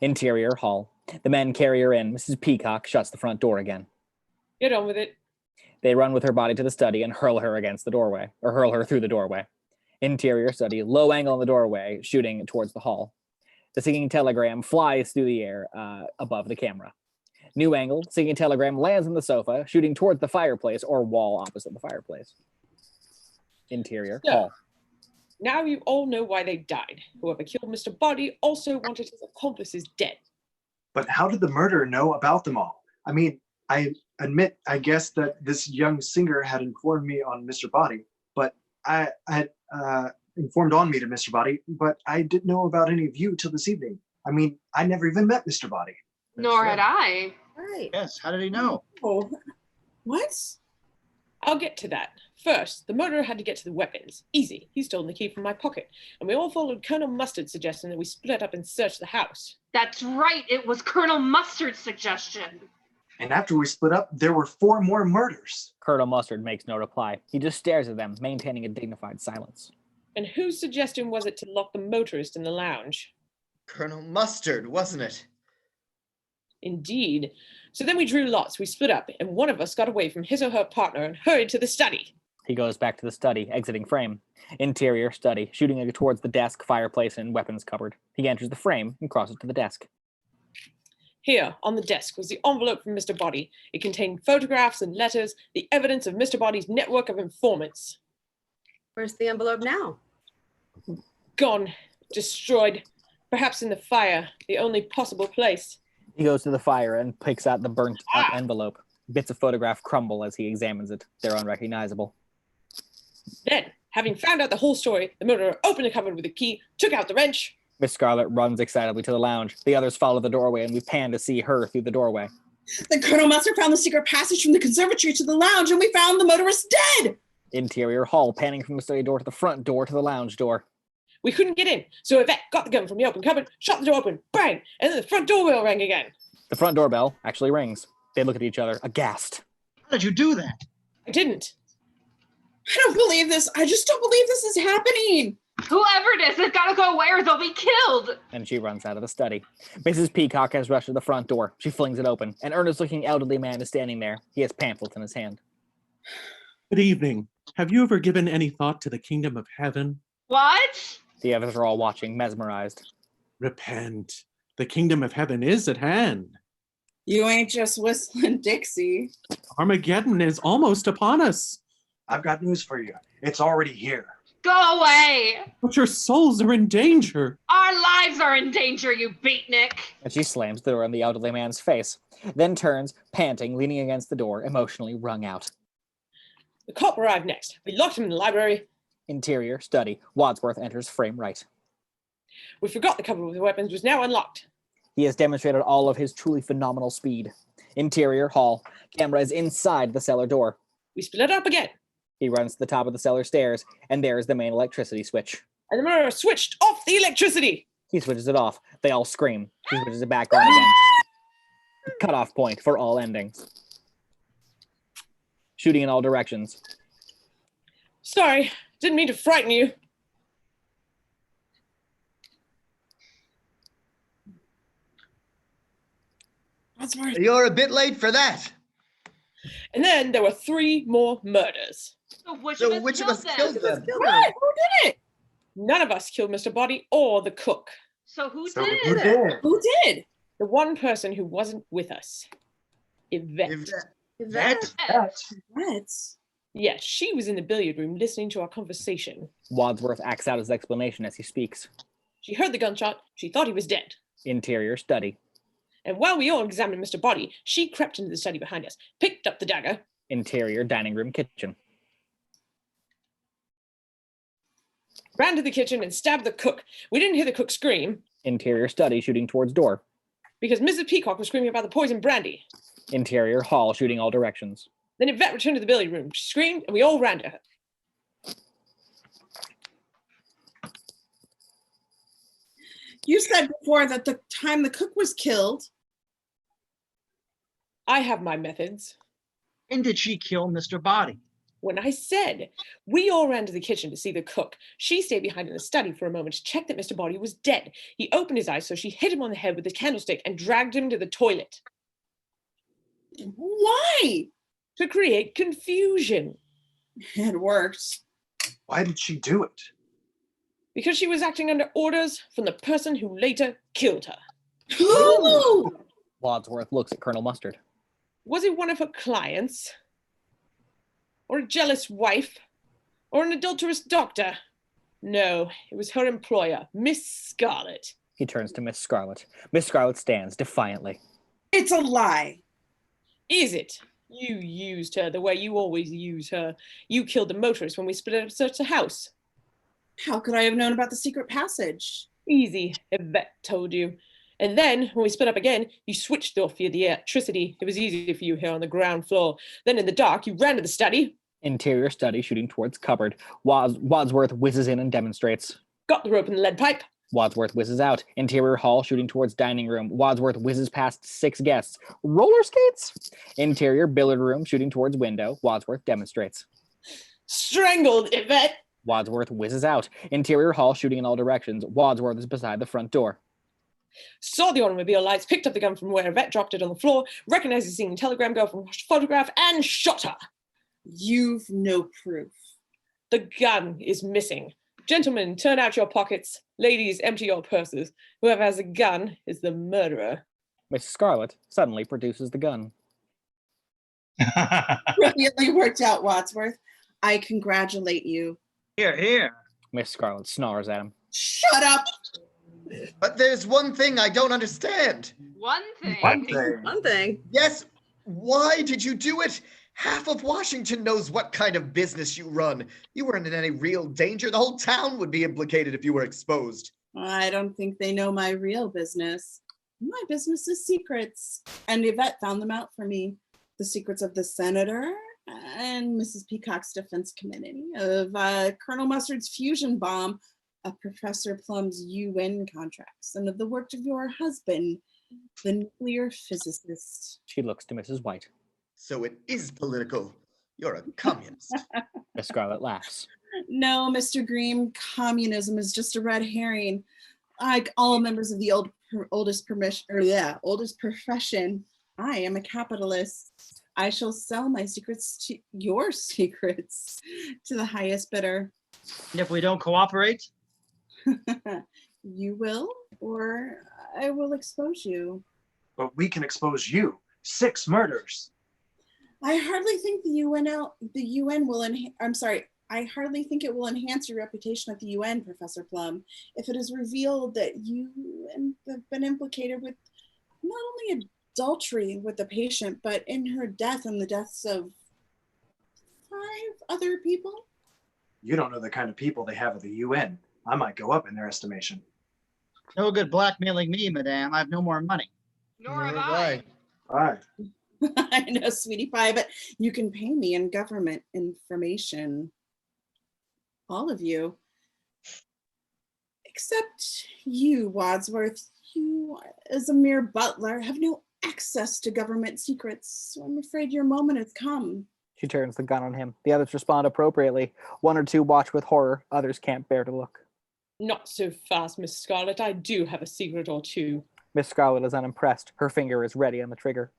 Interior hall. The men carry her in. Mrs. Peacock shuts the front door again. Get on with it. They run with her body to the study and hurl her against the doorway, or hurl her through the doorway. Interior study, low angle in the doorway, shooting towards the hall. The singing telegram flies through the air above the camera. New angle, singing telegram lands on the sofa, shooting towards the fireplace or wall opposite the fireplace. Interior hall. Now you all know why they died. Whoever killed Mr. Boddy also wanted his accomplices dead. But how did the murderer know about them all? I mean, I admit, I guess that this young singer had informed me on Mr. Boddy, but I had informed on me to Mr. Boddy, but I didn't know about any of you till this evening. I mean, I never even met Mr. Boddy. Nor had I. Right. Yes, how did he know? Oh, what? I'll get to that. First, the murderer had to get to the weapons. Easy. He stole the key from my pocket. And we all followed Colonel Mustard's suggestion that we split up and search the house. That's right. It was Colonel Mustard's suggestion. And after we split up, there were 4 more murders. Colonel Mustard makes no reply. He just stares at them, maintaining a dignified silence. And whose suggestion was it to lock the motorist in the lounge? Colonel Mustard, wasn't it? Indeed. So then we drew lots, we split up, and one of us got away from his or her partner and hurried to the study. He goes back to the study, exiting frame. Interior study, shooting towards the desk, fireplace, and weapons cupboard. He enters the frame and crosses to the desk. Here, on the desk, was the envelope from Mr. Boddy. It contained photographs and letters, the evidence of Mr. Boddy's network of informants. Where's the envelope now? Gone. Destroyed. Perhaps in the fire, the only possible place. He goes to the fire and picks out the burnt up envelope. Bits of photograph crumble as he examines it. They're unrecognizable. Then, having found out the whole story, the murderer opened the cupboard with a key, took out the wrench. Miss Scarlet runs excitedly to the lounge. The others follow the doorway, and we pan to see her through the doorway. Then Colonel Mustard found the secret passage from the conservatory to the lounge, and we found the motorist dead! Interior hall, panning from the study door to the front door to the lounge door. We couldn't get in, so Yvette got the gun from the open cupboard, shot the door open, bang, and then the front doorbell rang again. The front doorbell actually rings. They look at each other, aghast. How did you do that? I didn't. I don't believe this. I just don't believe this is happening. Whoever it is, they've got to go away or they'll be killed. And she runs out of the study. Mrs. Peacock has rushed to the front door. She flings it open. An earnest-looking elderly man is standing there. He has pamphlets in his hand. Good evening. Have you ever given any thought to the kingdom of heaven? What? The others are all watching, mesmerized. Repent. The kingdom of heaven is at hand. You ain't just whistling Dixie. Armageddon is almost upon us. I've got news for you. It's already here. Go away. But your souls are in danger. Our lives are in danger, you beatnik. And she slams the door in the elderly man's face, then turns, panting, leaning against the door, emotionally wrung out. The cop arrived next. We locked him in the library. Interior, study. Wadsworth enters frame right. We forgot the cupboard with the weapons was now unlocked. He has demonstrated all of his truly phenomenal speed. Interior, hall. Camera is inside the cellar door. We split up again. He runs to the top of the cellar stairs, and there is the main electricity switch. And the murderer switched off the electricity. He switches it off. They all scream. He switches it back on again. Cutoff point for all endings. Shooting in all directions. Sorry, didn't mean to frighten you. You're a bit late for that. And then there were 3 more murders. So which of us killed them? What? Who did it? None of us killed Mr. Boddy or the cook. So who So did? who did? Who did? The one person who wasn't with us. Yvette. Yvette? What? Yes, she was in the billiard room listening to our conversation. Wadsworth acts out his explanation as he speaks. She heard the gunshot. She thought he was dead. Interior, study. And while we all examined Mr. Boddy, she crept into the study behind us, picked up the dagger. Interior, dining room, kitchen. Ran to the kitchen and stabbed the cook. We didn't hear the cook scream. Interior study shooting towards door. Because Mrs. Peacock was screaming about the poison brandy. Interior hall shooting all directions. Then Yvette returned to the billiard room. She screamed, and we all ran to her. You said before that the time the cook was killed. I have my methods. And did she kill Mr. Boddy? When I said we all ran to the kitchen to see the cook, she stayed behind in the study for a moment to check that Mr. Boddy was dead. He opened his eyes, so she hit him on the head with a candlestick and dragged him to the toilet. Why? To create confusion. It worked. Why did she do it? Because she was acting under orders from the person who later killed her. Who? Wadsworth looks at Colonel Mustard. Was it one of her clients? Or a jealous wife? Or an adulterous doctor? No, it was her employer, Miss Scarlet. He turns to Miss Scarlet. Miss Scarlet stands defiantly. It's a lie. Is it? You used her the way you always use her. You killed the motorist when we split up to search the house. How could I have known about the secret passage? Easy, Yvette told you. And then, when we split up again, you switched off the electricity. It was easy for you here on the ground floor. Then in the dark, you ran to the study. Interior study shooting towards cupboard. Wadsworth whizzes in and demonstrates. Got the rope and the lead pipe. Wadsworth whizzes out. Interior hall shooting towards dining room. Wadsworth whizzes past 6 guests. Roller skates? Interior billiard room shooting towards window. Wadsworth demonstrates. Strangled, Yvette. Wadsworth whizzes out. Interior hall shooting in all directions. Wadsworth is beside the front door. Saw the automobile lights, picked up the gun from where Yvette dropped it on the floor, recognized the singing telegram girl from photograph, and shot her. You've no proof. The gun is missing. Gentlemen, turn out your pockets. Ladies, empty your purses. Whoever has a gun is the murderer. Miss Scarlet suddenly produces the gun. Brilliantly worked out, Wadsworth. I congratulate you. Here, here. Miss Scarlet snarls at him. Shut up. But there's one thing I don't understand. One thing. One thing. Yes, why did you do it? Half of Washington knows what kind of business you run. You weren't in any real danger. The whole town would be implicated if you were exposed. I don't think they know my real business. My business is secrets. And Yvette found them out for me. The secrets of the senator and Mrs. Peacock's defense committee, of Colonel Mustard's fusion bomb, of Professor Plum's UN contracts, and of the work of your husband, the nuclear physicist. She looks to Mrs. White. So it is political. You're a communist. Miss Scarlet laughs. No, Mr. Green, communism is just a red herring. Like all members of the oldest profession, I am a capitalist. I shall sell my secrets to your secrets to the highest bidder. And if we don't cooperate? You will, or I will expose you. But we can expose you. 6 murders. I hardly think the UN will I hardly think it will enhance your reputation at the UN, Professor Plum, if it is revealed that you have been implicated with not only adultery with the patient, but in her death and the deaths of 5 other people. You don't know the kind of people they have at the UN. I might go up in their estimation. No good blackmailing me, madame. I have no more money. Nor have I. All right. I know, sweetie pie, but you can pay me in government information. All of you. Except you, Wadsworth. You, as a mere butler, have no access to government secrets. So I'm afraid your moment has come. She turns the gun on him. The others respond appropriately. 1 or 2 watch with horror. Others can't bear to look. Not so fast, Miss Scarlet. I do have a secret or two. Miss Scarlet is unimpressed. Her finger is ready on the trigger.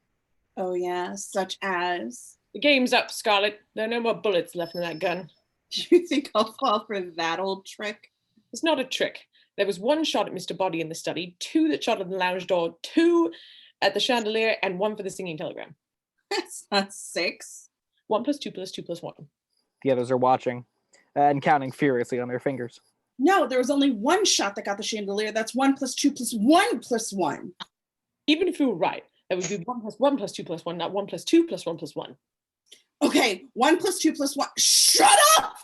Oh yeah, such as? The game's up, Scarlet. There are no more bullets left in that gun. You think I'll fall for that old trick? It's not a trick. There was 1 shot at Mr. Boddy in the study, 2 that shot at the lounge door, 2 at the chandelier, and 1 for the singing telegram. That's not 6. 1 + 2 + 2 + 1. The others are watching and counting furiously on their fingers. No, there was only 1 shot that got the chandelier. That's 1 + 2 + 1 + 1. Even if you were right, that would be 1 + 1 + 2 + 1, not 1 + 2 + 1 + 1. Okay, 1 + 2 + 1. Shut up!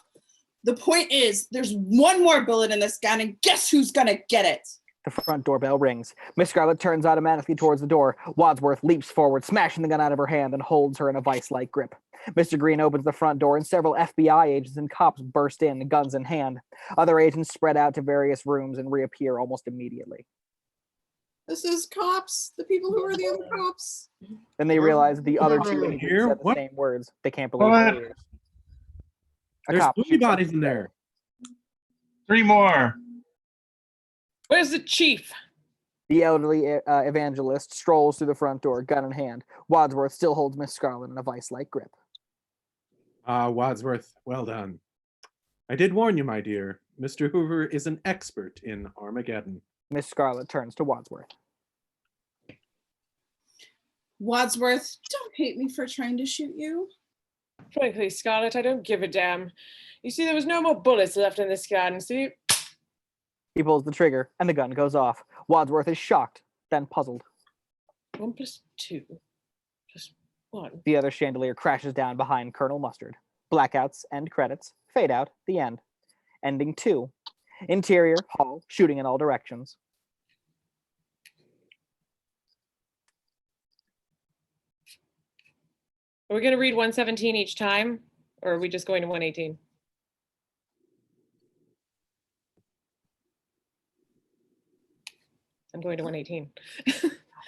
The point is, there's one more bullet in this gun, and guess who's gonna get it? The front doorbell rings. Miss Scarlet turns automatically towards the door. Wadsworth leaps forward, smashing the gun out of her hand, and holds her in a vice-like grip. Mr. Green opens the front door, and several FBI agents and cops burst in, guns in hand. Other agents spread out to various rooms and reappear almost immediately. This is cops, the people who are the other cops. Then they realize that the other two agents said the same words. They can't believe their ears. There's 3 bodies in there. 3 more. Where's the chief? The elderly evangelist strolls through the front door, gun in hand. Wadsworth still holds Miss Scarlet in a vice-like grip. Wadsworth, well done. I did warn you, my dear. Mr. Hoover is an expert in Armageddon. Miss Scarlet turns to Wadsworth. Wadsworth, don't hate me for trying to shoot you. Frankly, Scarlet, I don't give a damn. You see, there was no more bullets left in this gun, see? He pulls the trigger, and the gun goes off. Wadsworth is shocked, then puzzled. 1 + 2 + 1. The other chandelier crashes down behind Colonel Mustard. Blackouts, end credits, fade out, the end. Ending 2. Interior, hall, shooting in all directions. Are we going to read 117 each time, or are we just going to 118? I'm going to 118.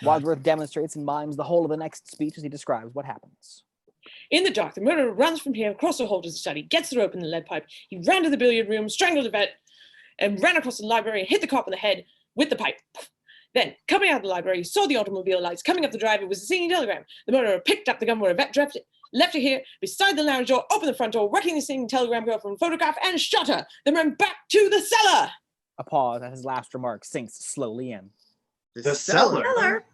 Wadsworth demonstrates and mimes the whole of the next speech as he describes what happens. In the dark, the murderer runs from here across the hall to the study, gets her open the lead pipe. He ran to the billiard room, strangled Yvette, and ran across the library and hit the cop in the head with the pipe. Then, coming out of the library, he saw the automobile lights coming up the drive. It was a singing telegram. The murderer picked up the gun where Yvette dropped it, left her here beside the lounge door, opened the front door, wrecking the singing telegram girl from a photograph, and shot her. Then ran back to the cellar. A pause as his last remark sinks slowly in. The cellar?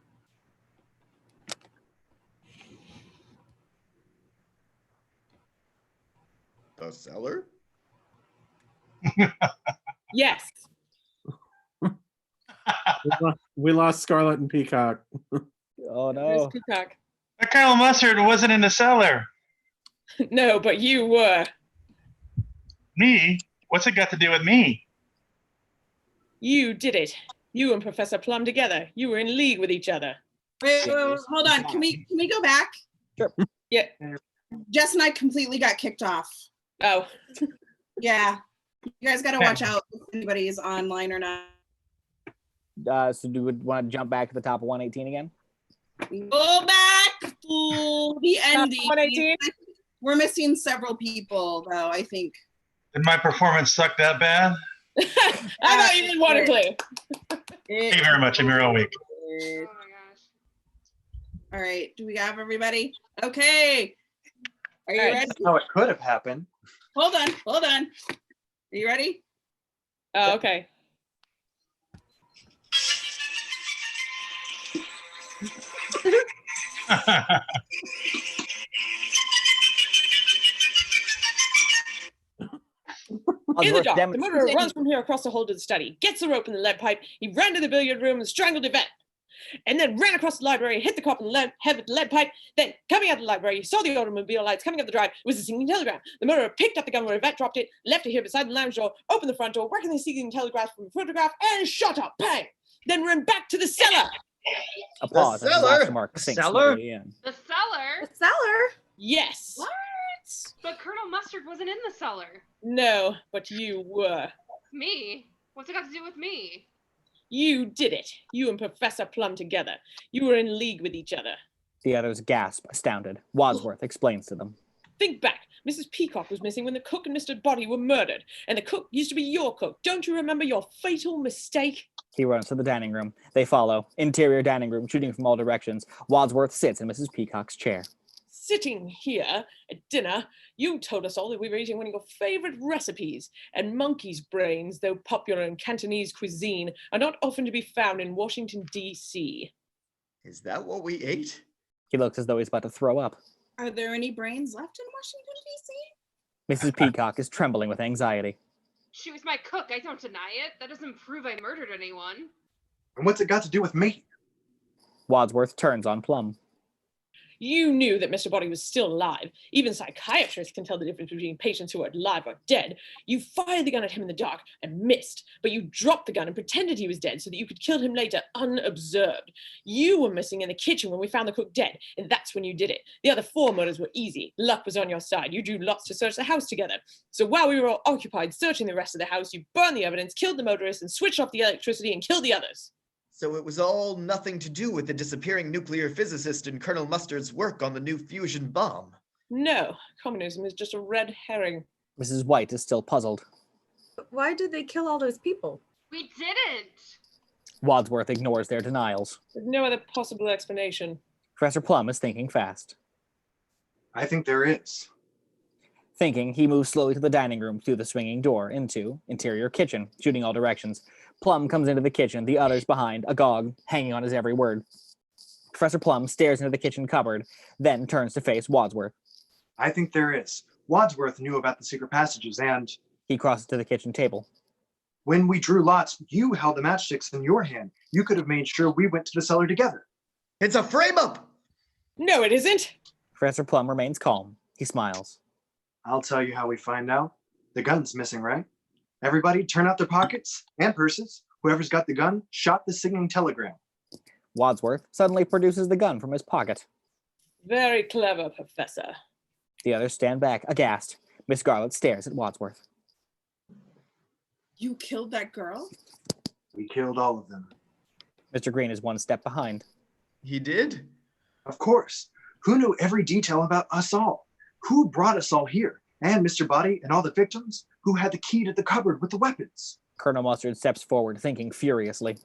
The cellar? Yes. We lost Scarlet and Peacock. Oh Where's no. Peacock? That Colonel Mustard wasn't in the cellar. No, but you were. Me? What's it got to do with me? You did it. You and Professor Plum together. You were in league with each other. Wait, hold on. Can we go back? Sure. Yeah. Jess and I completely got kicked off. Oh. Yeah. You guys got to watch out if anybody is online or not. So do we want to jump back to the top of 118 again? Go back to the ending. 118? We're missing several people, though, I think. Did my performance suck that bad? I thought you didn't want to play. Thank you very much. I'm here all week. Oh my gosh. All right. Do we have everybody? Okay. Are you All right. ready? How it could have happened. Hold on. Hold on. Are you ready? Oh, okay. In the dark, the murderer runs from here across the hall to the study, gets her open the lead pipe. He ran to the billiard room and strangled Yvette, and then ran across the library, hit the cop in the head with the lead pipe. Then, coming out of the library, he saw the automobile lights coming up the drive. It was a singing telegram. The murderer picked up the gun where Yvette dropped it, left it here beside the lounge door, opened the front door, working the singing telegraph from a photograph, and shot her. Bang! Then ran back to the cellar. A pause as his last remark sinks slowly in. The cellar? The cellar? Yes. What? But Colonel Mustard wasn't in the cellar. No, but you were. Me? What's it got to do with me? You did it. You and Professor Plum together. You were in league with each other. The others gasp, astounded. Wadsworth explains to them. Think back. Mrs. Peacock was missing when the cook and Mr. Boddy were murdered. And the cook used to be your cook. Don't you remember your fatal mistake? He runs to the dining room. They follow. Interior dining room, shooting from all directions. Wadsworth sits in Mrs. Peacock's chair. Sitting here at dinner, you told us all that we were eating one of your favorite recipes. And monkey's brains, though popular in Cantonese cuisine, are not often to be found in Washington, D.C. Is that what we ate? He looks as though he's about to throw up. Are there any brains left in Washington, D.C.? Mrs. Peacock is trembling with anxiety. She was my cook. I don't deny it. That doesn't prove I murdered anyone. And what's it got to do with me? Wadsworth turns on Plum. You knew that Mr. Boddy was still alive. Even psychiatrists can tell the difference between patients who are alive or dead. You fired the gun at him in the dark and missed, but you dropped the gun and pretended he was dead so that you could kill him later unobserved. You were missing in the kitchen when we found the cook dead, and that's when you did it. The other 4 murders were easy. Luck was on your side. You drew lots to search the house together. So while we were all occupied searching the rest of the house, you burned the evidence, killed the motorist, and switched off the electricity and killed the others. So it was all nothing to do with the disappearing nuclear physicist and Colonel Mustard's work on the new fusion bomb. No, communism is just a red herring. Mrs. White is still puzzled. But why did they kill all those people? We didn't. Wadsworth ignores their denials. There's no other possible explanation. Professor Plum is thinking fast. I think there is. Thinking, he moves slowly to the dining room through the swinging door into interior kitchen, shooting all directions. Plum comes into the kitchen, the others behind, agog, hanging on his every word. Professor Plum stares into the kitchen cupboard, then turns to face Wadsworth. I think there is. Wadsworth knew about the secret passages, and he crosses to the kitchen table. When we drew lots, you held the matchsticks in your hand. You could have made sure we went to the cellar together. It's a frame-up! No, it isn't. Professor Plum remains calm. He smiles. I'll tell you how we find out. The gun's missing, right? Everybody turn out their pockets and purses. Whoever's got the gun shot the singing telegram. Wadsworth suddenly produces the gun from his pocket. Very clever, Professor. The others stand back, aghast. Miss Garlett stares at Wadsworth. You killed that girl? We killed all of them. Mr. Green is one step behind. He did? Of course. Who knew every detail about us all? Who brought us all here? And Mr. Boddy and all the victims? Who had the key to the cupboard with the weapons? Colonel Mustard steps forward, thinking furiously.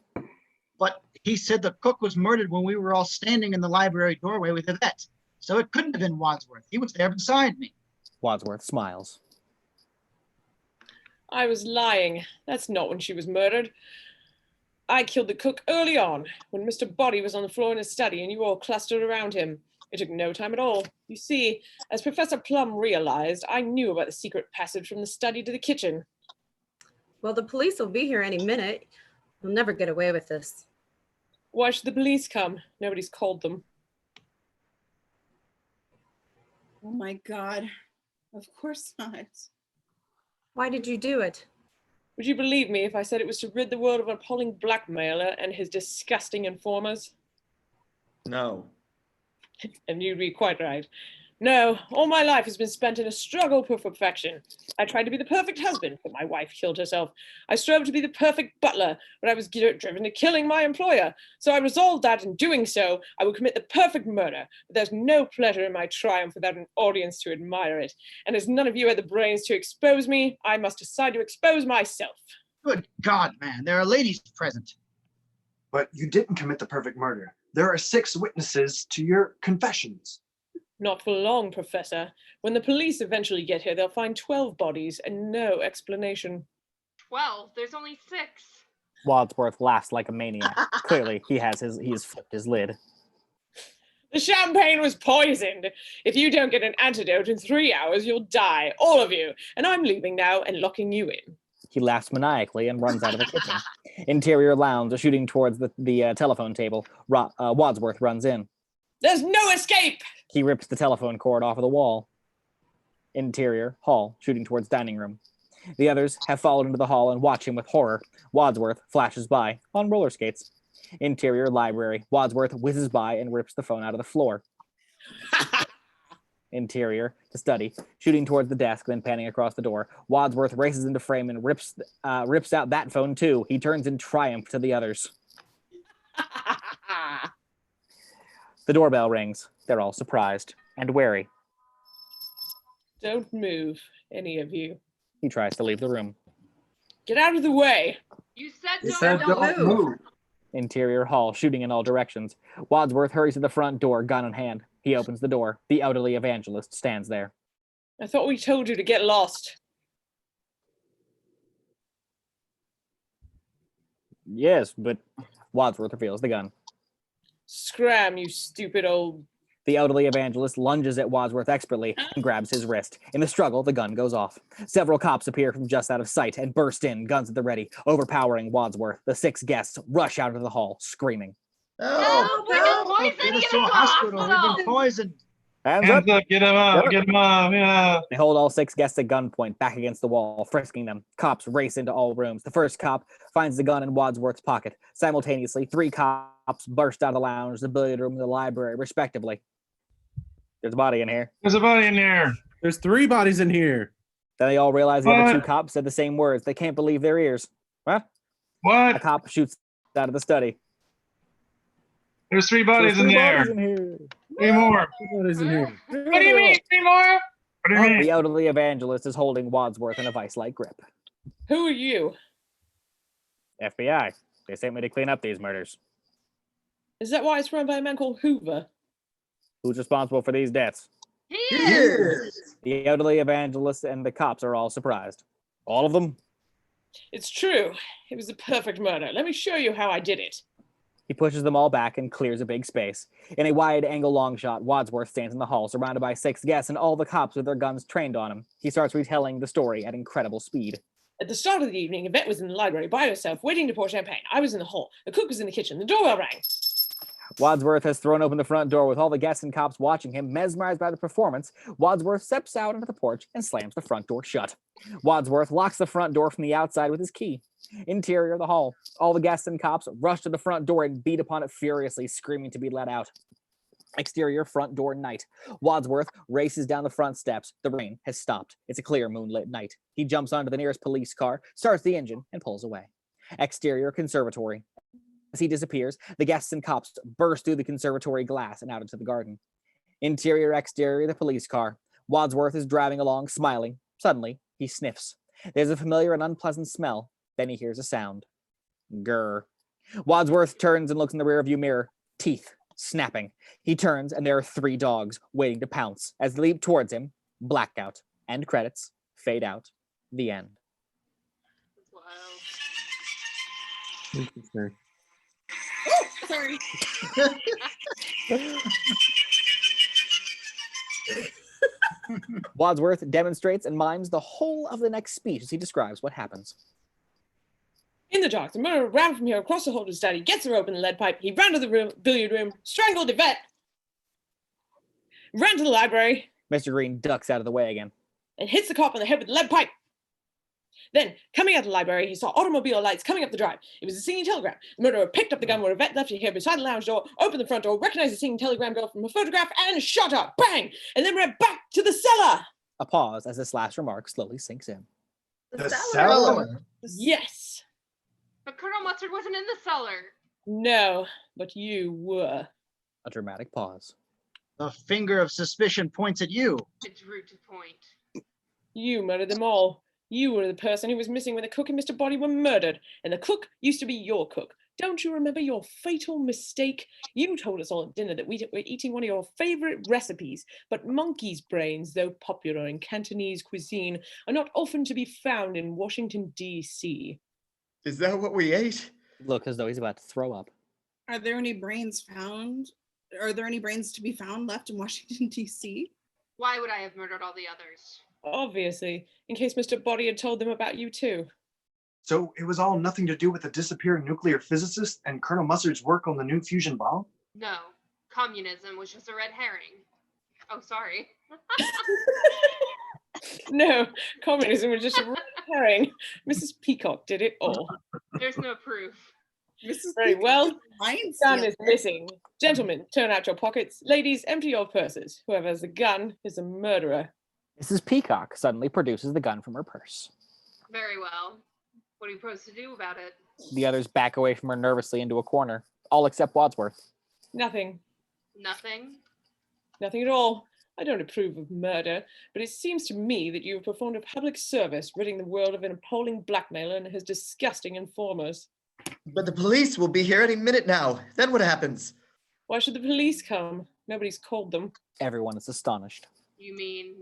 But he said the cook was murdered when we were all standing in the library doorway with Yvette. So it couldn't have been Wadsworth. He was there beside me. Wadsworth smiles. I was lying. That's not when she was murdered. I killed the cook early on, when Mr. Boddy was on the floor in his study and you all clustered around him. It took no time at all. You see, as Professor Plum realized, I knew about the secret passage from the study to the kitchen. Well, the police will be here any minute. You'll never get away with this. Why should the police come? Nobody's called them. Oh my God. Of course not. Why did you do it? Would you believe me if I said it was to rid the world of an appalling blackmailer and his disgusting informers? No. And you'd be quite right. No, all my life has been spent in a struggle for perfection. I tried to be the perfect husband, but my wife killed herself. I strove to be the perfect butler, but I was driven to killing my employer. So I resolved that in doing so, I would commit the perfect murder. But there's no pleasure in my triumph without an audience to admire it. And as none of you had the brains to expose me, I must decide to expose myself. Good God, man. There are ladies present. But you didn't commit the perfect murder. There are 6 witnesses to your confessions. Not for long, Professor. When the police eventually get here, they'll find 12 bodies and no explanation. 12? There's only 6. Wadsworth laughs like a maniac. Clearly, he has flipped his lid. The champagne was poisoned. If you don't get an antidote in 3 hours, you'll die, all of you. And I'm leaving now and locking you in. He laughs maniacally and runs out of the kitchen. Interior lounge, shooting towards the telephone table. Wadsworth runs in. There's no escape! He rips the telephone cord off of the wall. Interior hall, shooting towards dining room. The others have followed into the hall and watch him with horror. Wadsworth flashes by on roller skates. Interior library. Wadsworth whizzes by and rips the phone out of the floor. Interior, the study, shooting towards the desk, then panning across the door. Wadsworth races into frame and rips out that phone too. He turns in triumph to the others. The doorbell rings. They're all surprised and wary. Don't move, any of you. He tries to leave the room. Get out of the way. You said Don't move. Interior hall, shooting in all directions. Wadsworth hurries to the front door, gun in hand. He opens the door. The elderly evangelist stands there. I thought we told you to get lost. Yes, but Wadsworth reveals the gun. Scram, you stupid old... The elderly evangelist lunges at Wadsworth expertly and grabs his wrist. In the struggle, the gun goes off. Several cops appear from just out of sight and burst in, guns at the ready, overpowering Wadsworth. The 6 guests rush out of the hall, screaming. Oh, We're just Get poisoning us in to a a hospital. We've hospital. been poisoned. Hands up. Get him up, Yep. get him up, yeah. They hold all 6 guests at gunpoint, back against the wall, frisking them. Cops race into all rooms. The first cop finds the gun in Wadsworth's pocket. Simultaneously, 3 cops burst out of the lounge, the billiard room, and the library, respectively. There's a body in here. There's a body in here. There's 3 bodies in here. Then they all realize the other 2 What? cops said the same words. They can't believe their ears. What? A What? cop shoots out of the study. There's 3 bodies in there. 3 more. 3 bodies in here. What do you mean, 3 more? What do you mean? The elderly evangelist is holding Wadsworth in a vice-like grip. Who are you? FBI. They sent me to clean up these murders. Is that why it's run by a man called Hoover? Who's responsible for these deaths? He is. The elderly evangelist and the cops are all surprised. All of them? It's true. It was a perfect murder. Let me show you how I did it. He pushes them all back and clears a big space. In a wide-angle long shot, Wadsworth stands in the hall, surrounded by 6 guests and all the cops with their guns trained on him. He starts retelling the story at incredible speed. At the start of the evening, Yvette was in the library by herself, waiting to pour champagne. I was in the hall. The cook was in the kitchen. The doorbell rang. Wadsworth has thrown open the front door with all the guests and cops watching him, mesmerized by the performance. Wadsworth steps out onto the porch and slams the front door shut. Wadsworth locks the front door from the outside with his key. Interior of the hall. All the guests and cops rush to the front door and beat upon it furiously, screaming to be let out. Exterior front door night. Wadsworth races down the front steps. The rain has stopped. It's a clear moonlit night. He jumps onto the nearest police car, starts the engine, and pulls away. Exterior conservatory. As he disappears, the guests and cops burst through the conservatory glass and out into the garden. Interior, exterior, the police car. Wadsworth is driving along, smiling. Suddenly, he sniffs. There's a familiar and unpleasant smell. Then he hears a sound. Grr. Wadsworth turns and looks in the rearview mirror. Teeth snapping. He turns, and there are 3 dogs waiting to pounce. As they leap towards him, blackout. End credits. Fade out. The end. Interesting. Sorry. Wadsworth demonstrates and mimes the whole of the next speech as he describes what happens. In the dark, the murderer ran from here across the hall to the study, gets her open the lead pipe. He ran to the billiard room, strangled Yvette, ran to the library, Mr. Green ducks out of the way again. and hits the cop on the head with the lead pipe. Then, coming out of the library, he saw automobile lights coming up the drive. It was a singing telegram. The murderer picked up the gun where Yvette left it here beside the lounge door, opened the front door, recognized the singing telegram girl from a photograph, and shot her. Bang! And then ran back to the cellar. A pause as this last remark slowly sinks in. The cellar. Yes. But Colonel Mustard wasn't in the cellar. No, but you were. A dramatic pause. The finger of suspicion points at you. It's rude to point. You murdered them all. You were the person who was missing when the cook and Mr. Boddy were murdered. And the cook used to be your cook. Don't you remember your fatal mistake? You told us all at dinner that we were eating one of your favorite recipes. But monkey's brains, though popular in Cantonese cuisine, are not often to be found in Washington, D.C. Is that what we ate? Look as though he's about to throw up. Are there any brains found? Are there any brains to be found left in Washington, D.C.? Why would I have murdered all the others? Obviously, in case Mr. Boddy had told them about you too. So it was all nothing to do with the disappearing nuclear physicist and Colonel Mustard's work on the new fusion bomb? No, communism was just a red herring. Oh, sorry. No, communism was just a red herring. Mrs. Peacock did it all. There's no proof. Very well. Gun is missing. Gentlemen, turn out your pockets. Ladies, empty your purses. Whoever has the gun is a murderer. Mrs. Peacock suddenly produces the gun from her purse. Very well. What are you supposed to do about it? The others back away from her nervously into a corner, all except Wadsworth. Nothing. Nothing? Nothing at all. I don't approve of murder, but it seems to me that you have performed a public service, ridding the world of an appalling blackmailer and his disgusting informers. But the police will be here any minute now. Then what happens? Why should the police come? Nobody's called them. Everyone is astonished. You mean...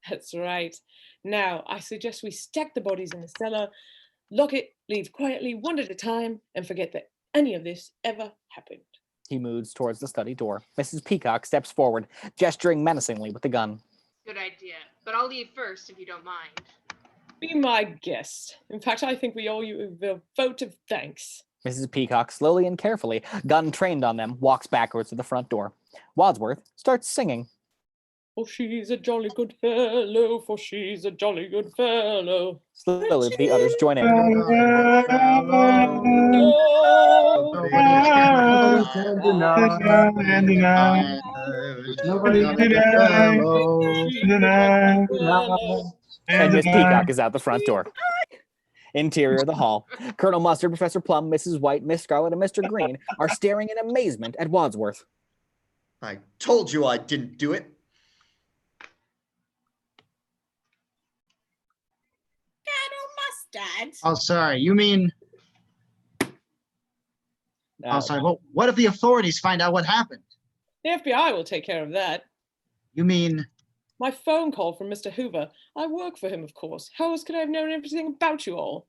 That's right. Now, I suggest we stack the bodies in the cellar, lock it, leave quietly one at a time, and forget that any of this ever happened. He moves towards the study door. Mrs. Peacock steps forward, gesturing menacingly with the gun. Good idea. But I'll leave first if you don't mind. Be my guest. In fact, I think we owe you a vote of thanks. Mrs. Peacock, slowly and carefully, gun trained on them, walks backwards to the front door. Wadsworth starts singing. For she's a jolly good fellow, for she's a jolly good fellow. Slowly, the others join in. And Miss Peacock is out the front door. Interior of the hall. Colonel Mustard, Professor Plum, Mrs. White, Miss Scarlet, and Mr. Green are staring in amazement at Wadsworth. I told you I didn't do it. Mustard. Oh, sorry. You mean? Oh, sorry. Well, what if the authorities find out what happened? The FBI will take care of that. You mean? My phone call from Mr. Hoover. I work for him, of course. How else could I have known everything about you all?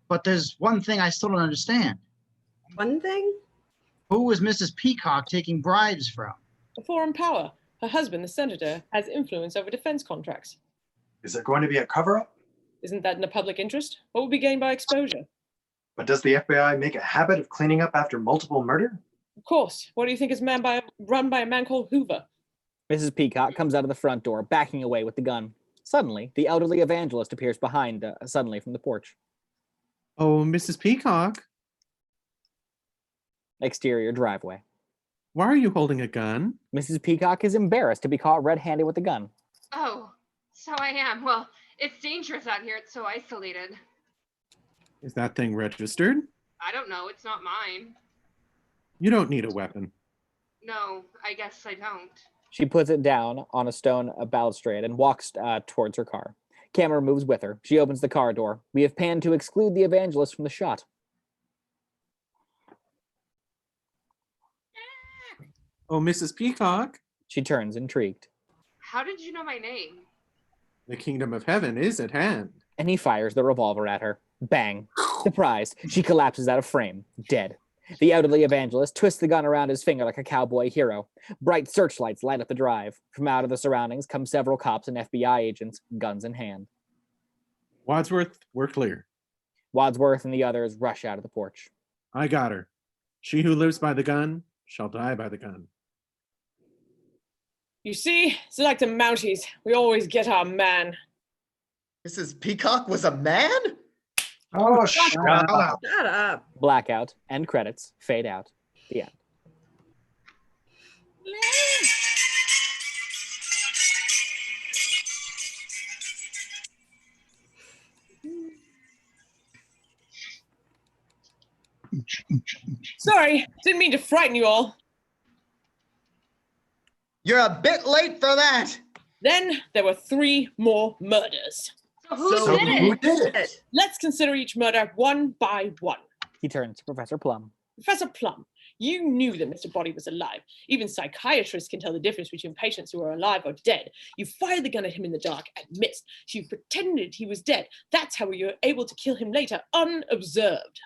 But there's one thing I still don't understand. One thing? Who was Mrs. Peacock taking bribes from? A foreign power. Her husband, the senator, has influence over defense contracts. Is there going to be a cover-up? Isn't that in the public interest? What would be gained by exposure? But does the FBI make a habit of cleaning up after multiple murder? Of course. What do you think is run by a man called Hoover? Mrs. Peacock comes out of the front door, backing away with the gun. Suddenly, the elderly evangelist appears behind, suddenly from the porch. Oh, Mrs. Peacock. Exterior driveway. Why are you holding a gun? Mrs. Peacock is embarrassed to be caught red-handed with the gun. Oh, so I am. Well, it's dangerous out here. It's so isolated. Is that thing registered? I don't know. It's not mine. You don't need a weapon. No, I guess I don't. She puts it down on a stone balustrade and walks towards her car. Camera moves with her. She opens the car door. We have panned to exclude the evangelist from the shot. Oh, Mrs. Peacock. She turns, intrigued. How did you know my name? The kingdom of heaven is at hand. And he fires the revolver at her. Bang. Surprise. She collapses out of frame, dead. The elderly evangelist twists the gun around his finger like a cowboy hero. Bright searchlights light up the drive. From out of the surroundings come several cops and FBI agents, guns in hand. Wadsworth, we're clear. Wadsworth and the others rush out of the porch. I got her. She who lives by the gun shall die by the gun. You see, it's like the Mounties. We always get our man. Mrs. Peacock was a man? Oh, shut up. Shut up. Blackout. End credits. Fade out. The end. Sorry, didn't mean to frighten you all. You're a bit late for that. Then there were 3 more murders. So who did it? Let's consider each murder one by one. He turns to Professor Plum. Professor Plum, you knew that Mr. Boddy was alive. Even psychiatrists can tell the difference between patients who are alive or dead. You fired the gun at him in the dark and missed. So you pretended he was dead. That's how you were able to kill him later, unobserved.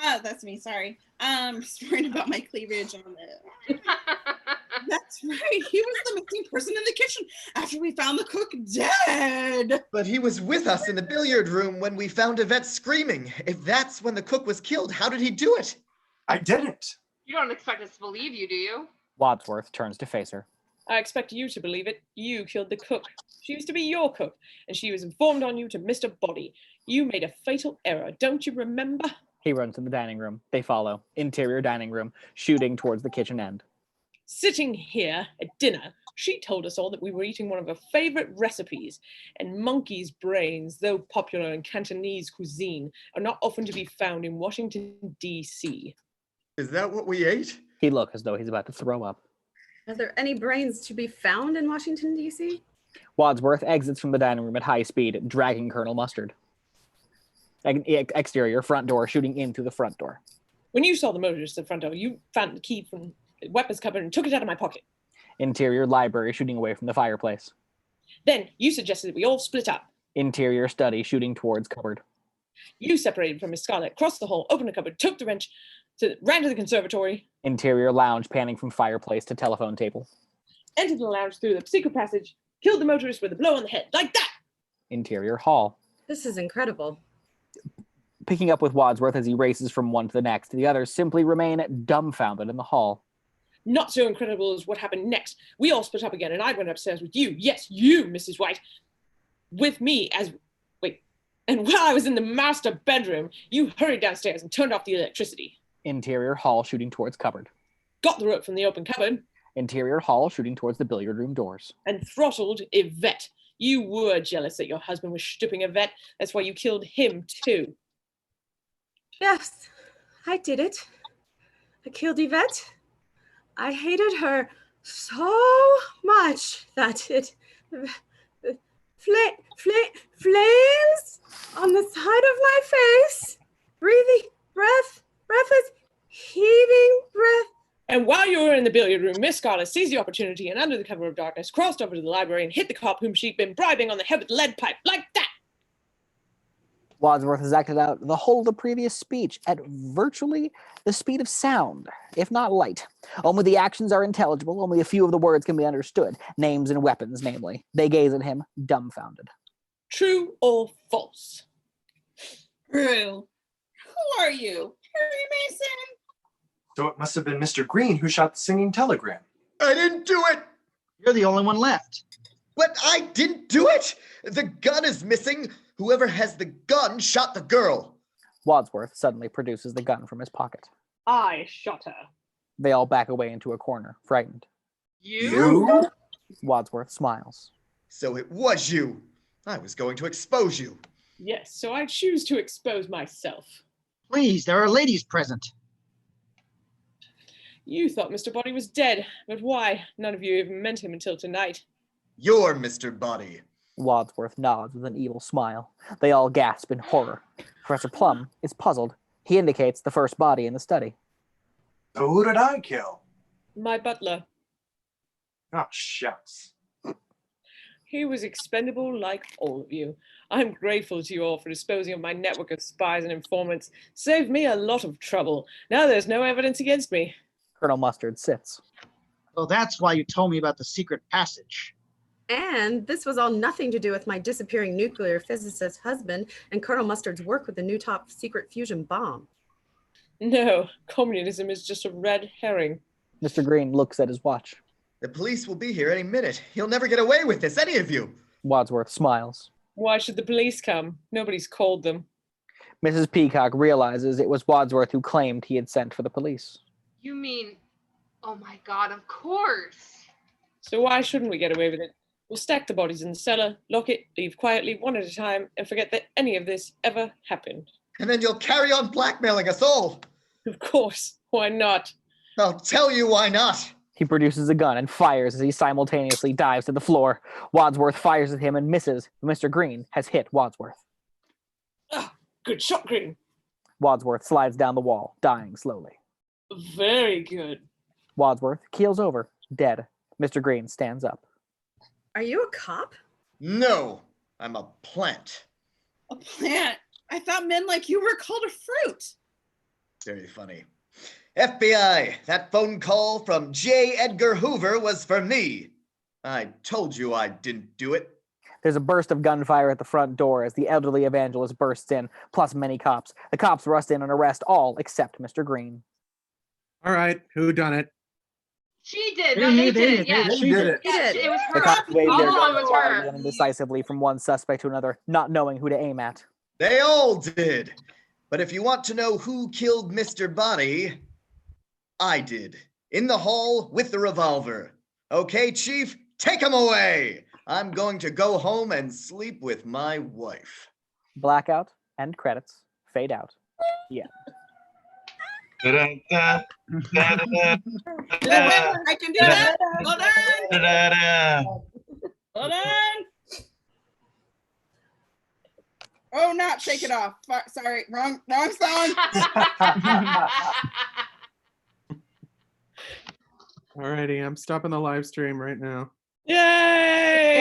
Oh, that's me. Sorry. Just worried about my cleavage on the. That's right. He was the missing person in the kitchen after we found the cook dead. But he was with us in the billiard room when we found Yvette screaming. If that's when the cook was killed, how did he do it? I didn't. You don't expect us to believe you, do you? Wadsworth turns to face her. I expect you to believe it. You killed the cook. She used to be your cook, and she was informed on you to Mr. Boddy. You made a fatal error, don't you remember? He runs to the dining room. They follow. Interior dining room, shooting towards the kitchen end. Sitting here at dinner, she told us all that we were eating one of her favorite recipes, and monkey's brains, though popular in Cantonese cuisine, are not often to be found in Washington, D.C. Is that what we ate? He looks as though he's about to throw up. Are there any brains to be found in Washington, D.C.? Wadsworth exits from the dining room at high speed, dragging Colonel Mustard. Exterior, front door, shooting in through the front door. When you saw the motorist at the front door, you found the key from the weapons cupboard and took it out of my pocket. Interior, library, shooting away from the fireplace. Then you suggested that we all split up. Interior, study, shooting towards cupboard. You separated from Miss Scarlet, crossed the hall, opened the cupboard, took the wrench, ran to the conservatory. Interior, lounge, panning from fireplace to telephone table. Entered the lounge through the secret passage, killed the motorist with a blow on the head, like that. Interior hall. This is incredible. Picking up with Wadsworth as he races from one to the next, the others simply remain dumbfounded in the hall. Not so incredible as what happened next. We all split up again, and I went upstairs with you. Yes, you, Mrs. White. With me as... Wait. And while I was in the master bedroom, you hurried downstairs and turned off the electricity. Interior hall shooting towards cupboard. Got the rope from the open cupboard. Interior hall shooting towards the billiard room doors. And throttled Yvette. You were jealous that your husband was stooping Yvette. That's why you killed him, too. Yes, I did it. I killed Yvette. I hated her so much that it flames on the side of my face, breathing, breathless, heaving breath. And while you were in the billiard room, Miss Scarlet seized the opportunity and under the cover of darkness, crossed over to the library and hit the cop whom she'd been bribing on the head with the lead pipe, like that. Wadsworth has acted out the whole of the previous speech at virtually the speed of sound, if not light. Only the actions are intelligible, only a few of the words can be understood. Names and weapons, namely. They gaze at him, dumbfounded. True or false? True. Who are you? Harry Mason? So it must have been Mr. Green who shot the singing telegram. I didn't do it! You're the only one left. But I didn't do it! The gun is missing! Whoever has the gun shot the girl! Wadsworth suddenly produces the gun from his pocket. I shot her. They all back away into a corner, frightened. You? Wadsworth smiles. So it was you. I was going to expose you. Yes, so I choose to expose myself. Please, there are ladies present. You thought Mr. Boddy was dead, but why? None of you even meant him until tonight. You're Mr. Boddy. Wadsworth nods with an evil smile. They all gasp in horror. Professor Plum is puzzled. He indicates the first body in the study. So who did I kill? My butler. Oh, shucks. He was expendable like all of you. I'm grateful to you all for disposing of my network of spies and informants. Saved me a lot of trouble. Now there's no evidence against me. Colonel Mustard sits. Well, that's why you told me about the secret passage. And this was all nothing to do with my disappearing nuclear physicist husband and Colonel Mustard's work with the new top secret fusion bomb. No, communism is just a red herring. Mr. Green looks at his watch. The police will be here any minute. You'll never get away with this, any of you. Wadsworth smiles. Why should the police come? Nobody's called them. Mrs. Peacock realizes it was Wadsworth who claimed he had sent for the police. You mean, oh my God, of course. So why shouldn't we get away with it? We'll stack the bodies in the cellar, lock it, leave quietly one at a time, and forget that any of this ever happened. And then you'll carry on blackmailing us all. Of course. Why not? I'll tell you why not. He produces a gun and fires as he simultaneously dives to the floor. Wadsworth fires at him and misses. Mr. Green has hit Wadsworth. Ah, good shot, Green. Wadsworth slides down the wall, dying slowly. Very good. Wadsworth keels over, dead. Mr. Green stands up. Are you a cop? No, I'm a plant. A plant? I thought men like you were called a fruit. Very funny. FBI, that phone call from J. Edgar Hoover was for me. I told you I didn't do it. There's a burst of gunfire at the front door as the elderly evangelist bursts in, plus many cops. The cops rush in and arrest all except Mr. Green. All right, who done it? She did. No, they did. Yeah, She did it. Yeah, it was The her. cops wave All their along guns it was her. indecisively from one suspect to another, not knowing who to aim at. They all did. But if you want to know who killed Mr. Boddy, I did. In the hall with the revolver. Okay, Chief, take him away. I'm going to go home and sleep with my wife. Blackout and credits fade out. Yeah. Da-da-da, da-da-da, I can do that. Hold on. da-da-da. Hold on. Oh, not shake it off. Sorry, wrong song. Alrighty, I'm stopping the live stream right now. Yay!